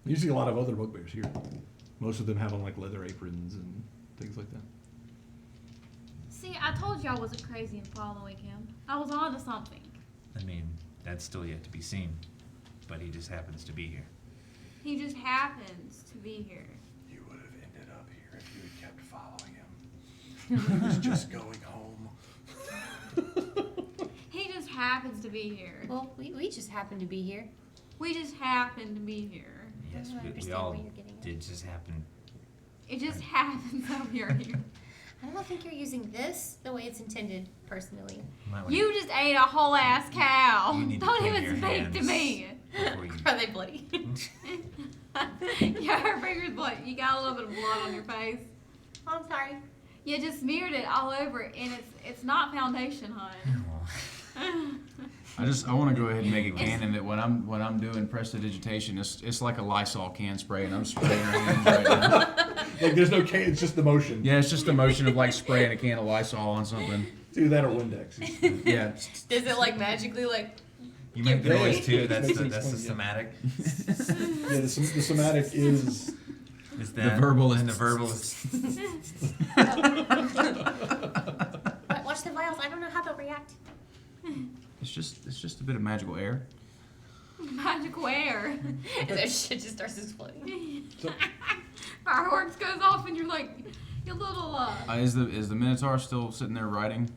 You see a lot of other bugbears here. Most of them have on like leather aprons and things like that. See, I told you I wasn't crazy and following him. I was on to something. I mean, that's still yet to be seen, but he just happens to be here. He just happens to be here. You would have ended up here if you had kept following him. He was just going home. He just happens to be here. Well, we just happen to be here. We just happen to be here. Yes, I we understand all where you're getting at. did just happen. It just happens that we're here. I don't think you're using this the way it's intended, personally. Might wanna- You just ate a whole ass cow. You need to Don't clean even your speak to hands me. before you- Are they bloody? Yeah, her fingers blood. You got a little bit of blood on your face. Oh, I'm sorry. You just smeared it all over it, and it's not foundation, hun. I want to go ahead and make it canon that when I'm doing prestidigitation, it's like a Lysol can spray, and I'm spraying her hands right now. Like there's no can, it's just the motion. Yeah, it's just the motion of like spraying a can of Lysol on something. Do that or Windex. Yeah. Does it like magically like? You make the Yeah, noise too. That's makes the sense, yeah. somatic. Yeah, the somatic is. Is that verbal and is- the verbal is. Watch the vials. I don't know how they'll react. It's just a bit of magical air. Magical air. And that shit just starts exploding. So, Fireworks goes off and you're like, you little Is the Minotaur still sitting there riding?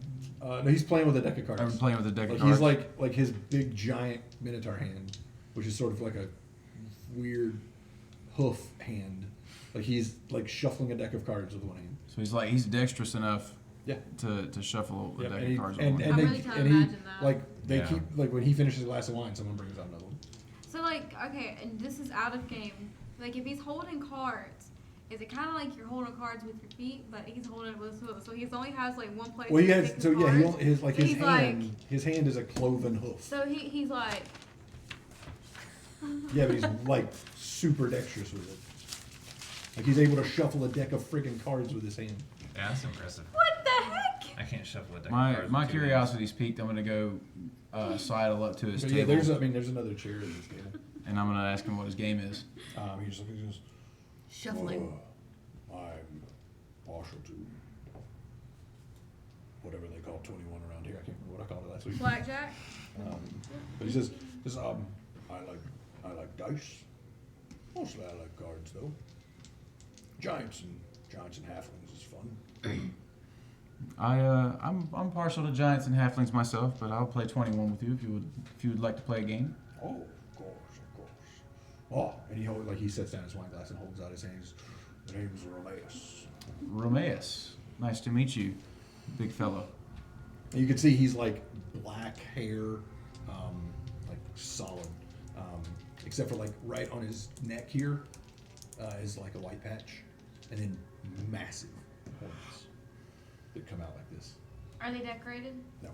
no, he's playing with a deck of cards. I'm playing with a deck of He's cards. like his big giant Minotaur hand, which is sort of like a weird hoof hand. Like he's like shuffling a deck of cards with one hand. So he's dexterous enough Yeah. to shuffle a Yeah, deck and of cards. and, with and, one. I'm they, really trying and to he imagine that. like they Yeah. keep like when he finishes a glass of wine, someone brings out another one. So like, okay, and this is out of game. Like if he's holding cards, is it kind of like you're holding cards with your feet, but he's holding it with his hoof? So he only has like one place. Well, he to has stick so his yeah, he cards. only, his like So his he's hand his hand is a cloven hoof. So he's like, Yeah, but he's like super dexterous with it. Like he's able to shuffle a deck of friggin' cards with his hand. Yeah, that's impressive. what the heck? I can't shuffle a deck of My cards my with 2 hands. curiosity's peaked. I'm gonna go sidle up to his But table, yeah, there's another chair in this table. and I'm gonna ask him what his game is. He just Shuffling. I'm partial to whatever they call 21 around here. I can't remember what I called it last week. Blackjack? But he says, I like dice. Mostly I like cards though. Giants and halflings is fun. I'm partial to giants and halflings myself, but I'll play 21 with you if you would like to play a game. Oh, of course. Oh, and he sets down his wine glass and holds out his hands. The name's Romeus. Romeus, nice to meet you, big fellow. And you can see he's like black hair, like solid, except for like right on his neck here is like a white patch, and then massive horns that come out like this. Are they decorated? No,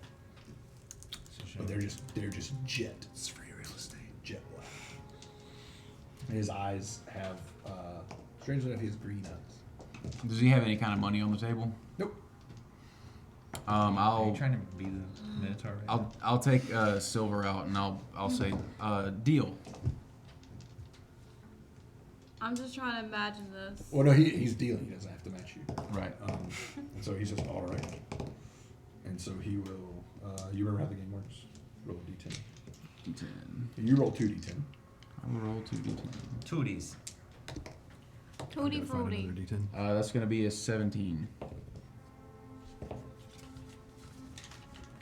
but they're just jet. It's free real estate. Jet black. And his eyes have, strangely enough, he has green eyes. Does he have any kind of money on the table? Nope. Are you I'll trying to be the Minotaur right now? I'll take silver out and I'll say deal. I'm just trying to imagine this. Well, no, he's dealing. He doesn't have to match you. Right. And so he says, all right. And so he will, you remember how the game works? Roll a d10. D10. You roll 2d10. I will roll 2d10. Tooties. Tutti frutti. d10. That's gonna be a 17.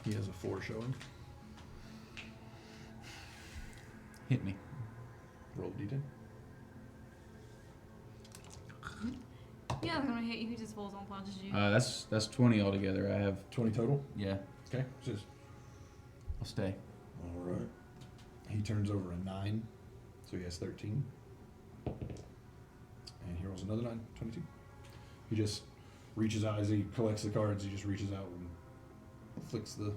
He has a 4 showing. Hit me. Roll a d10. Yeah, I'm gonna hit you. He just falls on punches you. That's 20 altogether. I have 20 total. yeah. Okay. Says, I'll stay. all right. He turns over a 9, so he has 13. And he rolls another 9, 22. He just reaches out as he collects the cards. He just reaches out and flicks the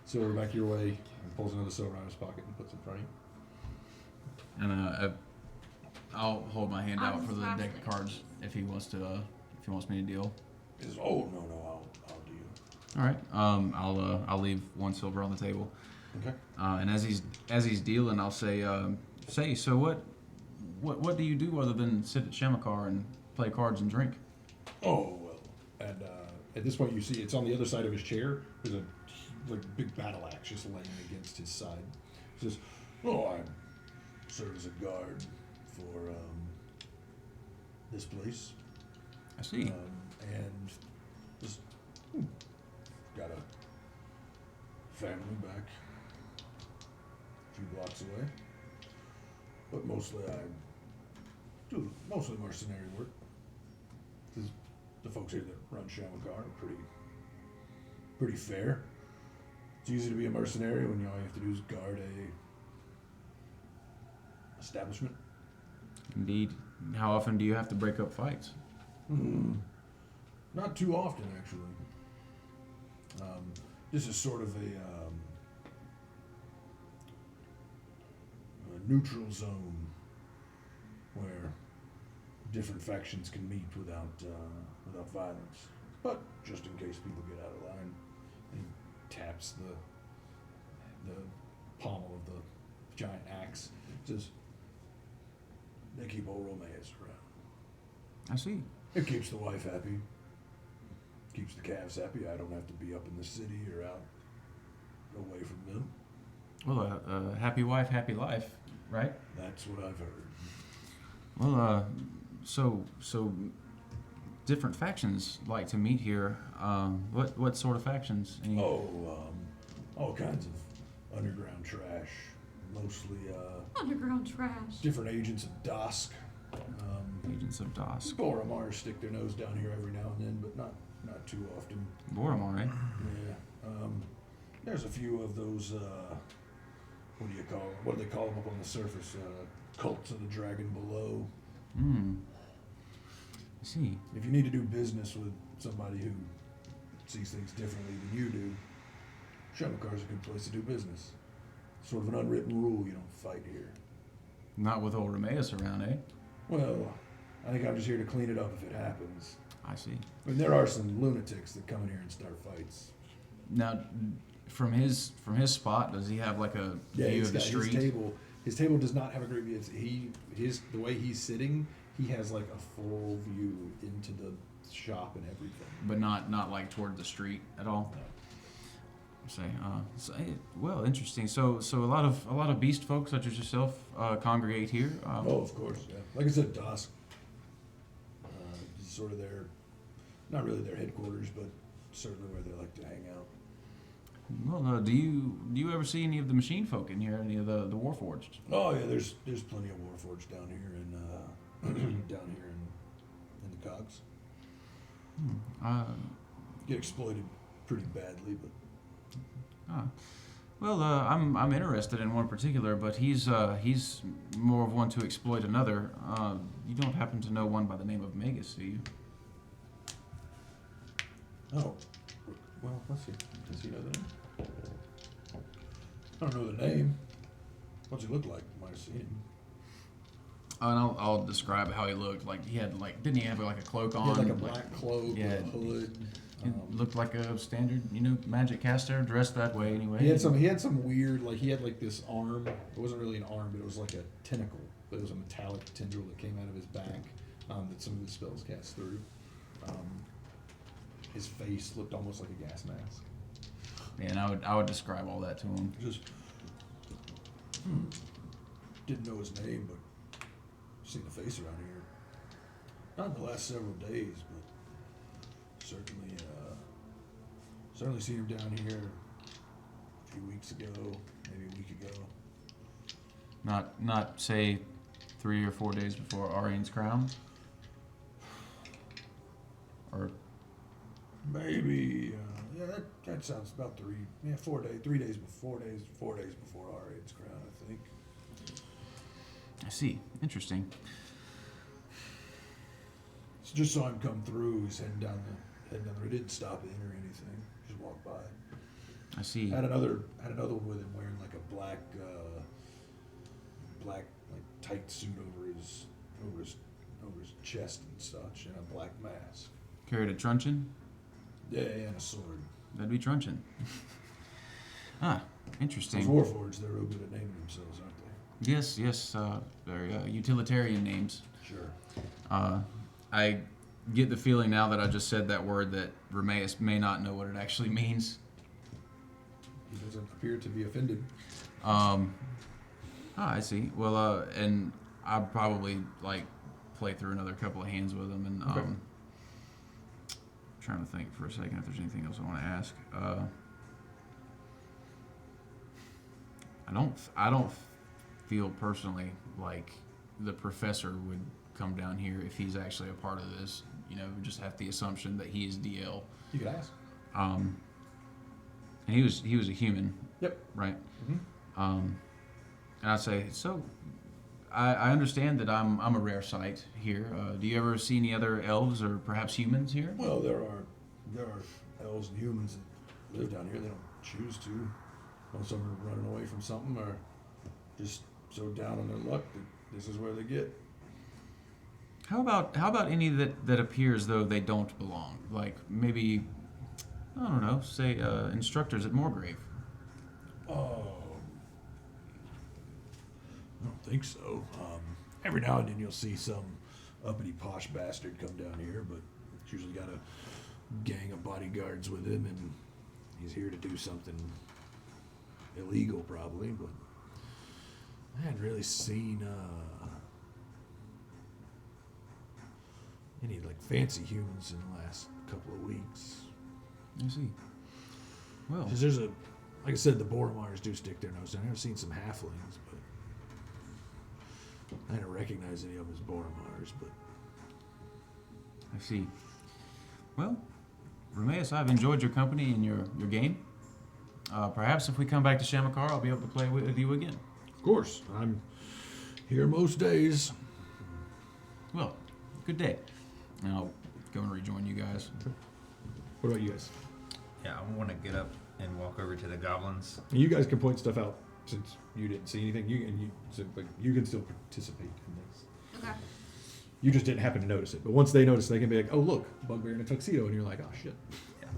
silver back your way and pulls another silver out of his pocket and puts it in front of you. And I'll hold my hand I'm out for the just deck of cards if he wants me to deal. He says, "Oh no, I'll deal." All right. I'll leave 1 silver on the table. Okay. And as he's dealing, I'll say, so what do you do other than sit at Shamakar and play cards and drink? Oh well, and at this point you see it's on the other side of his chair. There's a big battle axe just laying against his side. He says, "Oh, I serve as a guard for this place, I see. and just got a family back a few blocks away. But mostly I do mostly mercenary work. 'Cause the folks here that run Shamakar are pretty fair. It's easy to be a mercenary when all you have to do is guard a establishment. Indeed. How often do you have to break up fights? Not too often, actually. This is sort of a neutral zone where different factions can meet without violence. But just in case people get out of line, and he taps the pommel of the giant axe. Says, "They keep old Romeus around. I see. It keeps the wife happy. Keeps the calves happy. I don't have to be up in the city or out away from them." Well, happy wife, happy life. right? That's what I've heard. Well, so different factions like to meet here. What sort of factions? Any- All kinds of underground trash. Mostly Underground trash. different agents of Dusk. Agents of Dusk. Boromar stick their nose down here every now and then, but not too often. Boromar, eh? Yeah. There's a few of those. What do you call them? What do they call them up on the surface? Cults of the Dragon Below. Hmm. I see. If you need to do business with somebody who sees things differently than you do, Shumakar's a good place to do business. Sort of an unwritten rule: you don't fight here. Not with old Remeus around, eh? Well, I think I'm just here to clean it up if it happens. I see. I mean, there are some lunatics that come in here and start fights. Now, from his spot, does he have like a Yeah, view he's of the got street? His table does not have a great view. The way he's sitting, he has like a full view into the shop and everything. But not like toward the street at all. Say, well, interesting. So a lot of beast folk such as yourself congregate here. Oh, of course, yeah. Like I said, Dusk. Is sort of not really their headquarters, but certainly where they like to hang out. Well, do you ever see any of the machine folk in here? Any of the Warforged? Oh yeah, there's plenty of Warforged down here in in the Cogs. Get exploited pretty badly, but Well, I'm interested in one particular, but he's more of one to exploit another. You don't happen to know one by the name of Magus, do you? oh, well, let's see. Does he know the name? I don't know the name. What's he look like? Might have seen him. And I'll describe how he looked. Like he had didn't he have like a cloak on? He had like a black cloak yeah, with a hood. It looked like a standard, magic caster dressed that way anyway. He had some weird, he had like this arm. It wasn't really an arm, but it was like a tentacle. But it was a metallic tendril that came out of his back that some of his spells cast through. His face looked almost like a gas mask. Yeah, and I would describe all that to him. Just didn't know his name, but seen the face around here. Not in the last several days, but certainly seen him down here a few weeks ago, maybe a week ago. Not say 3 or 4 days before Arian's crown? Or Maybe, that sounds about 4 days, 3 days before, 4 days before Ariad's crown, I think. I see. Interesting. So just saw him come through. He's heading down the road. Didn't stop in or anything. Just walked by. I see. Had another one with him wearing like a black like tight suit over his chest and such, and a black mask. Carried a truncheon? Yeah, and a sword. That'd be truncheon. Interesting. Those Warforged, they're real good at naming themselves, aren't they? Yes. Very utilitarian names. Sure. I get the feeling now that I just said that word that Remeus may not know what it actually means. He doesn't appear to be offended. I see. Well, and I'd probably play through another couple of hands with him, and Okay. trying to think for a second if there's anything else I want to ask. I don't feel personally like the professor would come down here if he's actually a part of this. We just have the assumption that he is DL. You could ask. And he was a human. Yep. Right. Mm-hmm. And I'd say, so I understand that I'm a rare sight here. Do you ever see any other elves or perhaps humans here? Well, there are elves and humans that live down here. They don't choose to. Most of them are running away from something or just so down on their luck that this is where they get. How about any that appear as though they don't belong? Like maybe, I don't know, say instructors at Moorgrave. Oh, I don't think so. Every now and then you'll see some uppity posh bastard come down here, but he's usually got a gang of bodyguards with him, and he's here to do something illegal, probably. But I hadn't really seen any like fancy humans in the last couple of weeks. I see. Well, Because there's like I said, the Boromars do stick their nose down. I've seen some halflings, but I didn't recognize any of them as Boromars. But I see. Well, Romeus, I've enjoyed your company and your game. Perhaps if we come back to Shamakar, I'll be able to play with you again. of course, I'm here most days. Well, good day. And I'll go and rejoin you guys. What about you guys? Yeah, I want to get up and walk over to the goblins. You guys can point stuff out since you didn't see anything. But you can still participate in this. Okay. You just didn't happen to notice it. But once they notice, they can be like, "Oh, look, Bugbear in a tuxedo," and you're like, "Oh shit." Yeah.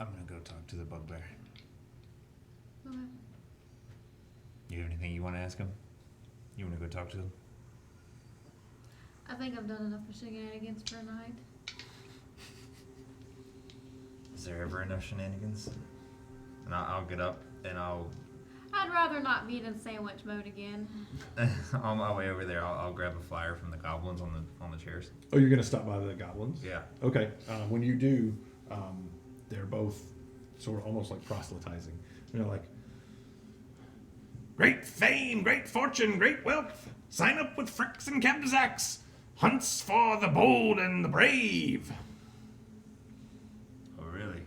I'm gonna go talk to the bugbear. Okay. You have anything you want to ask him? You want to go talk to him? I think I've done enough for shenanigans for a night. Is there ever enough shenanigans? And I'll get up and I'd rather not be in sandwich mode again. on my way over there, I'll grab a flyer from the goblins on the chairs. Oh, you're gonna stop by the goblins? Yeah. Okay. When you do, they're both sort of almost like proselytizing. They're like, "Great fame, great fortune, great wealth. Sign up with Fricks and Kebzax. Hunts for the bold and the brave." Oh, really?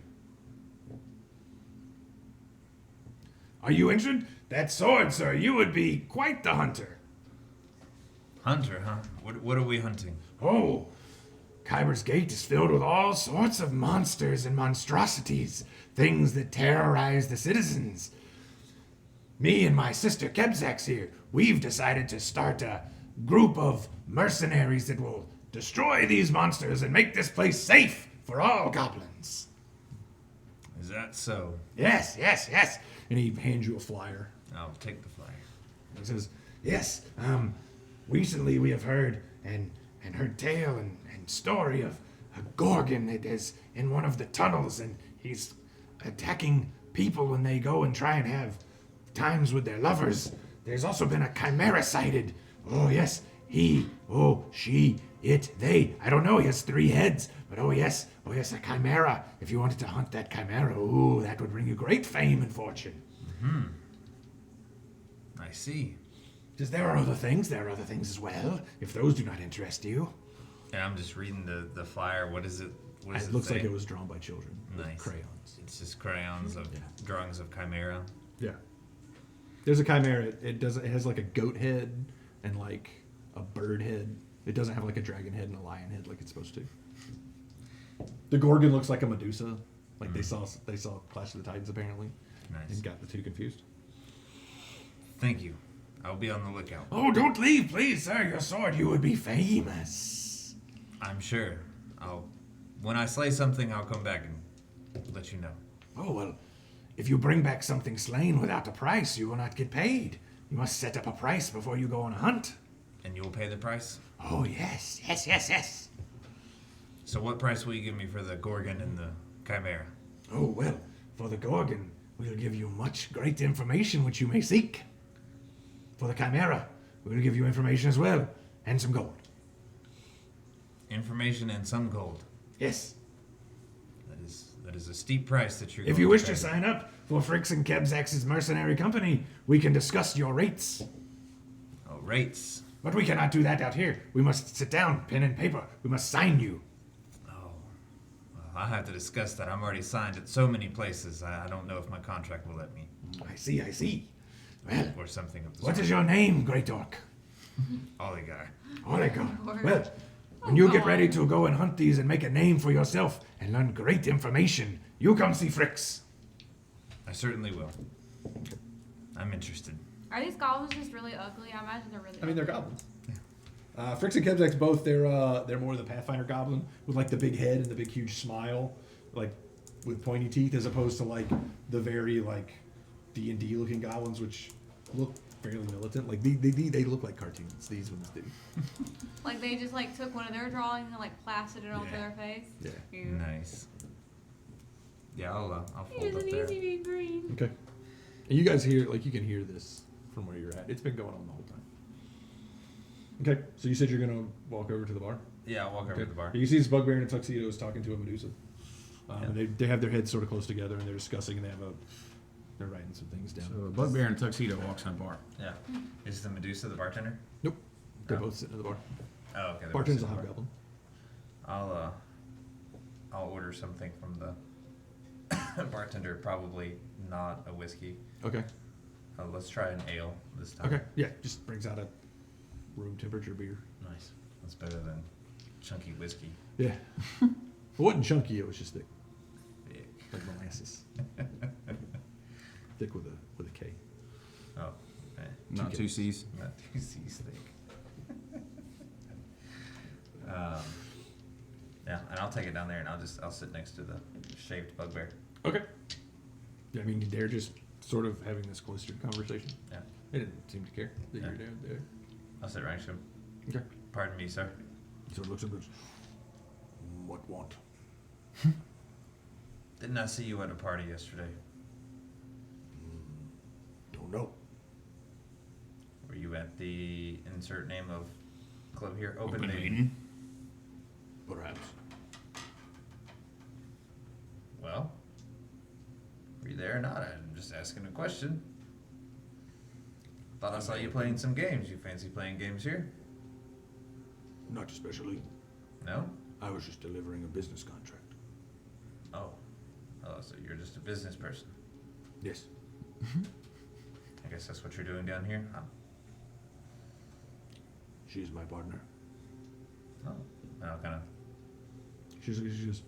Are you injured? That sword, sir, you would be quite the hunter. Hunter, huh? What are we hunting? Oh, Kyber's Gate is filled with all sorts of monsters and monstrosities, things that terrorize the citizens. Me and my sister Kebzax here, we've decided to start a group of mercenaries that will destroy these monsters and make this place safe for all goblins. Is that so? Yes, yes, yes. And he hands you a flyer. I'll take the flyer. He says, "Yes, recently we have heard and heard tale and story of a Gorgon that is in one of the tunnels, and he's attacking people when they go and try and have times with their lovers. There's also been a chimera sighted. Oh yes, he, oh, she, it, they. I don't know, he has 3 heads, but oh yes, a chimera. If you wanted to hunt that chimera, oh, that would bring you great fame and fortune." I see. Because there are other things as well, if those do not interest you. And I'm just reading the flyer. What is it? What does It it looks say? like it was drawn by children with Nice. crayons. It's just crayons of Yeah. drawings of chimera. Yeah. There's a chimera. It has like a goat head and like a bird head. It doesn't have like a dragon head and a lion head like it's supposed to. The Gorgon looks like a Medusa. Like they saw Clash of the Titans apparently Nice. and got the two confused. Thank you. I'll be on the lookout. Oh, don't leave, please, sir. Your sword, you would be famous. I'm sure. When I slay something, I'll come back and let you know. Oh, well, if you bring back something slain without a price, you will not get paid. You must set up a price before you go on a hunt. And you'll pay the price? Oh, yes, yes, yes, yes. So what price will you give me for the Gorgon and the Chimera? Oh, well, for the Gorgon, we'll give you much great information which you may seek. For the Chimera, we'll give you information as well, and some gold. Information and some gold. Yes. That is a steep price that you're If going you wish to pay. sign up for Fricks and Kebzax's mercenary company, we can discuss your rates. Oh, rates. But we cannot do that out here. We must sit down, pen and paper. We must sign you. Oh. Well, I'll have to discuss that. I'm already signed at so many places. I don't know if my contract will let me. I see. Well, Or something of the what sort. is your name, Great Orc? Oligar. Olegor. Well, when you get ready to go and hunt these and make a name for yourself and learn great information, you come see Fricks. I certainly will. I'm interested. Are these goblins just really ugly? I imagine they're really. I mean, they're ugly. goblins. Fricks and Kebzax both, they're more the Pathfinder goblin with like the big head and the big huge smile, like with pointy teeth, as opposed to like the very like D&D looking goblins, which look fairly militant. Like they look like cartoons. These ones do. Like they just like took one of their drawings and like plastered it onto Yeah. their face. Yeah. Nice. Yeah, I'll He fold doesn't up there. easy be green. Okay. And you guys hear, like, you can hear this from where you're at. It's been going on the whole time. Okay, so you said you're gonna walk over to the bar. Yeah, I'll walk over Okay. to the bar. You see this bugbear in a tuxedo is talking to a Medusa. Yeah. They have their heads sort of close together and they're discussing. And they're writing some things down. So a bugbear in a tuxedo walks in a bar. Yeah. Is the Medusa the bartender? They're Oh. both sitting at the bar. Oh, okay. they're both Bartender's a sitting at the hobgoblin. bar. I'll order something from the bartender. Probably not a whiskey. Okay. Let's try an ale this time. Okay. Yeah, just brings out a room temperature beer. Nice. That's better than chunky whiskey. Yeah. It wasn't chunky. It was just thick, Thick. like molasses. Thick with a K. Oh, eh, Not two C's. not too C's thick. Yeah, and I'll take it down there, and I'll sit next to the shaved bugbear. Okay. Yeah, I mean, they're just sort of having this cloistered conversation. Yeah. They didn't seem to care that Yeah. you're down there. I'll sit right next to him. Okay. Pardon me, sir. So it looks and goes, what want? Didn't I see you at a party yesterday? Don't know. Were you at the insert name of club here? Open Open Maiden. Maiden. Perhaps. Well, were you there or not? I'm just asking a question. Thought I saw you playing some games. You fancy playing games here? Not especially. No? I was just delivering a business contract. Oh. Oh, so you're just a business person. Yes. I guess that's what you're doing down here? Huh? She's my partner. Oh. Now, kind of, She goes,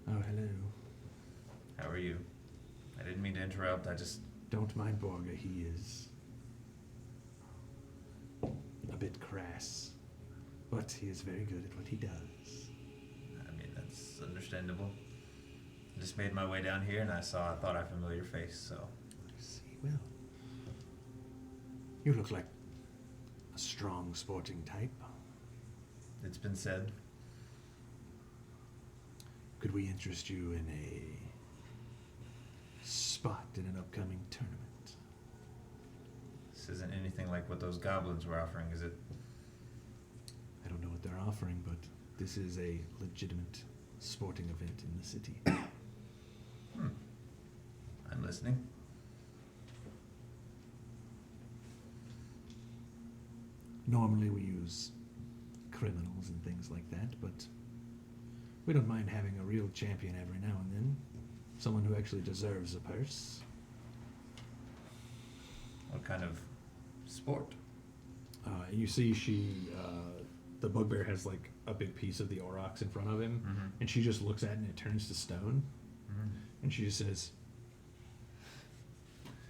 oh, hello. how are you? I didn't mean to interrupt. I just, Don't mind Borga. He is a bit crass, but he is very good at what he does. I mean, that's understandable. I just made my way down here and I thought I familiar face, so. I see. Well, you look like a strong sporting type. It's been said. Could we interest you in a spot in an upcoming tournament? This isn't anything like what those goblins were offering, is it? I don't know what they're offering, but this is a legitimate sporting event in the city. I'm listening. Normally we use criminals and things like that, but we don't mind having a real champion every now and then. Someone who actually deserves a purse. What kind of sport? You see the bugbear has like a big piece of the aurochs in front of him, Mm-hmm. and she just looks at it and it turns to stone, and she just says,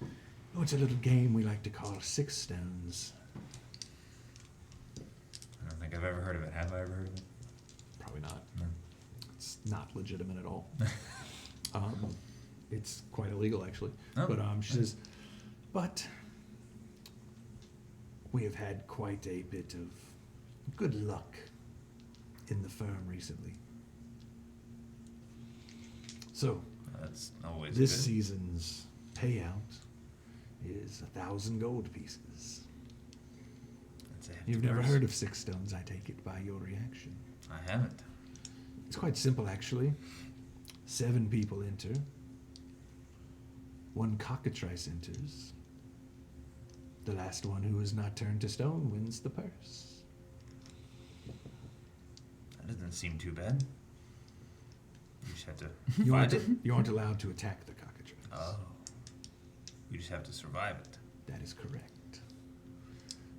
oh, it's a little game we like to call 6 stones. I don't think I've ever heard of it. Have I ever heard of it? Probably not. No. It's not legitimate at all. It's quite illegal, actually. Oh, But she says, but we have had quite a bit of good luck in the firm recently. So That's always this good. season's payout is 1,000 gold pieces. That's a hefty You've never purse. heard of 6 stones, I take it, by your reaction. I haven't. It's quite simple, actually. 7 people enter. 1 cockatrice enters. The last one who is not turned to stone wins the purse. That doesn't seem too bad. You just have to You find aren't, it. you aren't allowed to attack the cockatrice. Oh. You just have to survive it. That is correct.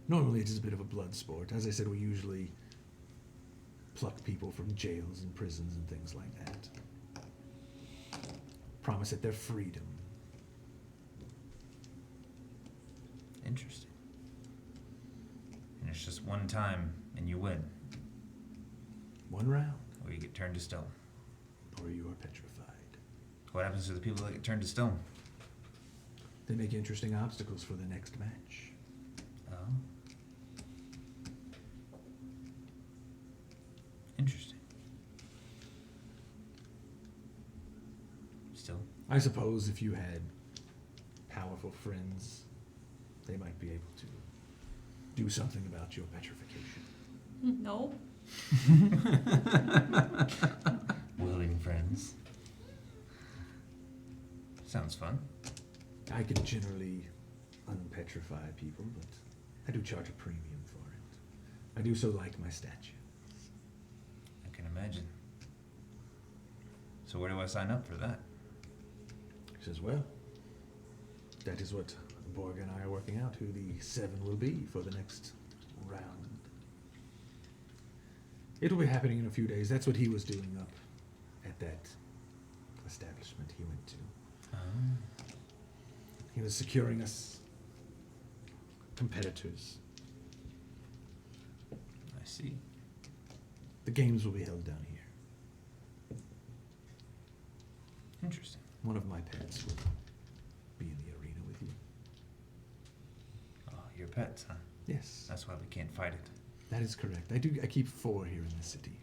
Normally it is a bit of a blood sport. As I said, we usually pluck people from jails and prisons and things like that. Promise it their freedom. Interesting. And it's just one time and you win, 1 round, or you get turned to stone. or you are petrified. What happens to the people that get turned to stone? They make interesting obstacles for the next match. Oh. Interesting. Still. I suppose if you had powerful powerful friends, they might be able to do something about your petrification. No. Willing friends. Sounds fun. I can generally unpetrify people, but I do charge a premium for it. I do so like my statue. I can imagine. So where do I sign up for that? He says, well, that is what Borg and I are working out, who the 7 will be for the next round. It'll be happening in a few days. That's what he was doing up at that establishment he went to. He was securing us competitors. I see. The games will be held down here. Interesting. One of my pets will be in the arena with you. Oh, your pets, huh? Yes, That's why we can't fight it. that is correct. I keep 4 here in the city.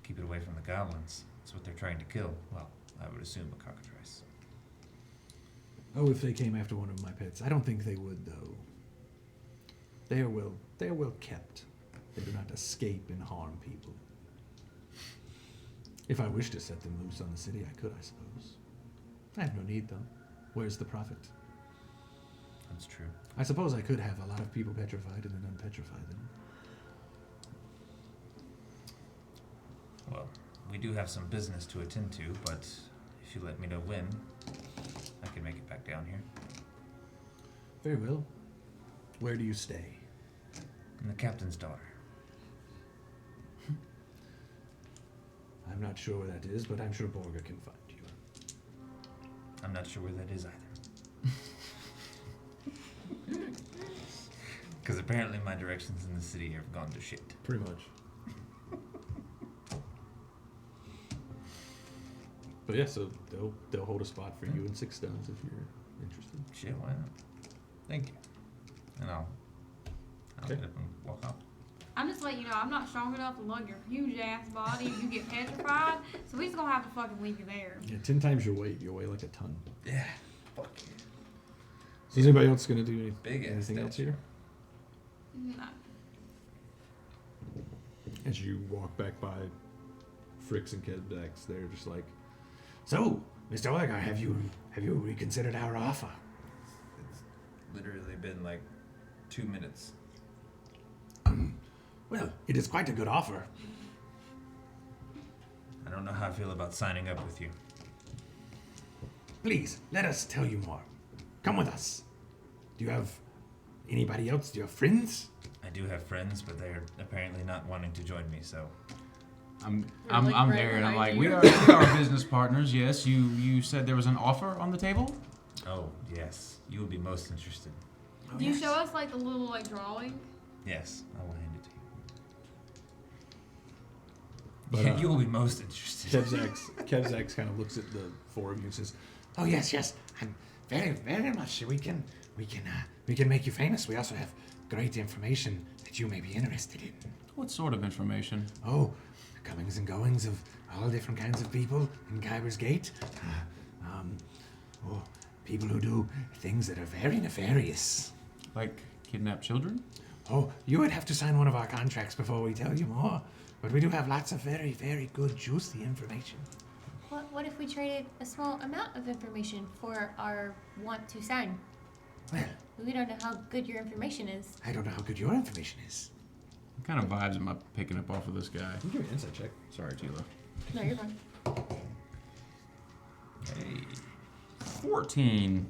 Keep it away from the goblins. That's what they're trying to kill. Well, I would assume a cockatrice. Oh, if they came after one of my pets. I don't think they would, though. They are well kept. They do not escape and harm people. If I wish to set them loose on the city, I could, I suppose. I have no need, though. Where's the profit? That's true. I suppose I could have a lot of people petrified and then unpetrify them. Well, we do have some business to attend to, but if you let me know when, I can make it back down here. Very well. Where do you stay? And the captain's daughter. I'm not sure where that is, but I'm sure Borga can find you. I'm not sure where that is either. Because apparently my directions in the city have gone to shit. Pretty much. But yeah, so they'll hold a spot for you in 6 stones if you're interested. Shit, why not? Thank you. And I'll Okay. get up and walk off. I'm just letting you know, I'm not strong enough to lug your huge ass body if you get petrified. So we just gonna have to fucking leave you there. Yeah, 10 times your weight. You weigh like a ton. Yeah. Fuck yeah. So is anybody else gonna do Big ass anything else statue. here? No. As you walk back by Fricks and Kedbex, they're just like, so, Mr. Oegar, have you reconsidered our offer? It's literally been like 2 minutes. Well, it is quite a good offer. I don't know how I feel about signing up with you. Please, let us tell you more. Come with us. Do you have anybody else? Do you have friends? I do have friends, but they're apparently not wanting to join me, so I'm like right there, and I'm like, behind we you. are business partners. Yes, you said there was an offer on the table. oh yes, you will be most interested. Do you show us like the little like drawing? Yes, I will hand it to you. But, you will be most interested. Kevzax kind of looks at the 4 of you and says, "Oh yes, I'm very much. We can make you famous. We also have great information that you may be interested in. What sort of information? Oh, the comings and goings of all different kinds of people in Kyber's Gate. People who do things that are very nefarious. Like kidnap children? Oh, you would have to sign one of our contracts before we tell you more. But we do have lots of very, very good, juicy information. What if we traded a small amount of information for our want to sign? Well, We don't know how good your information is. I don't know how good your information is. What kind of vibes am I picking up off of this guy? You can give me an insight check. Sorry, Tila. No, you're fine. Hey, 14.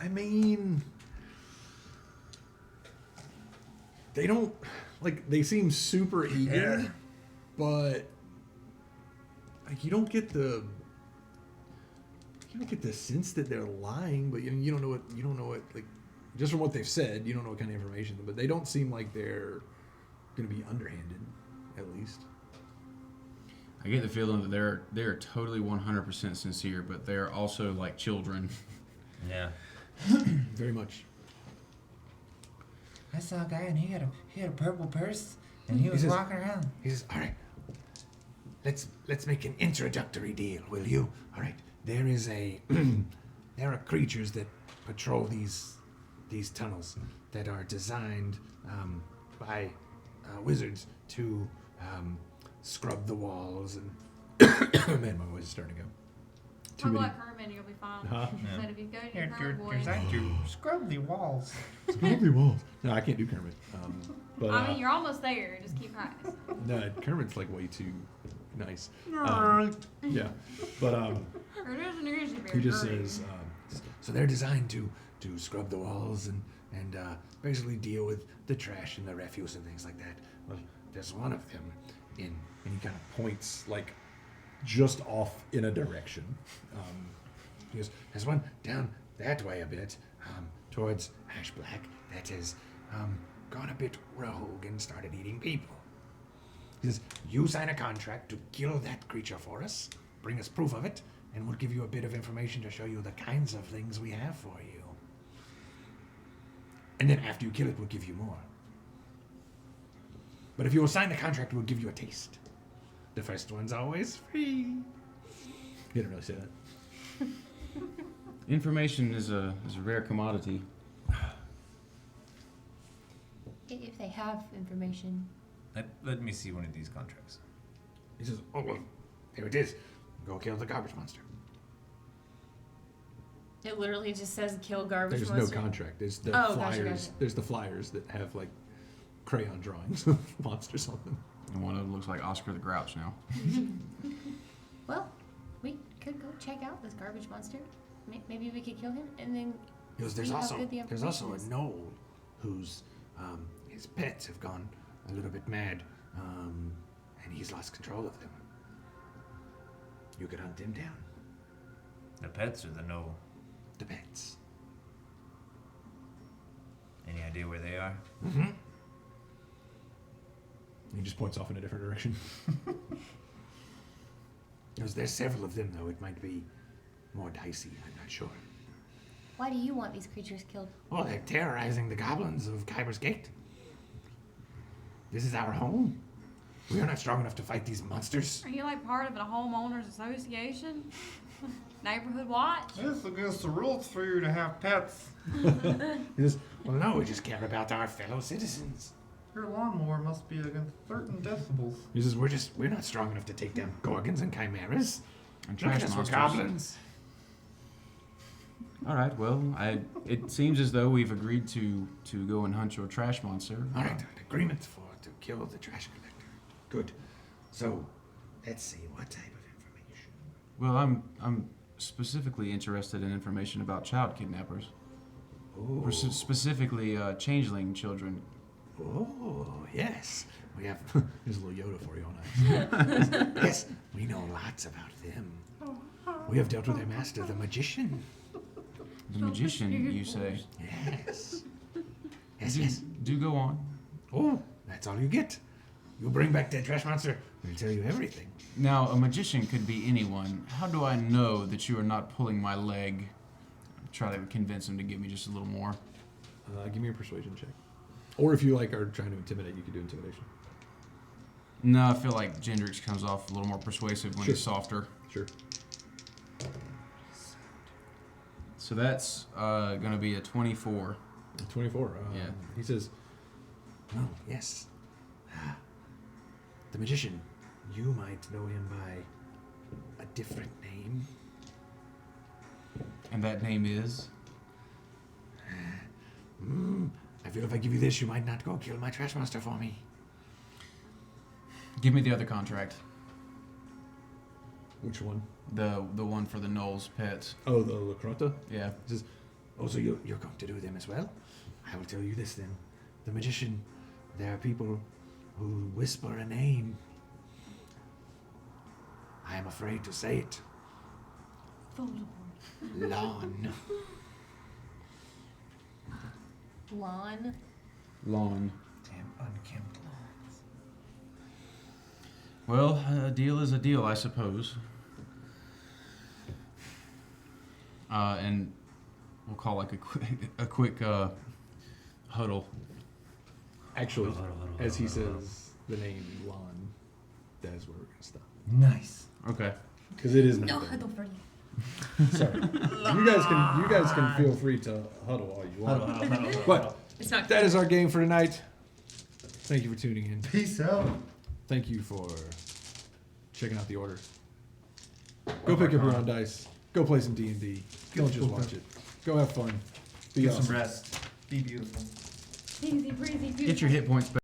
I mean, they don't, like, they seem super eager, Yeah. but, like, you don't get the sense that they're lying, but you don't know what, like, just from what they've said, you don't know what kind of information, but they don't seem like they're going to be underhanded, at least. I get the feeling that they're totally 100% sincere, but they're also like children. Yeah. Very much. I saw a guy and he had a purple purse and He says- walking around. He says, all right, let's make an introductory deal, will you? All right. There are creatures that patrol these tunnels that are designed by wizards to scrub the walls and. Man, my voice is starting to go. Talk like Herman and you'll be fine. Yeah. But if you go to your You're Herman voice, designed to scrub the walls. Scrubby walls. No, I can't do Kermit. But I mean, you're almost there. Just keep practicing. no, Kermit's like way too nice. Nerd. Yeah, but It is an easy bear. he just Hurry. says, So they're designed to scrub the walls and basically deal with the trash and the refuse and things like that. Well, there's one of them in, and he kind of points like just off in a direction. he goes, there's one down that way a bit, towards Ash Black, that has gone a bit rogue and started eating people. He says, you sign a contract to kill that creature for us, bring us proof of it, and we'll give you a bit of information to show you the kinds of things we have for you. And then after you kill it, we'll give you more. But if you will sign the contract, we'll give you a taste. The first one's always free. He didn't really say that. Information is a rare commodity. If they have information. Let me see one of these contracts. He says, oh, well, here it is. Go kill the garbage monster. It literally just says kill garbage There's monster. no contract. There's the Oh, flyers. gotcha. There's the flyers that have like crayon drawings of monsters on them. And one of them looks like Oscar the Grouch now. Well, we could go check out this garbage monster. Maybe we could kill him and then He goes, there's see how also good the there's also a information is. gnoll whose his pets have gone a little bit mad, and he's lost control of them. You could hunt him down. The pets or the no? The pets. Any idea where they are? Mm-hmm. He just points off in a different direction. There's several of them, though. It might be more dicey. I'm not sure. Why do you want these creatures killed? Oh, they're terrorizing the goblins of Kyber's Gate. This is our home. We are not strong enough to fight these monsters. Are you like part of a homeowners association? Neighborhood watch? It's against the rules for you to have pets. He says, well, no, we just care about our fellow citizens. Your lawnmower must be against certain decibels. He says, We're not strong enough to take down gorgons and chimeras. And Look at trash us, we're monsters. goblins. All right. Well, it seems as though we've agreed to go and hunt your trash monster. All right, an agreement to kill the trash collector. Good. So, let's see, what type of information? Well, I'm specifically interested in information about child kidnappers. Oh, Or specifically changeling children. oh, yes. We have, here's a little Yoda for you on ice. Yes, we know lots about them. We have dealt with their master, the magician. The magician, you say? Yes. Yes. Do go on. Oh, that's all you get. You bring back that trash monster, we'll tell you everything. Now, a magician could be anyone. How do I know that you are not pulling my leg? Try to convince him to give me just a little more. give me a persuasion check. Or if you like are trying to intimidate, you could do intimidation. No, I feel like Gendrix comes off a little more persuasive when Sure. he's softer. Sure. So that's going to be a 24. 24. Yeah. He says, Oh, yes. The magician, you might know him by a different name. And that name is? I feel if I give you this, you might not go kill my trash monster for me. Give me the other contract. which one? The one for the Knowles pets. Oh, the Lacrota? Yeah. He says, oh, so you're going to do them as well? I will tell you this then. The magician, there are people who whisper a name. I am afraid to say it. Lawn. Lawn. Lawn. Damn unkempt lawns. Well, a deal is a deal, I suppose. And we'll call like a quick huddle. Actually, Huddle, huddle, as he huddle, huddle. says the name Lon, that is where we're gonna stop. Nice. Okay. Because it is No nighttime. huddle for you. Sorry. You guys can feel free to huddle all you want. But It's not that is our game for tonight. Thank you for tuning in. Peace out. Thank you for checking out the order. Go pick up your own dice. Go play some D&D. Don't just watch it. Go have fun. Be Get awesome. some rest. Be beautiful. Easy breezy, beautiful. Get your hit points back.